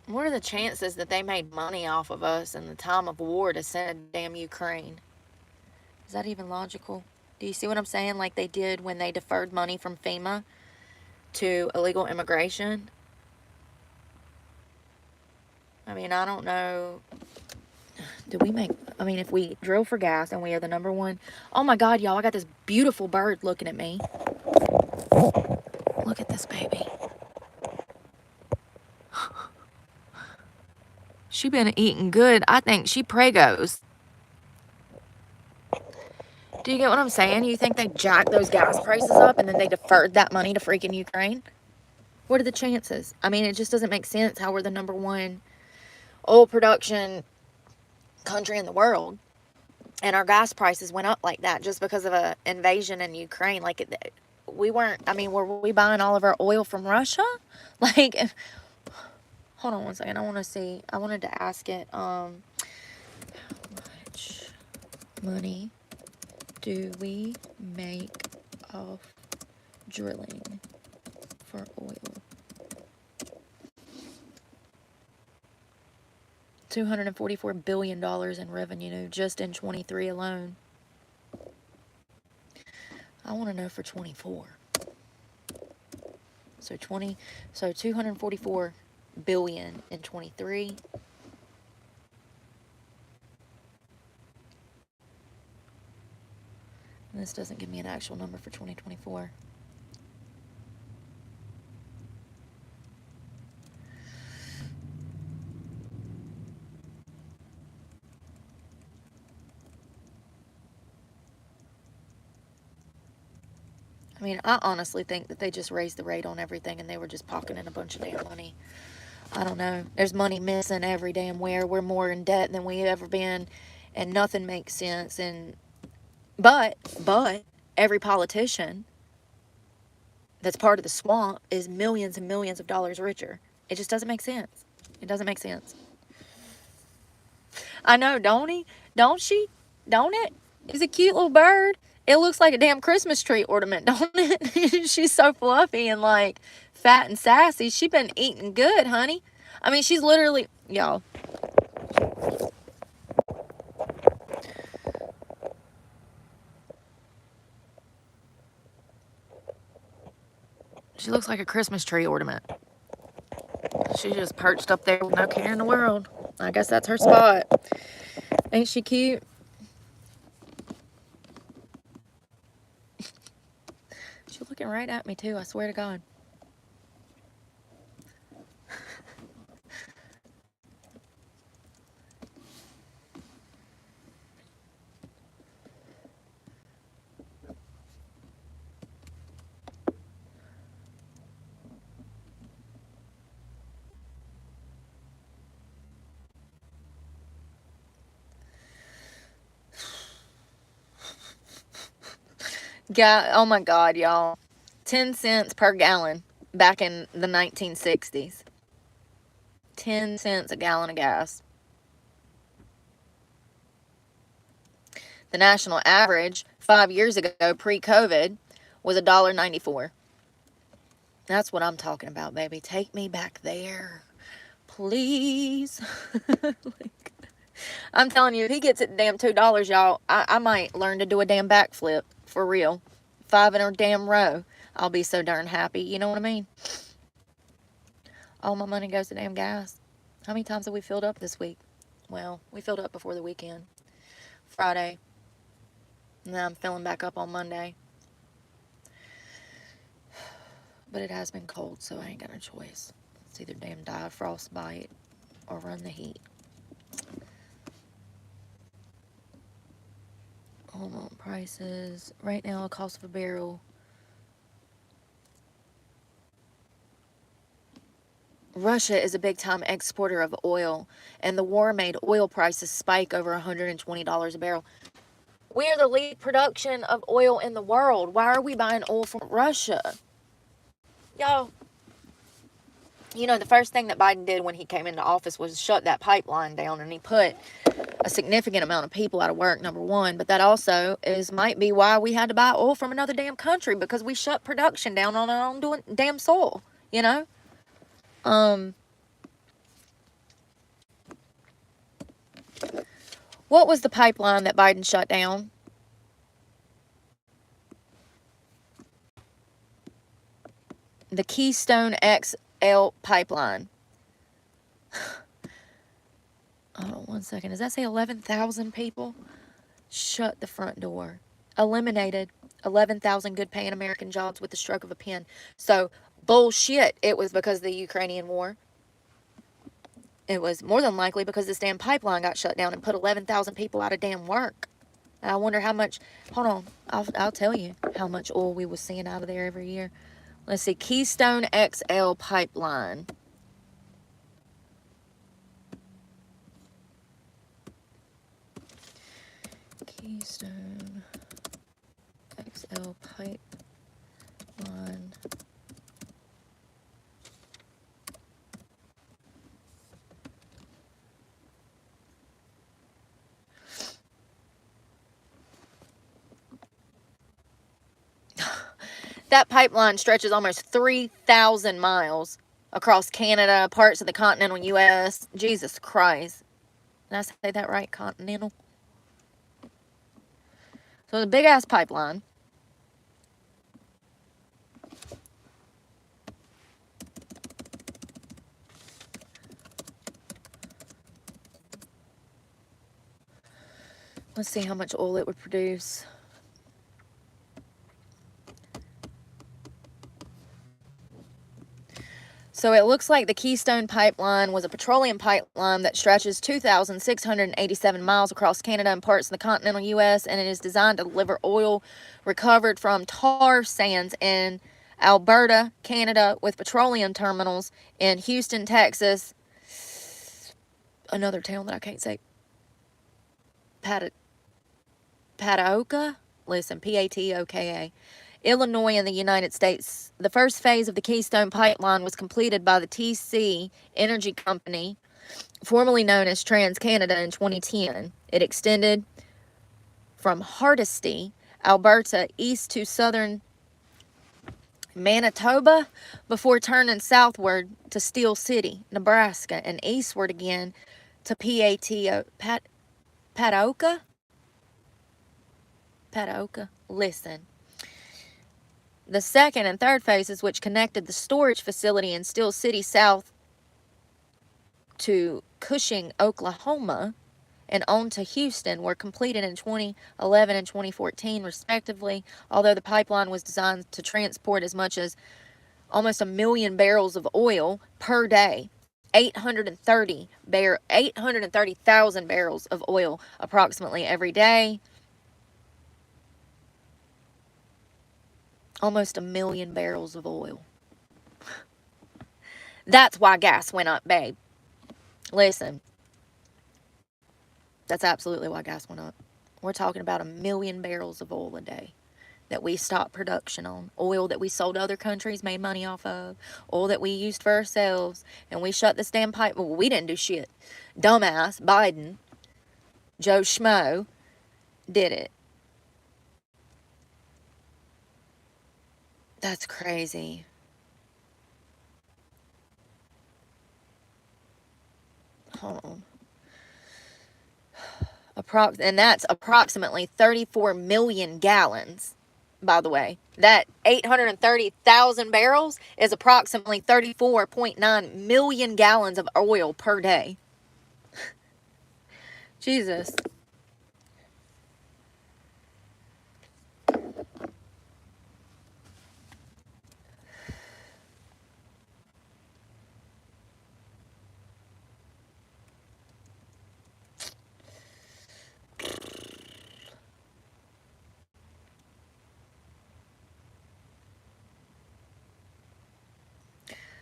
What are the chances that they made money off of us in the time of war to send damn Ukraine? Is that even logical? Do you see what I'm saying? Like they did when they deferred money from FEMA to illegal immigration. I mean, I don't know. Do we make, I mean, if we drill for gas and we are the number one. Oh my God, y'all, I got this beautiful bird looking at me. Look at this baby. She been eating good. I think she pregos. Do you get what I'm saying? You think they jacked those gas prices up and then they deferred that money to freaking Ukraine? What are the chances? I mean, it just doesn't make sense how we're the number one oil production country in the world and our gas prices went up like that just because of an invasion in Ukraine. Like, we weren't, I mean, were we buying all of our oil from Russia? Like, hold on one second. I want to see. I wanted to ask it, how much money do we make off drilling for oil? $244 billion in revenue just in 23 alone. I want to know for 24. So 244 billion in 23. And this doesn't give me an actual number for 2024. I mean, I honestly think that they just raised the rate on everything and they were just pocketing a bunch of damn money. I don't know. There's money missing every damn where. We're more in debt than we've ever been, and nothing makes sense. But every politician that's part of the swamp is millions and millions of dollars richer. It just doesn't make sense. It doesn't make sense. I know, don't he? Don't she? Don't it? He's a cute little bird. It looks like a damn Christmas tree ornament, don't it? She's so fluffy and like fat and sassy. She been eating good, honey. I mean, she's literally, y'all. She looks like a Christmas tree ornament. She just perched up there with no care in the world. I guess that's her spot. Ain't she cute? She's looking right at me too, I swear to God. Oh my God, y'all. 10 cents per gallon back in the 1960s. 10 cents a gallon of gas. The national average 5 years ago, pre-COVID, was $1.94. That's what I'm talking about, baby. Take me back there, please. Like, I'm telling you, if he gets it damn $2, y'all, I might learn to do a damn backflip. For real. 5 in a damn row. I'll be so darn happy. You know what I mean? All my money goes to damn gas. How many times have we filled up this week? Well, we filled up before the weekend. Friday. And then I'm filling back up on Monday. But it has been cold, so I ain't got no choice. It's either damn die of frostbite or run the heat. Hold on, prices. Right now, cost of a barrel. Russia is a big-time exporter of oil, and the war made oil prices spike over $120 a barrel. We are the lead production of oil in the world. Why are we buying oil from Russia? Y'all, you know, the first thing that Biden did when he came into office was shut that pipeline down, and he put a significant amount of people out of work, number one. But that also might be why we had to buy oil from another damn country, because we shut production down on our own damn soil, you know? What was the pipeline that Biden shut down? The Keystone XL pipeline. Hold on one second. Does that say 11,000 people? Shut the front door. Eliminated 11,000 good paying American jobs with the stroke of a pen. So, bullshit. It was because of the Ukrainian war. It was more than likely because this damn pipeline got shut down and put 11,000 people out of damn work. And I wonder how much, hold on, I'll tell you how much oil we was seeing out of there every year. Let's see, Keystone XL pipeline. Keystone XL pipeline. That pipeline stretches almost 3,000 miles across Canada, parts of the continental U.S. Jesus Christ. Did I say that right? Continental? So it's a big-ass pipeline. Let's see how much oil it would produce. So it looks like the Keystone Pipeline was a petroleum pipeline that stretches 2,687 miles across Canada and parts of the continental U.S., and it is designed to deliver oil recovered from tar sands in Alberta, Canada, with petroleum terminals in Houston, Texas, another town that I can't say, Patoka? Listen, Patoka. Illinois in the United States. The first phase of the Keystone Pipeline was completed by the TC Energy Company, formerly known as TransCanada, in 2010. It extended from Hardisty, Alberta, east to southern Manitoba before turning southward to Steel City, Nebraska, and eastward again to Patoka? Patoka. Listen. The second and third phases, which connected the storage facility in Steel City south to Cushing, Oklahoma, and on to Houston, were completed in 2011 and 2014, respectively, although the pipeline was designed to transport as much as almost 1 million barrels of oil per day. 830,000 barrels of oil approximately every day. Almost 1 million barrels of oil. That's why gas went up, babe. Listen. That's absolutely why gas went up. We're talking about 1 million barrels of oil a day that we stopped production on. Oil that we sold to other countries, made money off of. Oil that we used for ourselves. And we shut this damn pipe. Well, we didn't do shit. Dumbass Biden, Joe Schmo, did it. That's crazy. Hold on. And that's approximately 34 million gallons, by the way. That 830,000 barrels is approximately 34.9 million gallons of oil per day. Jesus.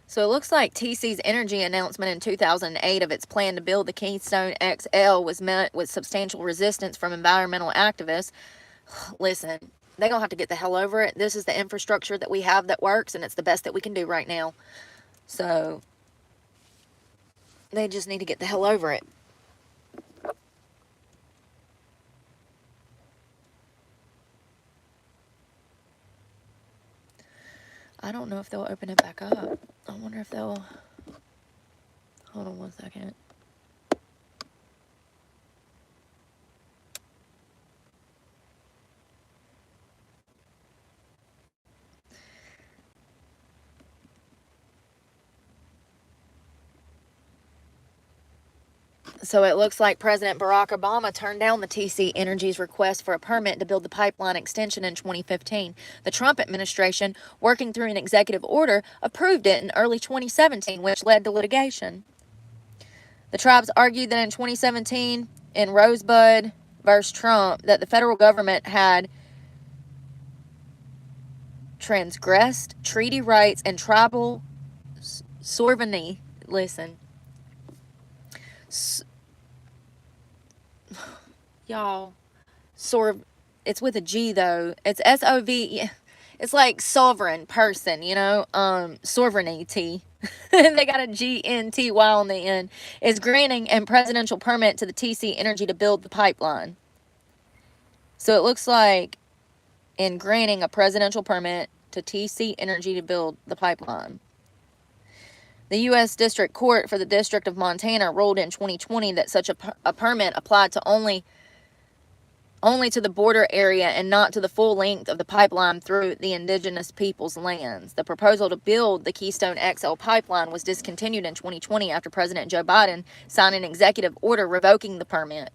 So it looks like TC's energy announcement in 2008 of its plan to build the Keystone XL was met with substantial resistance from environmental activists. Listen, they're going to have to get the hell over it. This is the infrastructure that we have that works, and it's the best that we can do right now. So they just need to get the hell over it. I don't know if they'll open it back up. I wonder if they'll... Hold on one second. So it looks like President Barack Obama turned down the TC Energy's request for a permit to build the pipeline extension in 2015. The Trump administration, working through an executive order, approved it in early 2017, which led to litigation. The tribes argued that in 2017, in Rosebud versus Trump, that the federal government had transgressed treaty rights and tribal sovereignty. Listen. Y'all, it's with a G though. It's S-O-V. It's like sovereign person, you know, sovereignty. They got a G-N-T-Y on the end. Is granting a presidential permit to the TC Energy to build the pipeline. So it looks like in granting a presidential permit to TC Energy to build the pipeline. The U.S. District Court for the District of Montana ruled in 2020 that such a permit applied to only to the border area and not to the full length of the pipeline through the indigenous people's lands. The proposal to build the Keystone XL pipeline was discontinued in 2020 after President Joe Biden signed an executive order revoking the permit.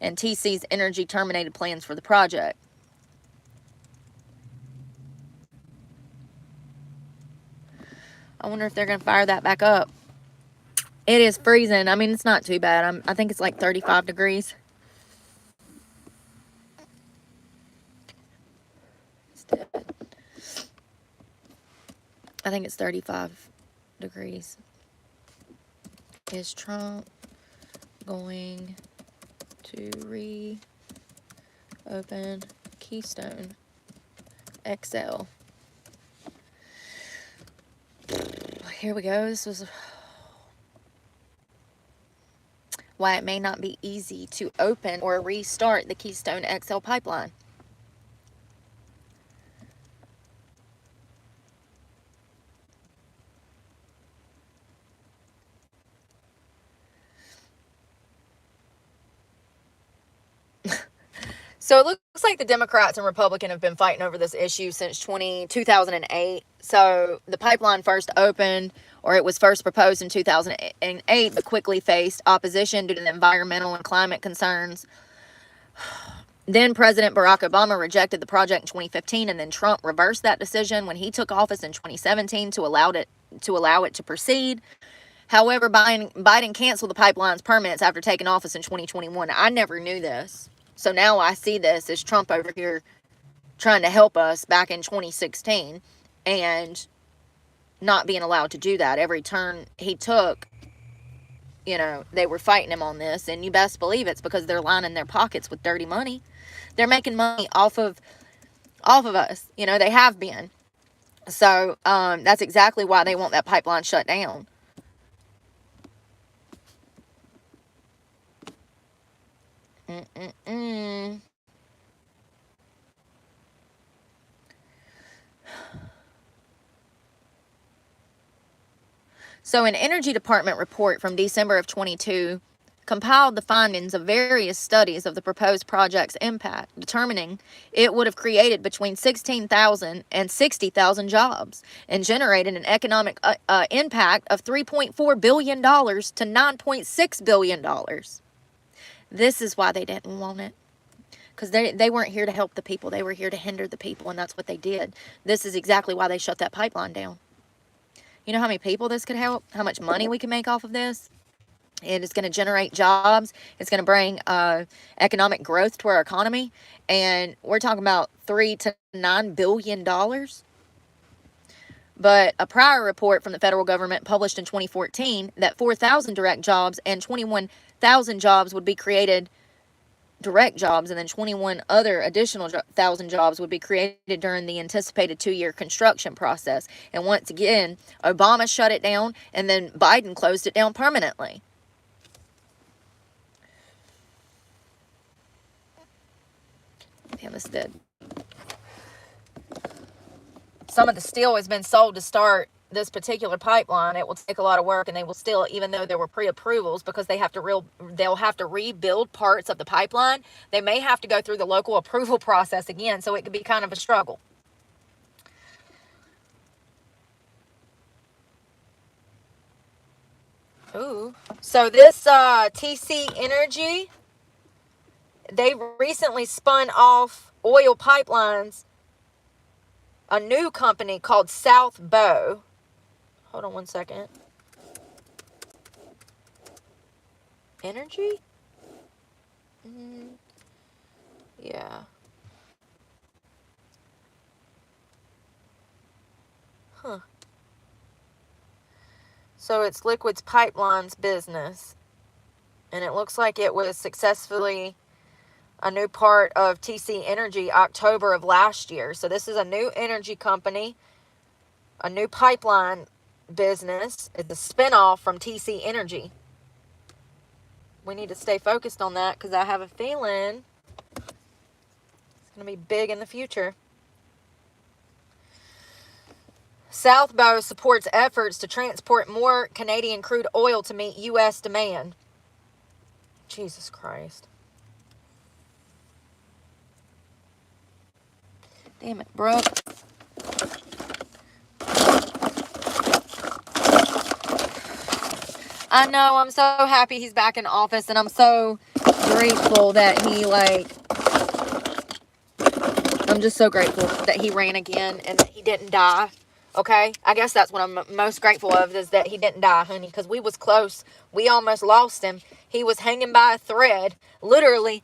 And TC's Energy terminated plans for the project. I wonder if they're going to fire that back up. It is freezing. I mean, it's not too bad. I think it's like 35 degrees. It's dead. I think it's 35 degrees. Is Trump going to reopen Keystone XL? Here we go. This was why it may not be easy to open or restart the Keystone XL pipeline. So it looks like the Democrats and Republicans have been fighting over this issue since 2008. So the pipeline first opened, or it was first proposed in 2008, but quickly faced opposition due to the environmental and climate concerns. Then President Barack Obama rejected the project in 2015, and then Trump reversed that decision when he took office in 2017 to allow it to proceed. However, Biden canceled the pipeline's permits after taking office in 2021. I never knew this. So now I see this as Trump over here trying to help us back in 2016 and not being allowed to do that. Every turn he took, you know, they were fighting him on this. And you best believe it's because they're lining their pockets with dirty money. They're making money off of us. You know, they have been. So that's exactly why they want that pipeline shut down. So an Energy Department report from December of 22 compiled the findings of various studies of the proposed project's impact, determining it would have created between 16,000 and 60,000 jobs and generated an economic impact of $3.4 billion to $9.6 billion. This is why they didn't want it. Because they weren't here to help the people. They were here to hinder the people, and that's what they did. This is exactly why they shut that pipeline down. You know how many people this could help? How much money we can make off of this? It is going to generate jobs. It's going to bring economic growth to our economy. And we're talking about $3 to $9 billion. But a prior report from the federal government published in 2014 that 4,000 direct jobs and 21,000 jobs would be created, direct jobs, and then 21 other additional 1,000 jobs would be created during the anticipated 2-year construction process. And once again, Obama shut it down, and then Biden closed it down permanently. Damn, this dead. Some of the steel has been sold to start this particular pipeline. It will take a lot of work, and they will still, even though there were pre-approvals, because they'll have to rebuild parts of the pipeline. They may have to go through the local approval process again, so it could be kind of a struggle. Ooh. So this TC Energy, they recently spun off oil pipelines, a new company called South Bow. Hold on one second. Energy? Yeah. Huh. So it's liquids pipelines business. And it looks like it was successfully a new part of TC Energy October of last year. So this is a new energy company, a new pipeline business. It's a spinoff from TC Energy. We need to stay focused on that because I have a feeling it's going to be big in the future. South Bow supports efforts to transport more Canadian crude oil to meet U.S. demand. Jesus Christ. Damn it, Brooke. I know, I'm so happy he's back in office, and I'm so grateful that he, I'm just so grateful that he ran again and that he didn't die, okay? I guess that's what I'm most grateful of, is that he didn't die, honey, because we was close. We almost lost him. He was hanging by a thread, literally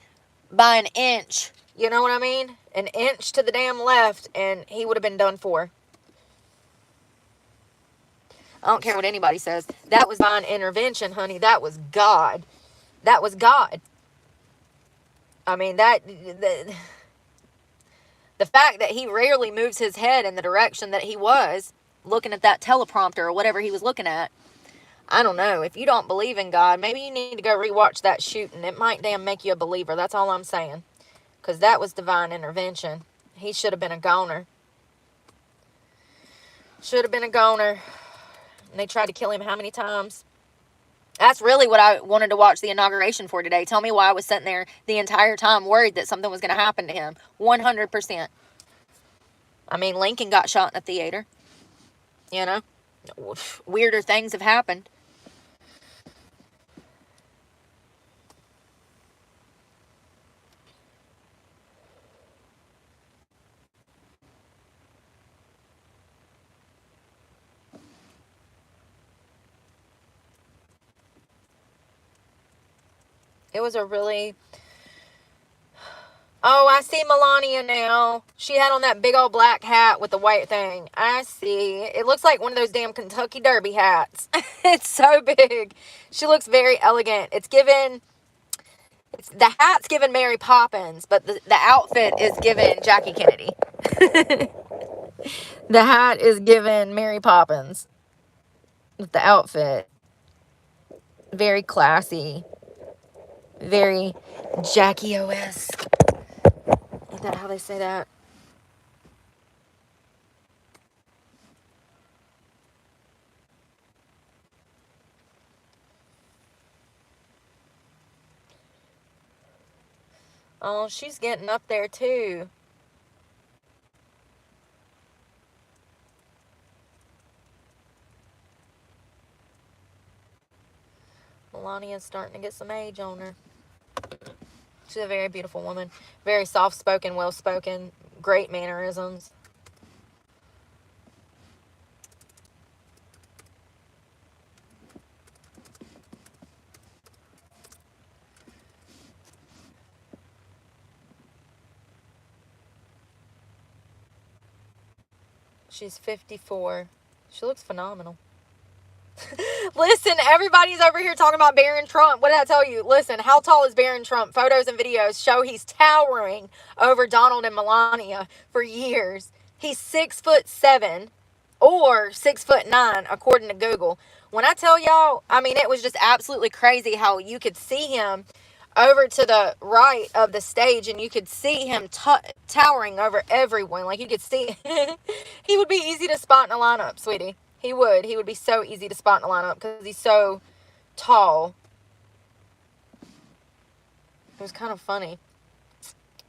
by an inch. You know what I mean? An inch to the damn left, and he would have been done for. I don't care what anybody says. That was divine intervention, honey. That was God. That was God. I mean, the fact that he rarely moves his head in the direction that he was, looking at that teleprompter or whatever he was looking at, I don't know. If you don't believe in God, maybe you need to go rewatch that shooting. It might damn make you a believer. That's all I'm saying. Because that was divine intervention. He should have been a goner. Should have been a goner. And they tried to kill him how many times? That's really what I wanted to watch the inauguration for today. Tell me why I was sitting there the entire time worried that something was going to happen to him. 100%. I mean, Lincoln got shot in a theater. You know? Weirder things have happened. It was a really... Oh, I see Melania now. She had on that big old black hat with the white thing. I see. It looks like one of those damn Kentucky Derby hats. It's so big. She looks very elegant. The hat's given Mary Poppins, but the outfit is given Jackie Kennedy. The hat is given Mary Poppins. With the outfit. Very classy. Very Jackie-O-esque. Is that how they say that? Oh, she's getting up there too. Melania's starting to get some age on her. She's a very beautiful woman. Very soft-spoken, well-spoken, great mannerisms. She's 54. She looks phenomenal. Listen, everybody's over here talking about Barron Trump. What did I tell you? Listen, how tall is Barron Trump? Photos and videos show he's towering over Donald and Melania for years. He's 6'7" or 6'9", according to Google. When I tell y'all, I mean, it was just absolutely crazy how you could see him over to the right of the stage, and you could see him towering over everyone. Like, you could see he would be easy to spot in a lineup, sweetie. He would be so easy to spot in a lineup because he's so tall. It was kind of funny.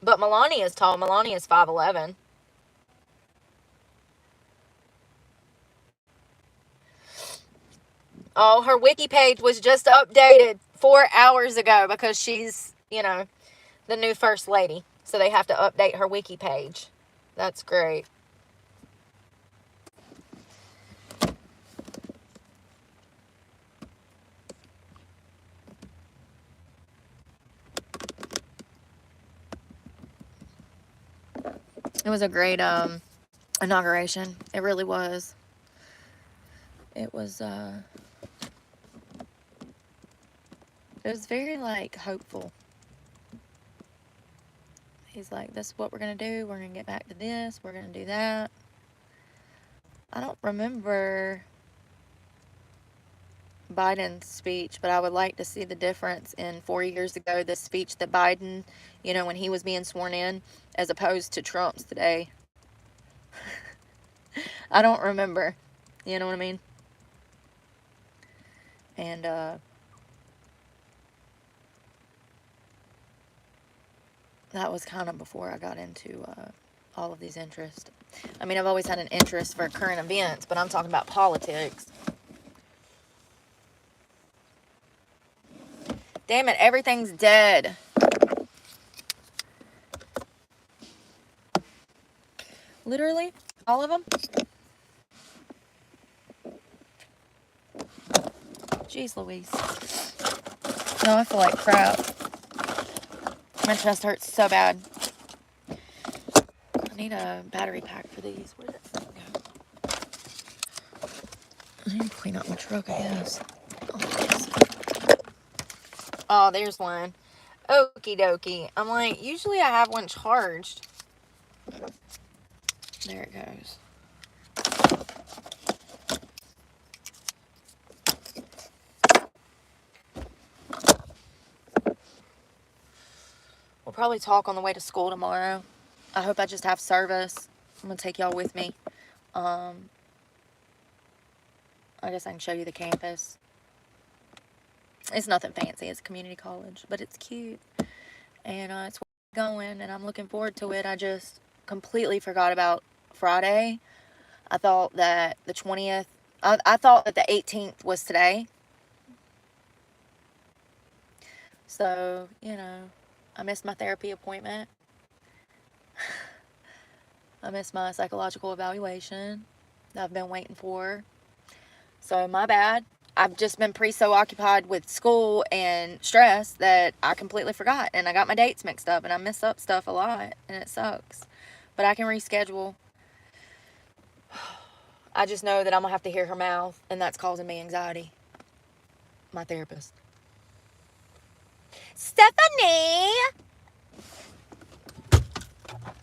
But Melania is tall. Melania is 5'11". Oh, her wiki page was just updated 4 hours ago because she's, you know, the new first lady. So they have to update her wiki page. That's great. It was a great inauguration. It really was. It was very, like, hopeful. He's like, this is what we're going to do. We're going to get back to this. We're going to do that. I don't remember Biden's speech, but I would like to see the difference in 4 years ago, the speech that Biden, you know, when he was being sworn in, as opposed to Trump's today. I don't remember. You know what I mean? And, that was kind of before I got into all of these interests. I mean, I've always had an interest for current events, but I'm talking about politics. Damn it, everything's dead. Literally, all of them. Jeez Louise. No, I feel like crap. My chest hurts so bad. I need a battery pack for these. Where did that thing go? I need to clean up my truck, I guess. Oh, there's one. Okie dokie. I'm like, usually I have one charged. There it goes. We'll probably talk on the way to school tomorrow. I hope I just have service. I'm going to take y'all with me. I guess I can show you the campus. It's nothing fancy. It's a community college, but it's cute. And it's where I'm going, and I'm looking forward to it. I just completely forgot about Friday. I thought that the 20th, I thought that the 18th was today. So, you know, I missed my therapy appointment. I missed my psychological evaluation that I've been waiting for. So, my bad. I've just been so occupied with school and stress that I completely forgot. And I got my dates mixed up, and I mess up stuff a lot, and it sucks. But I can reschedule. I just know that I'm going to have to hear her mouth, and that's causing me anxiety. My therapist. Stephanie!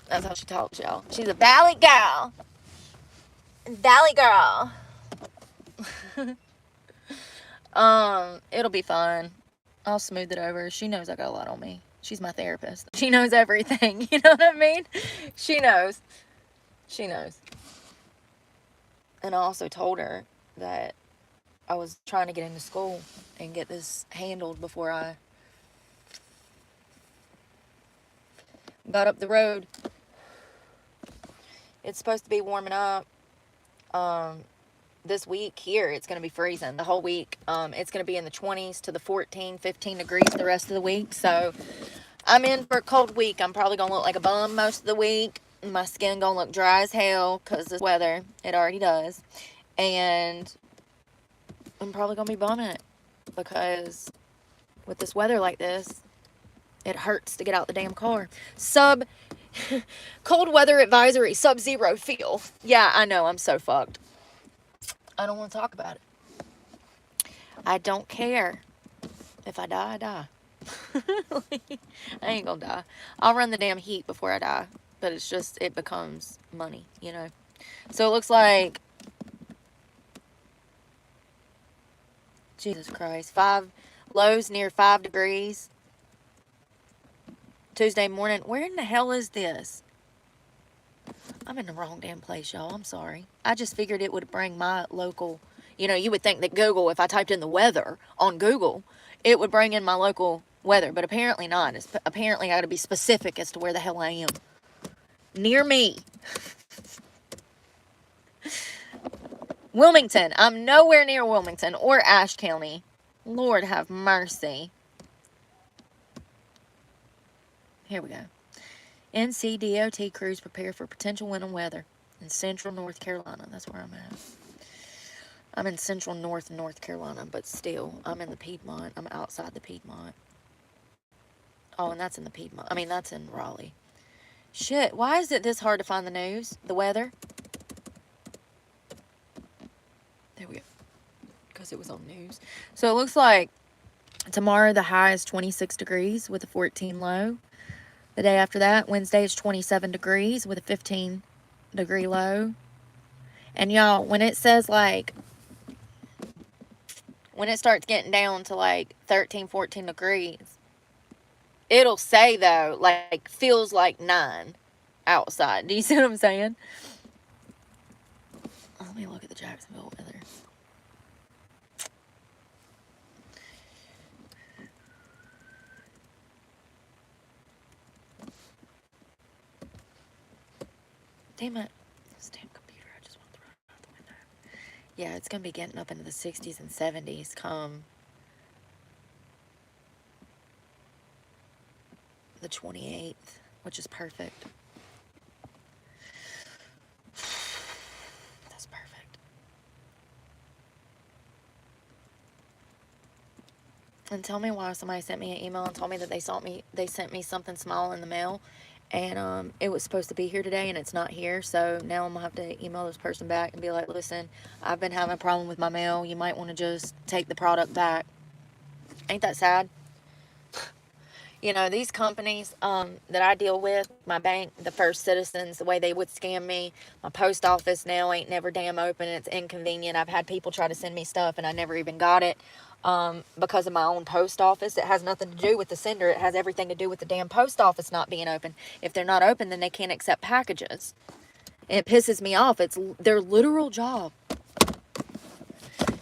That's how she talks, y'all. She's a valley girl. Valley girl. It'll be fun. I'll smooth it over. She knows I got a lot on me. She's my therapist. She knows everything. You know what I mean? She knows. She knows. And I also told her that I was trying to get into school and get this handled before I got up the road. It's supposed to be warming up. This week here, it's going to be freezing the whole week. It's going to be in the 20s to the 14, 15 degrees the rest of the week. So I'm in for a cold week. I'm probably going to look like a bum most of the week. My skin going to look dry as hell because of the weather. It already does. And I'm probably going to be bumming it because with this weather like this, it hurts to get out the damn car. Cold weather advisory, sub-zero feel. Yeah, I know, I'm so fucked. I don't want to talk about it. I don't care. If I die, I die. I ain't gonna die. I'll run the damn heat before I die. But it's just, it becomes money, you know. So it looks like, Jesus Christ, lows near 5 degrees. Tuesday morning. Where in the hell is this? I'm in the wrong damn place, y'all. I'm sorry. I just figured it would bring my local, you know, you would think that Google, if I typed in the weather on Google, it would bring in my local weather, but apparently not. Apparently I got to be specific as to where the hell I am. Near me. Wilmington. I'm nowhere near Wilmington or Ashe County. Lord have mercy. Here we go. NCDOT crews prepare for potential wind and weather in central North Carolina. That's where I'm at. I'm in central North Carolina, but still, I'm in the Piedmont. I'm outside the Piedmont. Oh, and that's in the Piedmont. I mean, that's in Raleigh. Shit, why is it this hard to find the news? The weather? There we go. Because it was on news. So it looks like tomorrow the high is 26 degrees with a 14 low. The day after that, Wednesday, is 27 degrees with a 15 degree low. And y'all, when it says like, when it starts getting down to like 13, 14 degrees, it'll say though, like, feels like 9 outside. Do you see what I'm saying? Let me look at the Jacksonville weather. Damn it. This damn computer, I just want to throw it out the window. Yeah, it's going to be getting up into the 60s and 70s come the 28th, which is perfect. That's perfect. And tell me why somebody sent me an email and told me that they sent me something small in the mail, and it was supposed to be here today and it's not here. So now I'm gonna have to email this person back and be like, listen, I've been having a problem with my mail. You might want to just take the product back. Ain't that sad? You know, these companies that I deal with, my bank, the First Citizens, the way they would scam me, my post office now ain't never damn open. It's inconvenient. I've had people try to send me stuff and I never even got it because of my own post office. It has nothing to do with the sender. It has everything to do with the damn post office not being open. If they're not open, then they can't accept packages. And it pisses me off. It's their literal job.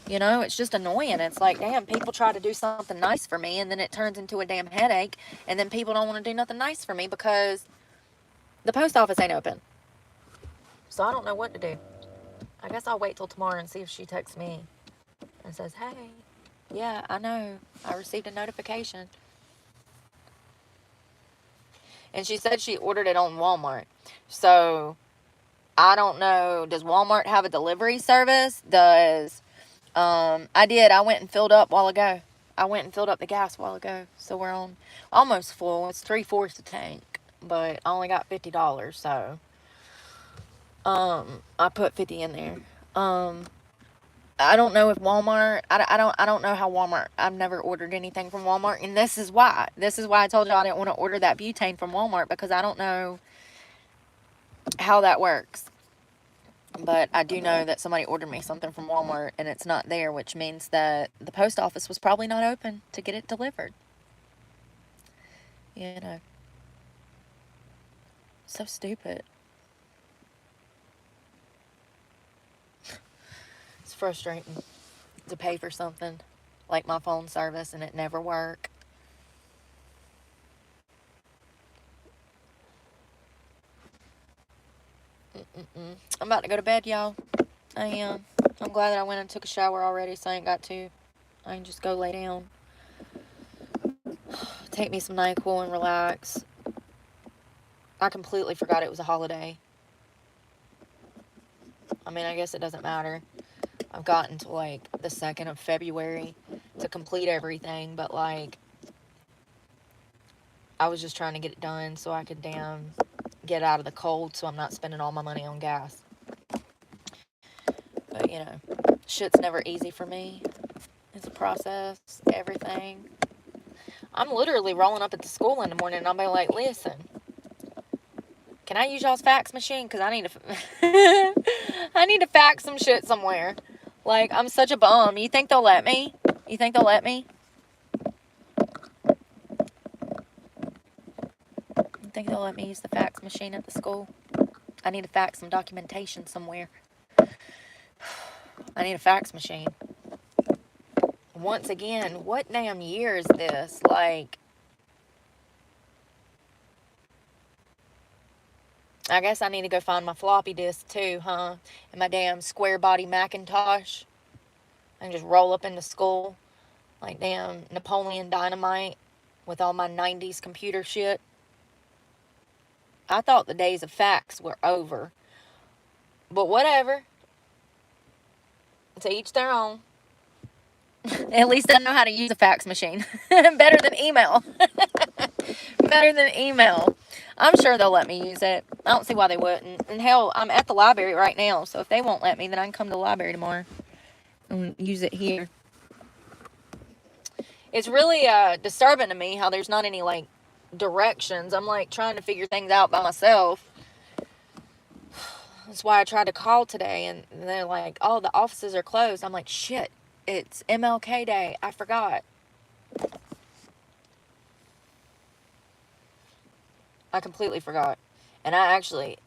You know, it's just annoying. It's like, damn, people try to do something nice for me, and then it turns into a damn headache, and then people don't want to do nothing nice for me because the post office ain't open. So I don't know what to do. I guess I'll wait till tomorrow and see if she texts me and says, hey, yeah, I know, I received a notification. And she said she ordered it on Walmart. So I don't know, does Walmart have a delivery service? I did. I went and filled up a while ago. I went and filled up the gas a while ago. So we're on almost full. It's 3/4 the tank, but I only got $50. So, I put 50 in there. I don't know if Walmart, I don't know how Walmart, I've never ordered anything from Walmart. And this is why I told y'all I didn't want to order that butane from Walmart, because I don't know how that works. But I do know that somebody ordered me something from Walmart and it's not there, which means that the post office was probably not open to get it delivered. You know. So stupid. It's frustrating to pay for something like my phone service and it never work. I'm about to go to bed, y'all. I am. I'm glad that I went and took a shower already, so I ain't got to. I can just go lay down. Take me some NyQuil and relax. I completely forgot it was a holiday. I mean, I guess it doesn't matter. I've gotten to, like, the 2nd of February to complete everything, but, like, I was just trying to get it done so I could damn get out of the cold so I'm not spending all my money on gas. But, you know, shit's never easy for me. It's a process, everything. I'm literally rolling up at the school in the morning and I'll be like, listen, can I use y'all's fax machine? Because I need to, I need to fax some shit somewhere. Like, I'm such a bum. You think they'll let me? You think they'll let me? You think they'll let me use the fax machine at the school? I need to fax some documentation somewhere. I need a fax machine. Once again, what damn year is this? Like, I guess I need to go find my floppy disk too, huh? And my damn square body Macintosh. I can just roll up into school like damn Napoleon Dynamite with all my 90s computer shit. I thought the days of fax were over. But whatever. To each their own. At least I know how to use a fax machine. Better than email. Better than email. I'm sure they'll let me use it. I don't see why they wouldn't. And hell, I'm at the library right now. So if they won't let me, then I can come to the library tomorrow and use it here. It's really disturbing to me how there's not any, like, directions. I'm, like, trying to figure things out by myself. That's why I tried to call today. And they're like, oh, the offices are closed. I'm like, shit. It's MLK Day. I forgot. I completely forgot. And I actually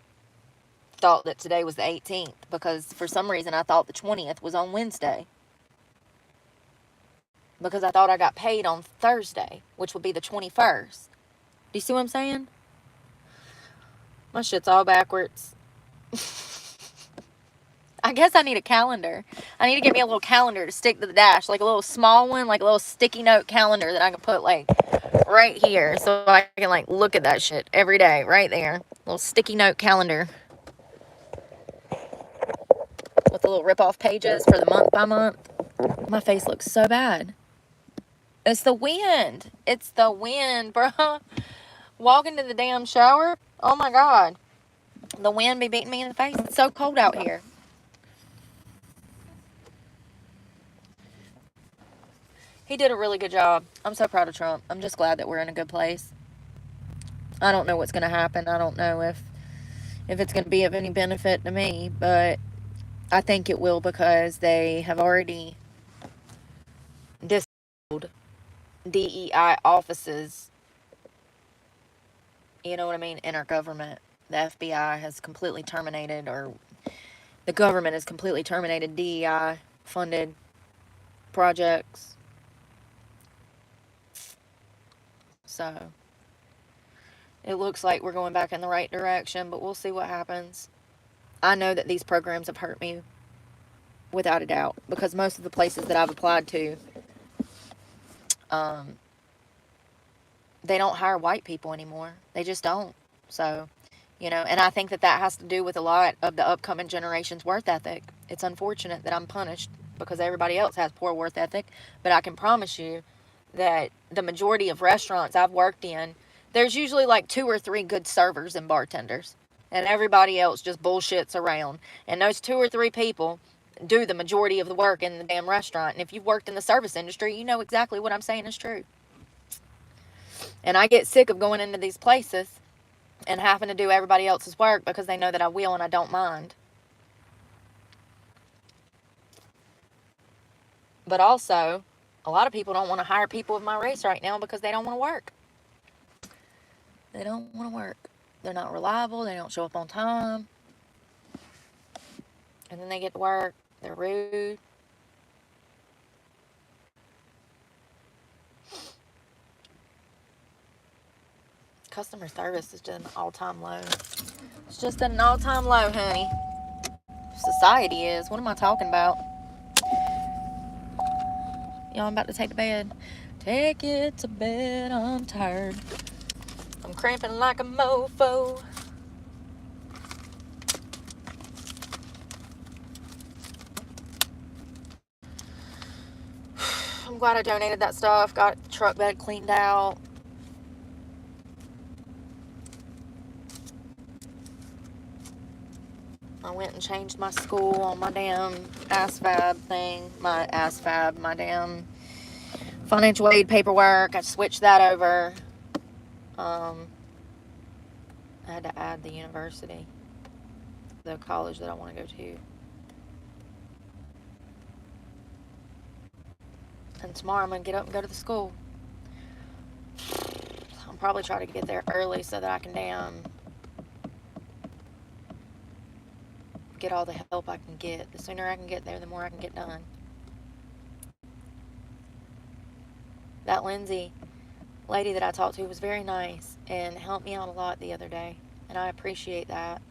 thought that today was the 18th because for some reason I thought the 20th was on Wednesday. Because I thought I got paid on Thursday, which would be the 21st. Do you see what I'm saying? My shit's all backwards. I guess I need a calendar. I need to get me a little calendar to stick to the dash. Like a little small one, like a little sticky note calendar that I can put like right here. So I can like look at that shit every day. Right there. Little sticky note calendar. With the little rip-off pages for the month by month. My face looks so bad. It's the wind. It's the wind, bro. Walking to the damn shower. Oh my God. The wind be beating me in the face. It's so cold out here. He did a really good job. I'm so proud of Trump. I'm just glad that we're in a good place. I don't know what's going to happen. I don't know if it's going to be of any benefit to me, but I think it will because they have already disabled DEI offices, you know what I mean, in our government. The FBI has completely terminated, or the government has completely terminated DEI funded projects. So it looks like we're going back in the right direction, but we'll see what happens. I know that these programs have hurt me without a doubt because most of the places that I've applied to, they don't hire white people anymore. They just don't. So, you know, and I think that has to do with a lot of the upcoming generation's work ethic. It's unfortunate that I'm punished because everybody else has poor work ethic, but I can promise you that the majority of restaurants I've worked in, there's usually like 2 or 3 good servers and bartenders, and everybody else just bullshits around. And those 2 or 3 people do the majority of the work in the damn restaurant. And if you've worked in the service industry, you know exactly what I'm saying is true. And I get sick of going into these places and having to do everybody else's work because they know that I will and I don't mind. But also, a lot of people don't want to hire people of my race right now because they don't want to work. They don't want to work. They're not reliable. They don't show up on time. And then they get to work. They're rude. Customer service is just an all-time low. It's just at an all-time low, honey. Society is. What am I talking about? Y'all, I'm about to take to bed. Take it to bed. I'm tired. I'm cramping like a mofo. I'm glad I donated that stuff. Got the truck bed cleaned out. I went and changed my school on my damn ASFAB thing. My damn financial aid paperwork. I switched that over. I had to add the university, the college that I want to go to. And tomorrow I'm going to get up and go to the school. I'll probably try to get there early so that I can get all the help I can get. The sooner I can get there, the more I can get done. That Lindsay lady that I talked to was very nice and helped me out a lot the other day, and I appreciate that.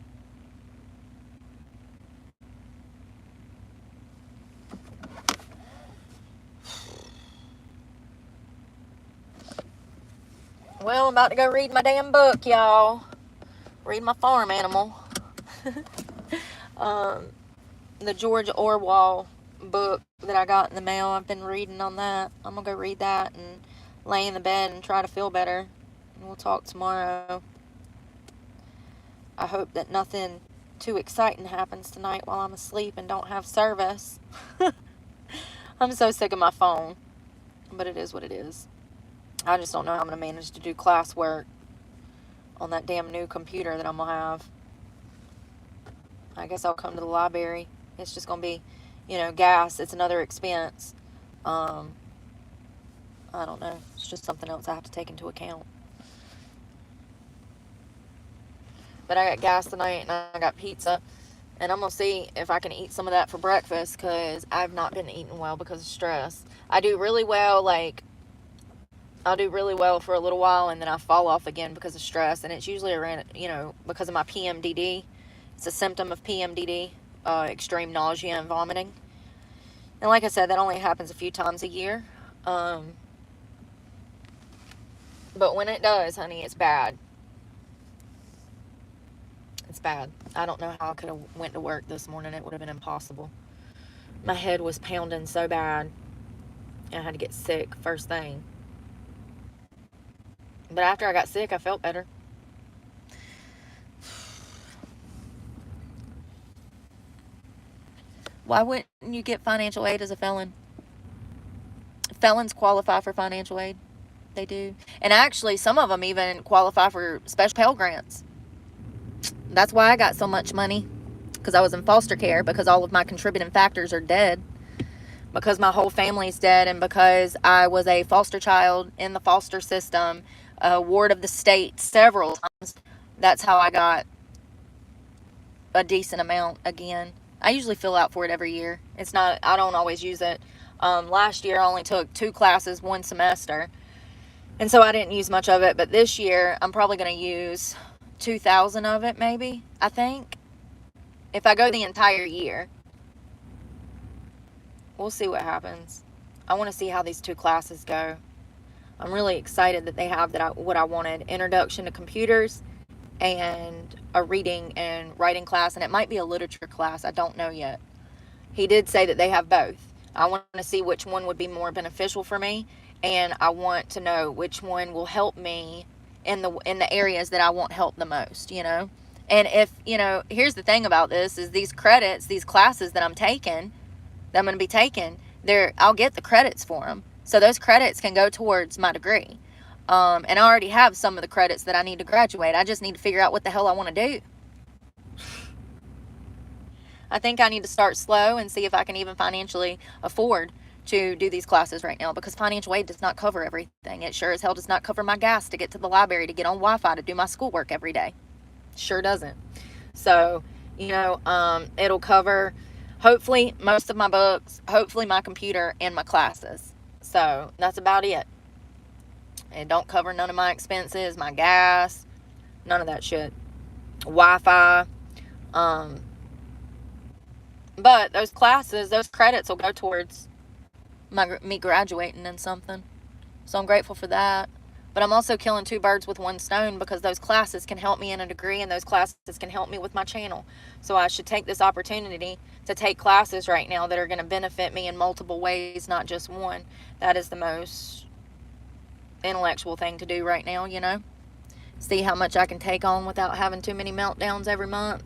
Well, I'm about to go read my damn book, y'all. Read my farm animal. The George Orwell book that I got in the mail. I've been reading on that. I'm gonna go read that and lay in the bed and try to feel better. And we'll talk tomorrow. I hope that nothing too exciting happens tonight while I'm asleep and don't have service. I'm so sick of my phone, but it is what it is. I just don't know how I'm gonna manage to do classwork on that damn new computer that I'm gonna have. I guess I'll come to the library. It's just gonna be, gas. It's another expense. I don't know. It's just something else I have to take into account. But I got gas tonight and I got pizza. And I'm going to see if I can eat some of that for breakfast because I've not been eating well because of stress. I do really well, I'll do really well for a little while and then I fall off again because of stress. And it's usually around, because of my PMDD. It's a symptom of PMDD, extreme nausea and vomiting. And like I said, that only happens a few times a year. But when it does, honey, it's bad. It's bad. I don't know how I could have went to work this morning. It would have been impossible. My head was pounding so bad. And I had to get sick first thing. But after I got sick, I felt better. Why wouldn't you get financial aid as a felon? Felons qualify for financial aid. They do. And actually, some of them even qualify for special Pell Grants. That's why I got so much money. Because I was in foster care. Because all of my contributing factors are dead. Because my whole family's dead. And because I was a foster child in the foster system. A ward of the state several times. That's how I got a decent amount again. I usually fill out for it every year. I don't always use it. Last year I only took 2 classes one semester. And so I didn't use much of it. But this year I'm probably going to use 2,000 of it maybe, I think. If I go the entire year. We'll see what happens. I want to see how these 2 classes go. I'm really excited that they have what I wanted. Introduction to computers and a reading and writing class. And it might be a literature class. I don't know yet. He did say that they have both. I want to see which one would be more beneficial for me. And I want to know which one will help me in the areas that I want help the most, And if, here's the thing about this is these credits, these classes that I'm taking, that I'm going to be taking, I'll get the credits for them. So those credits can go towards my degree. And I already have some of the credits that I need to graduate. I just need to figure out what the hell I want to do. I think I need to start slow and see if I can even financially afford to do these classes right now, because financial aid does not cover everything. It sure as hell does not cover my gas to get to the library, to get on Wi-Fi, to do my schoolwork every day. Sure doesn't. So, it'll cover hopefully most of my books, hopefully my computer and my classes. So that's about it. It don't cover none of my expenses, my gas, none of that shit. Wi-Fi. But those classes, those credits will go towards me graduating in something. So I'm grateful for that. But I'm also killing 2 birds with 1 stone, because those classes can help me in a degree and those classes can help me with my channel. So I should take this opportunity to take classes right now that are going to benefit me in multiple ways, not just one. That is the most intellectual thing to do right now, See how much I can take on without having too many meltdowns every month.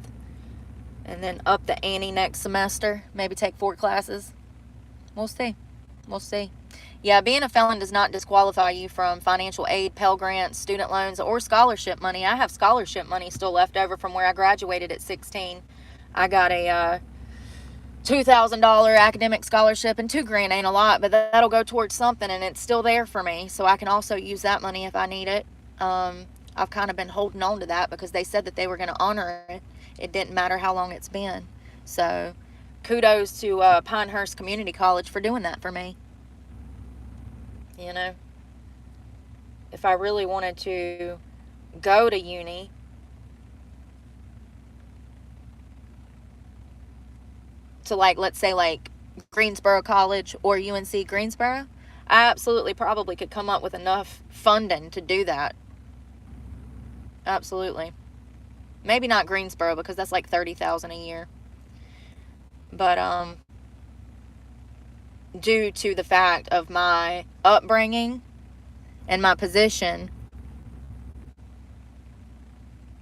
and then up the ante next semester. Maybe take 4 classes. We'll see. We'll see. Yeah, being a felon does not disqualify you from financial aid, Pell Grants, student loans, or scholarship money. I have scholarship money still left over from where I graduated at 16. I got a $2,000 academic scholarship, and $2,000 ain't a lot, but that'll go towards something, and it's still there for me, so I can also use that money if I need it. I've kind of been holding on to that because they said that they were going to honor it. It didn't matter how long it's been. So kudos to Pinehurst Community College for doing that for me. You know, if I really wanted to go to uni, to like, let's say like Greensboro College or UNC Greensboro, I absolutely probably could come up with enough funding to do that. Absolutely. Maybe not Greensboro because that's like $30,000 a year. But due to the fact of my upbringing and my position,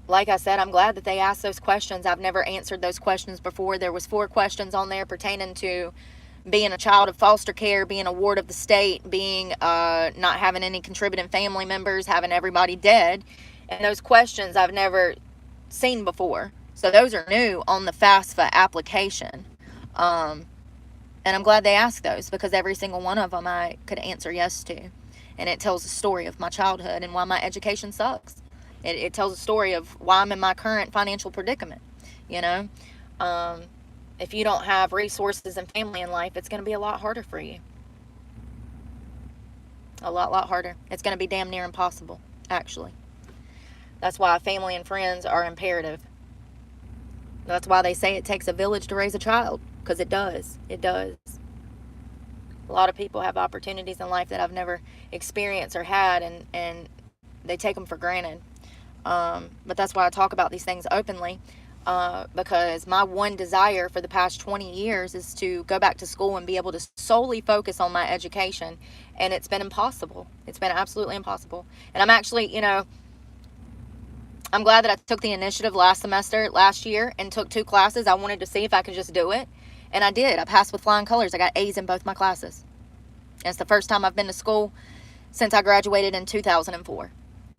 like I said, I'm glad that they asked those questions. I've never answered those questions before. There was 4 questions on there pertaining to being a child of foster care, being a ward of the state, being not having any contributing family members, having everybody dead. And those questions I've never seen before. So those are new on the FAFSA application. And I'm glad they asked those because every single one of them I could answer yes to. And it tells a story of my childhood and why my education sucks. It tells a story of why I'm in my current financial predicament. You know, if you don't have resources and family in life, it's going to be a lot harder for you. A lot harder. It's going to be damn near impossible, actually. That's why family and friends are imperative. That's why they say it takes a village to raise a child, because it does. It does. A lot of people have opportunities in life that I've never experienced or had, and they take them for granted. But that's why I talk about these things openly, because my one desire for the past 20 years is to go back to school and be able to solely focus on my education, and it's been impossible. It's been absolutely impossible. And I'm actually, you know, I'm glad that I took the initiative last year, and took 2 classes. I wanted to see if I could just do it. And I did. I passed with flying colors. I got A's in both my classes. And it's the first time I've been to school since I graduated in 2004.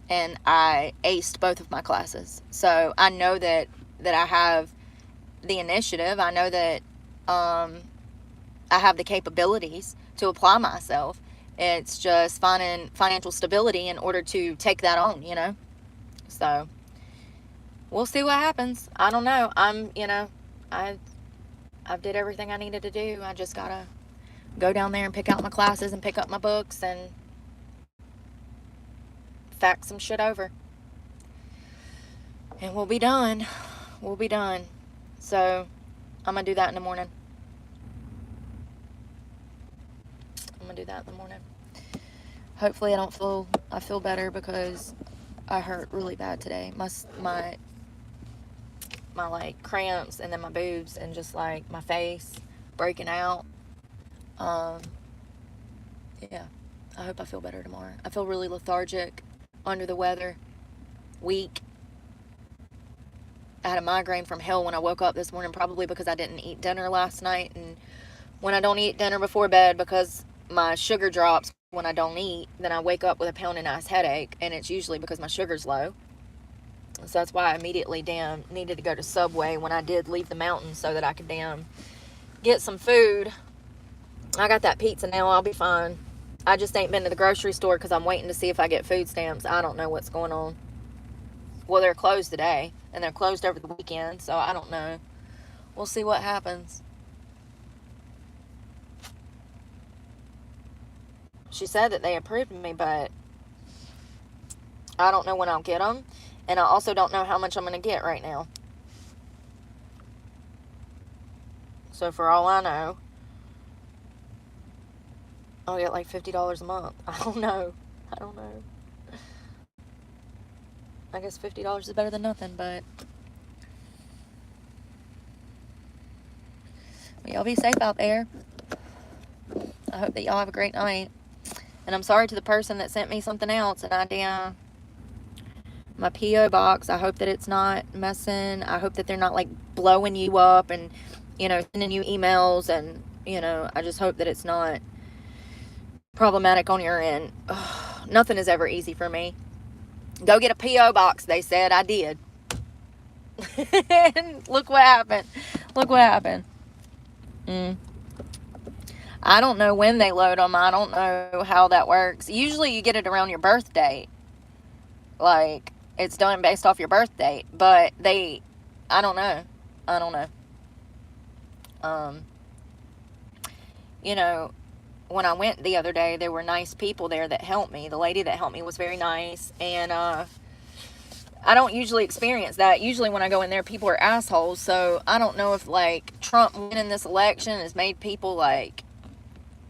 And I aced both of my classes. So I know that I have the initiative. I know that I have the capabilities to apply myself. It's just finding financial stability in order to take that on, you know. So we'll see what happens. I don't know. I've did everything I needed to do. I just gotta go down there and pick out my classes and pick up my books and fax some shit over. And we'll be done. We'll be done. So I'm gonna do that in the morning. Hopefully I feel better because I hurt really bad today. My like cramps, and then my boobs, and just like my face breaking out. Yeah, I hope I feel better tomorrow. I feel really lethargic, under the weather, weak. I had a migraine from hell when I woke up this morning, probably because I didn't eat dinner last night. And when I don't eat dinner before bed, because my sugar drops when I don't eat, then I wake up with a pounding ass headache, and it's usually because my sugar's low. So that's why I immediately needed to go to Subway when I did leave the mountains, so that I could get some food. I got that pizza now. I'll be fine. I just ain't been to the grocery store because I'm waiting to see if I get food stamps. I don't know what's going on. Well, they're closed today, and they're closed over the weekend, so I don't know. We'll see what happens. She said that they approved me, but I don't know when I'll get them. And I also don't know how much I'm going to get right now. So for all I know, I'll get like $50 a month. I don't know. I guess $50 is better than nothing, but y'all be safe out there. I hope that y'all have a great night. And I'm sorry to the person that sent me something else, and I my P.O. box. I hope that it's not messing. I hope that they're not, like, blowing you up and, sending you emails. And, I just hope that it's not problematic on your end. Ugh, nothing is ever easy for me. Go get a P.O. box, they said. I did. And look what happened. Look what happened. I don't know when they load them. I don't know how that works. Usually you get it around your birth date. Like, it's done based off your birth date. But I don't know. I don't know. When I went the other day, there were nice people there that helped me. The lady that helped me was very nice. And I don't usually experience that. Usually when I go in there, people are assholes. So I don't know if, like, Trump winning this election has made people, like,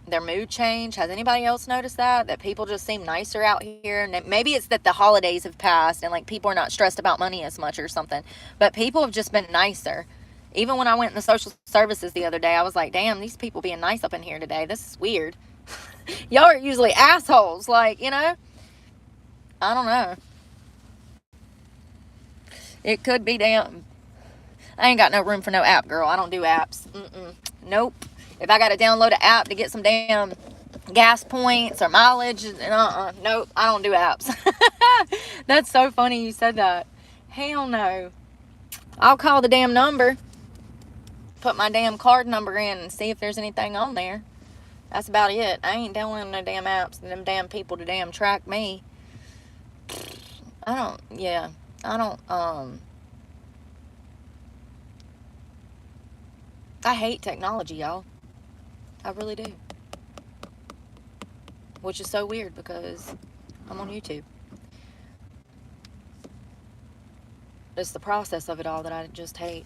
their mood change. Has anybody else noticed that people just seem nicer out here? And maybe it's that the holidays have passed and, like, people are not stressed about money as much or something, but people have just been nicer. Even when I went in the social services the other day, I was like, damn, these people being nice up in here today, this is weird. Y'all are usually assholes, like, I don't know. It could be damn. I ain't got no room for no app, girl. I don't do apps. Nope. If I got to download an app to get some damn gas points or mileage, nope, I don't do apps. That's so funny you said that. Hell no. I'll call the damn number, put my damn card number in and see if there's anything on there. That's about it. I ain't downloading no damn apps and them damn people to damn track me. I hate technology, y'all. I really do. Which is so weird because I'm on YouTube. It's the process of it all that I just hate.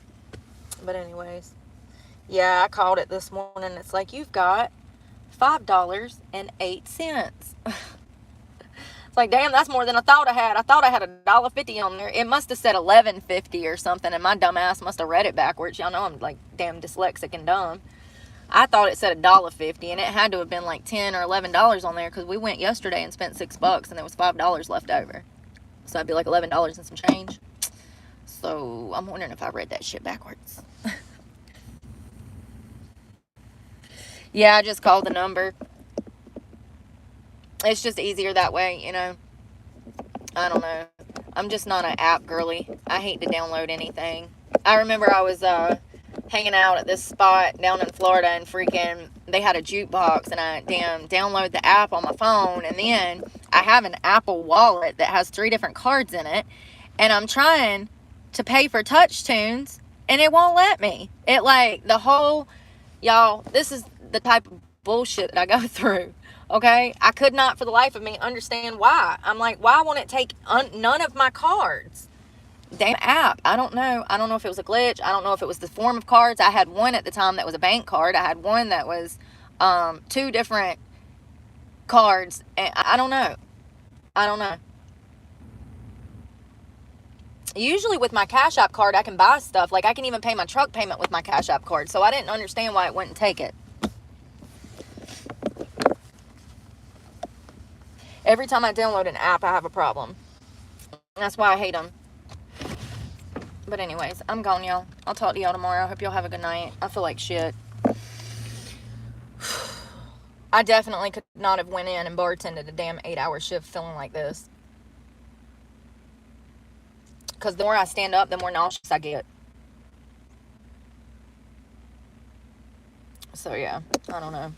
But anyways. Yeah, I called it this morning. It's like, you've got $5.08. It's like, damn, that's more than I thought I had. I thought I had $1.50 on there. It must have said $11.50 or something, and my dumb ass must have read it backwards. Y'all know I'm, like, damn dyslexic and dumb. I thought it said $1.50, and it had to have been like $10 or $11 on there, because we went yesterday and spent $6, and there was $5 left over. So that'd be like $11 and some change. So I'm wondering if I read that shit backwards. Yeah, I just called the number. It's just easier that way, I don't know. I'm just not an app girly. I hate to download anything. I remember I was hanging out at this spot down in Florida, and freaking they had a jukebox, and I download the app on my phone, and then I have an Apple Wallet that has 3 different cards in it, and I'm trying to pay for Touch Tunes, and it won't let me. It, like, the whole, y'all, this is the type of bullshit that I go through. Okay, I could not for the life of me understand why. I'm like, why won't it take none of my cards? Damn app. I don't know. I don't know if it was a glitch. I don't know if it was the form of cards. I had one at the time that was a bank card. I had one that was 2 different cards. And I don't know. I don't know. Usually with my Cash App card, I can buy stuff. Like, I can even pay my truck payment with my Cash App card. So I didn't understand why it wouldn't take it. Every time I download an app, I have a problem. That's why I hate them. But anyways, I'm gone, y'all. I'll talk to y'all tomorrow. I hope y'all have a good night. I feel like shit. I definitely could not have went in and bartended a damn 8-hour shift feeling like this. Because the more I stand up, the more nauseous I get. So, yeah. I don't know.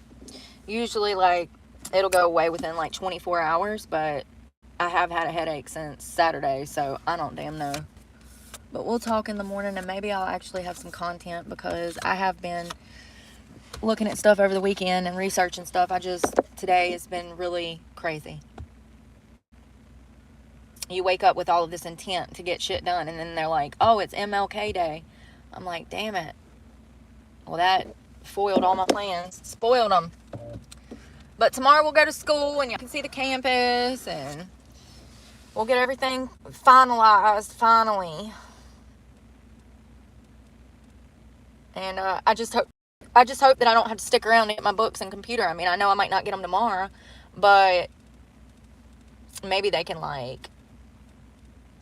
Usually, like, it'll go away within like 24 hours, but I have had a headache since Saturday, so I don't damn know. But we'll talk in the morning, and maybe I'll actually have some content, because I have been looking at stuff over the weekend and researching stuff. Today has been really crazy. You wake up with all of this intent to get shit done, and then they're like, oh, it's MLK Day. I'm like, damn it. Well, that foiled all my plans. Spoiled them. But tomorrow we'll go to school, and you can see the campus, and we'll get everything finalized, finally. And I just hope that I don't have to stick around to get my books and computer. I mean, I know I might not get them tomorrow, but maybe they can, like,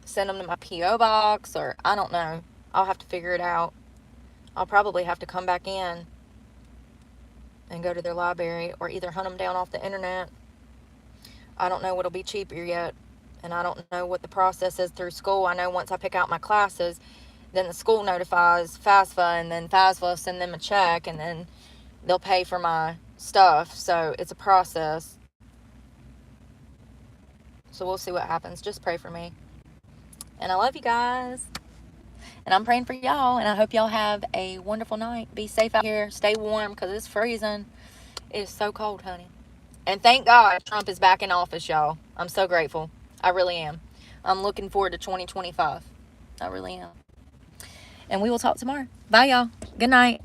send them to my P.O. box, or I don't know. I'll have to figure it out. I'll probably have to come back in and go to their library, or either hunt them down off the internet. I don't know what'll be cheaper yet, and I don't know what the process is through school. I know once I pick out my classes, then the school notifies FAFSA, and then FAFSA will send them a check, and then they'll pay for my stuff. So it's a process. So we'll see what happens. Just pray for me. And I love you guys. And I'm praying for y'all. And I hope y'all have a wonderful night. Be safe out here. Stay warm because it's freezing. It is so cold, honey. And thank God Trump is back in office, y'all. I'm so grateful. I really am. I'm looking forward to 2025. I really am. And we will talk tomorrow. Bye, y'all. Good night.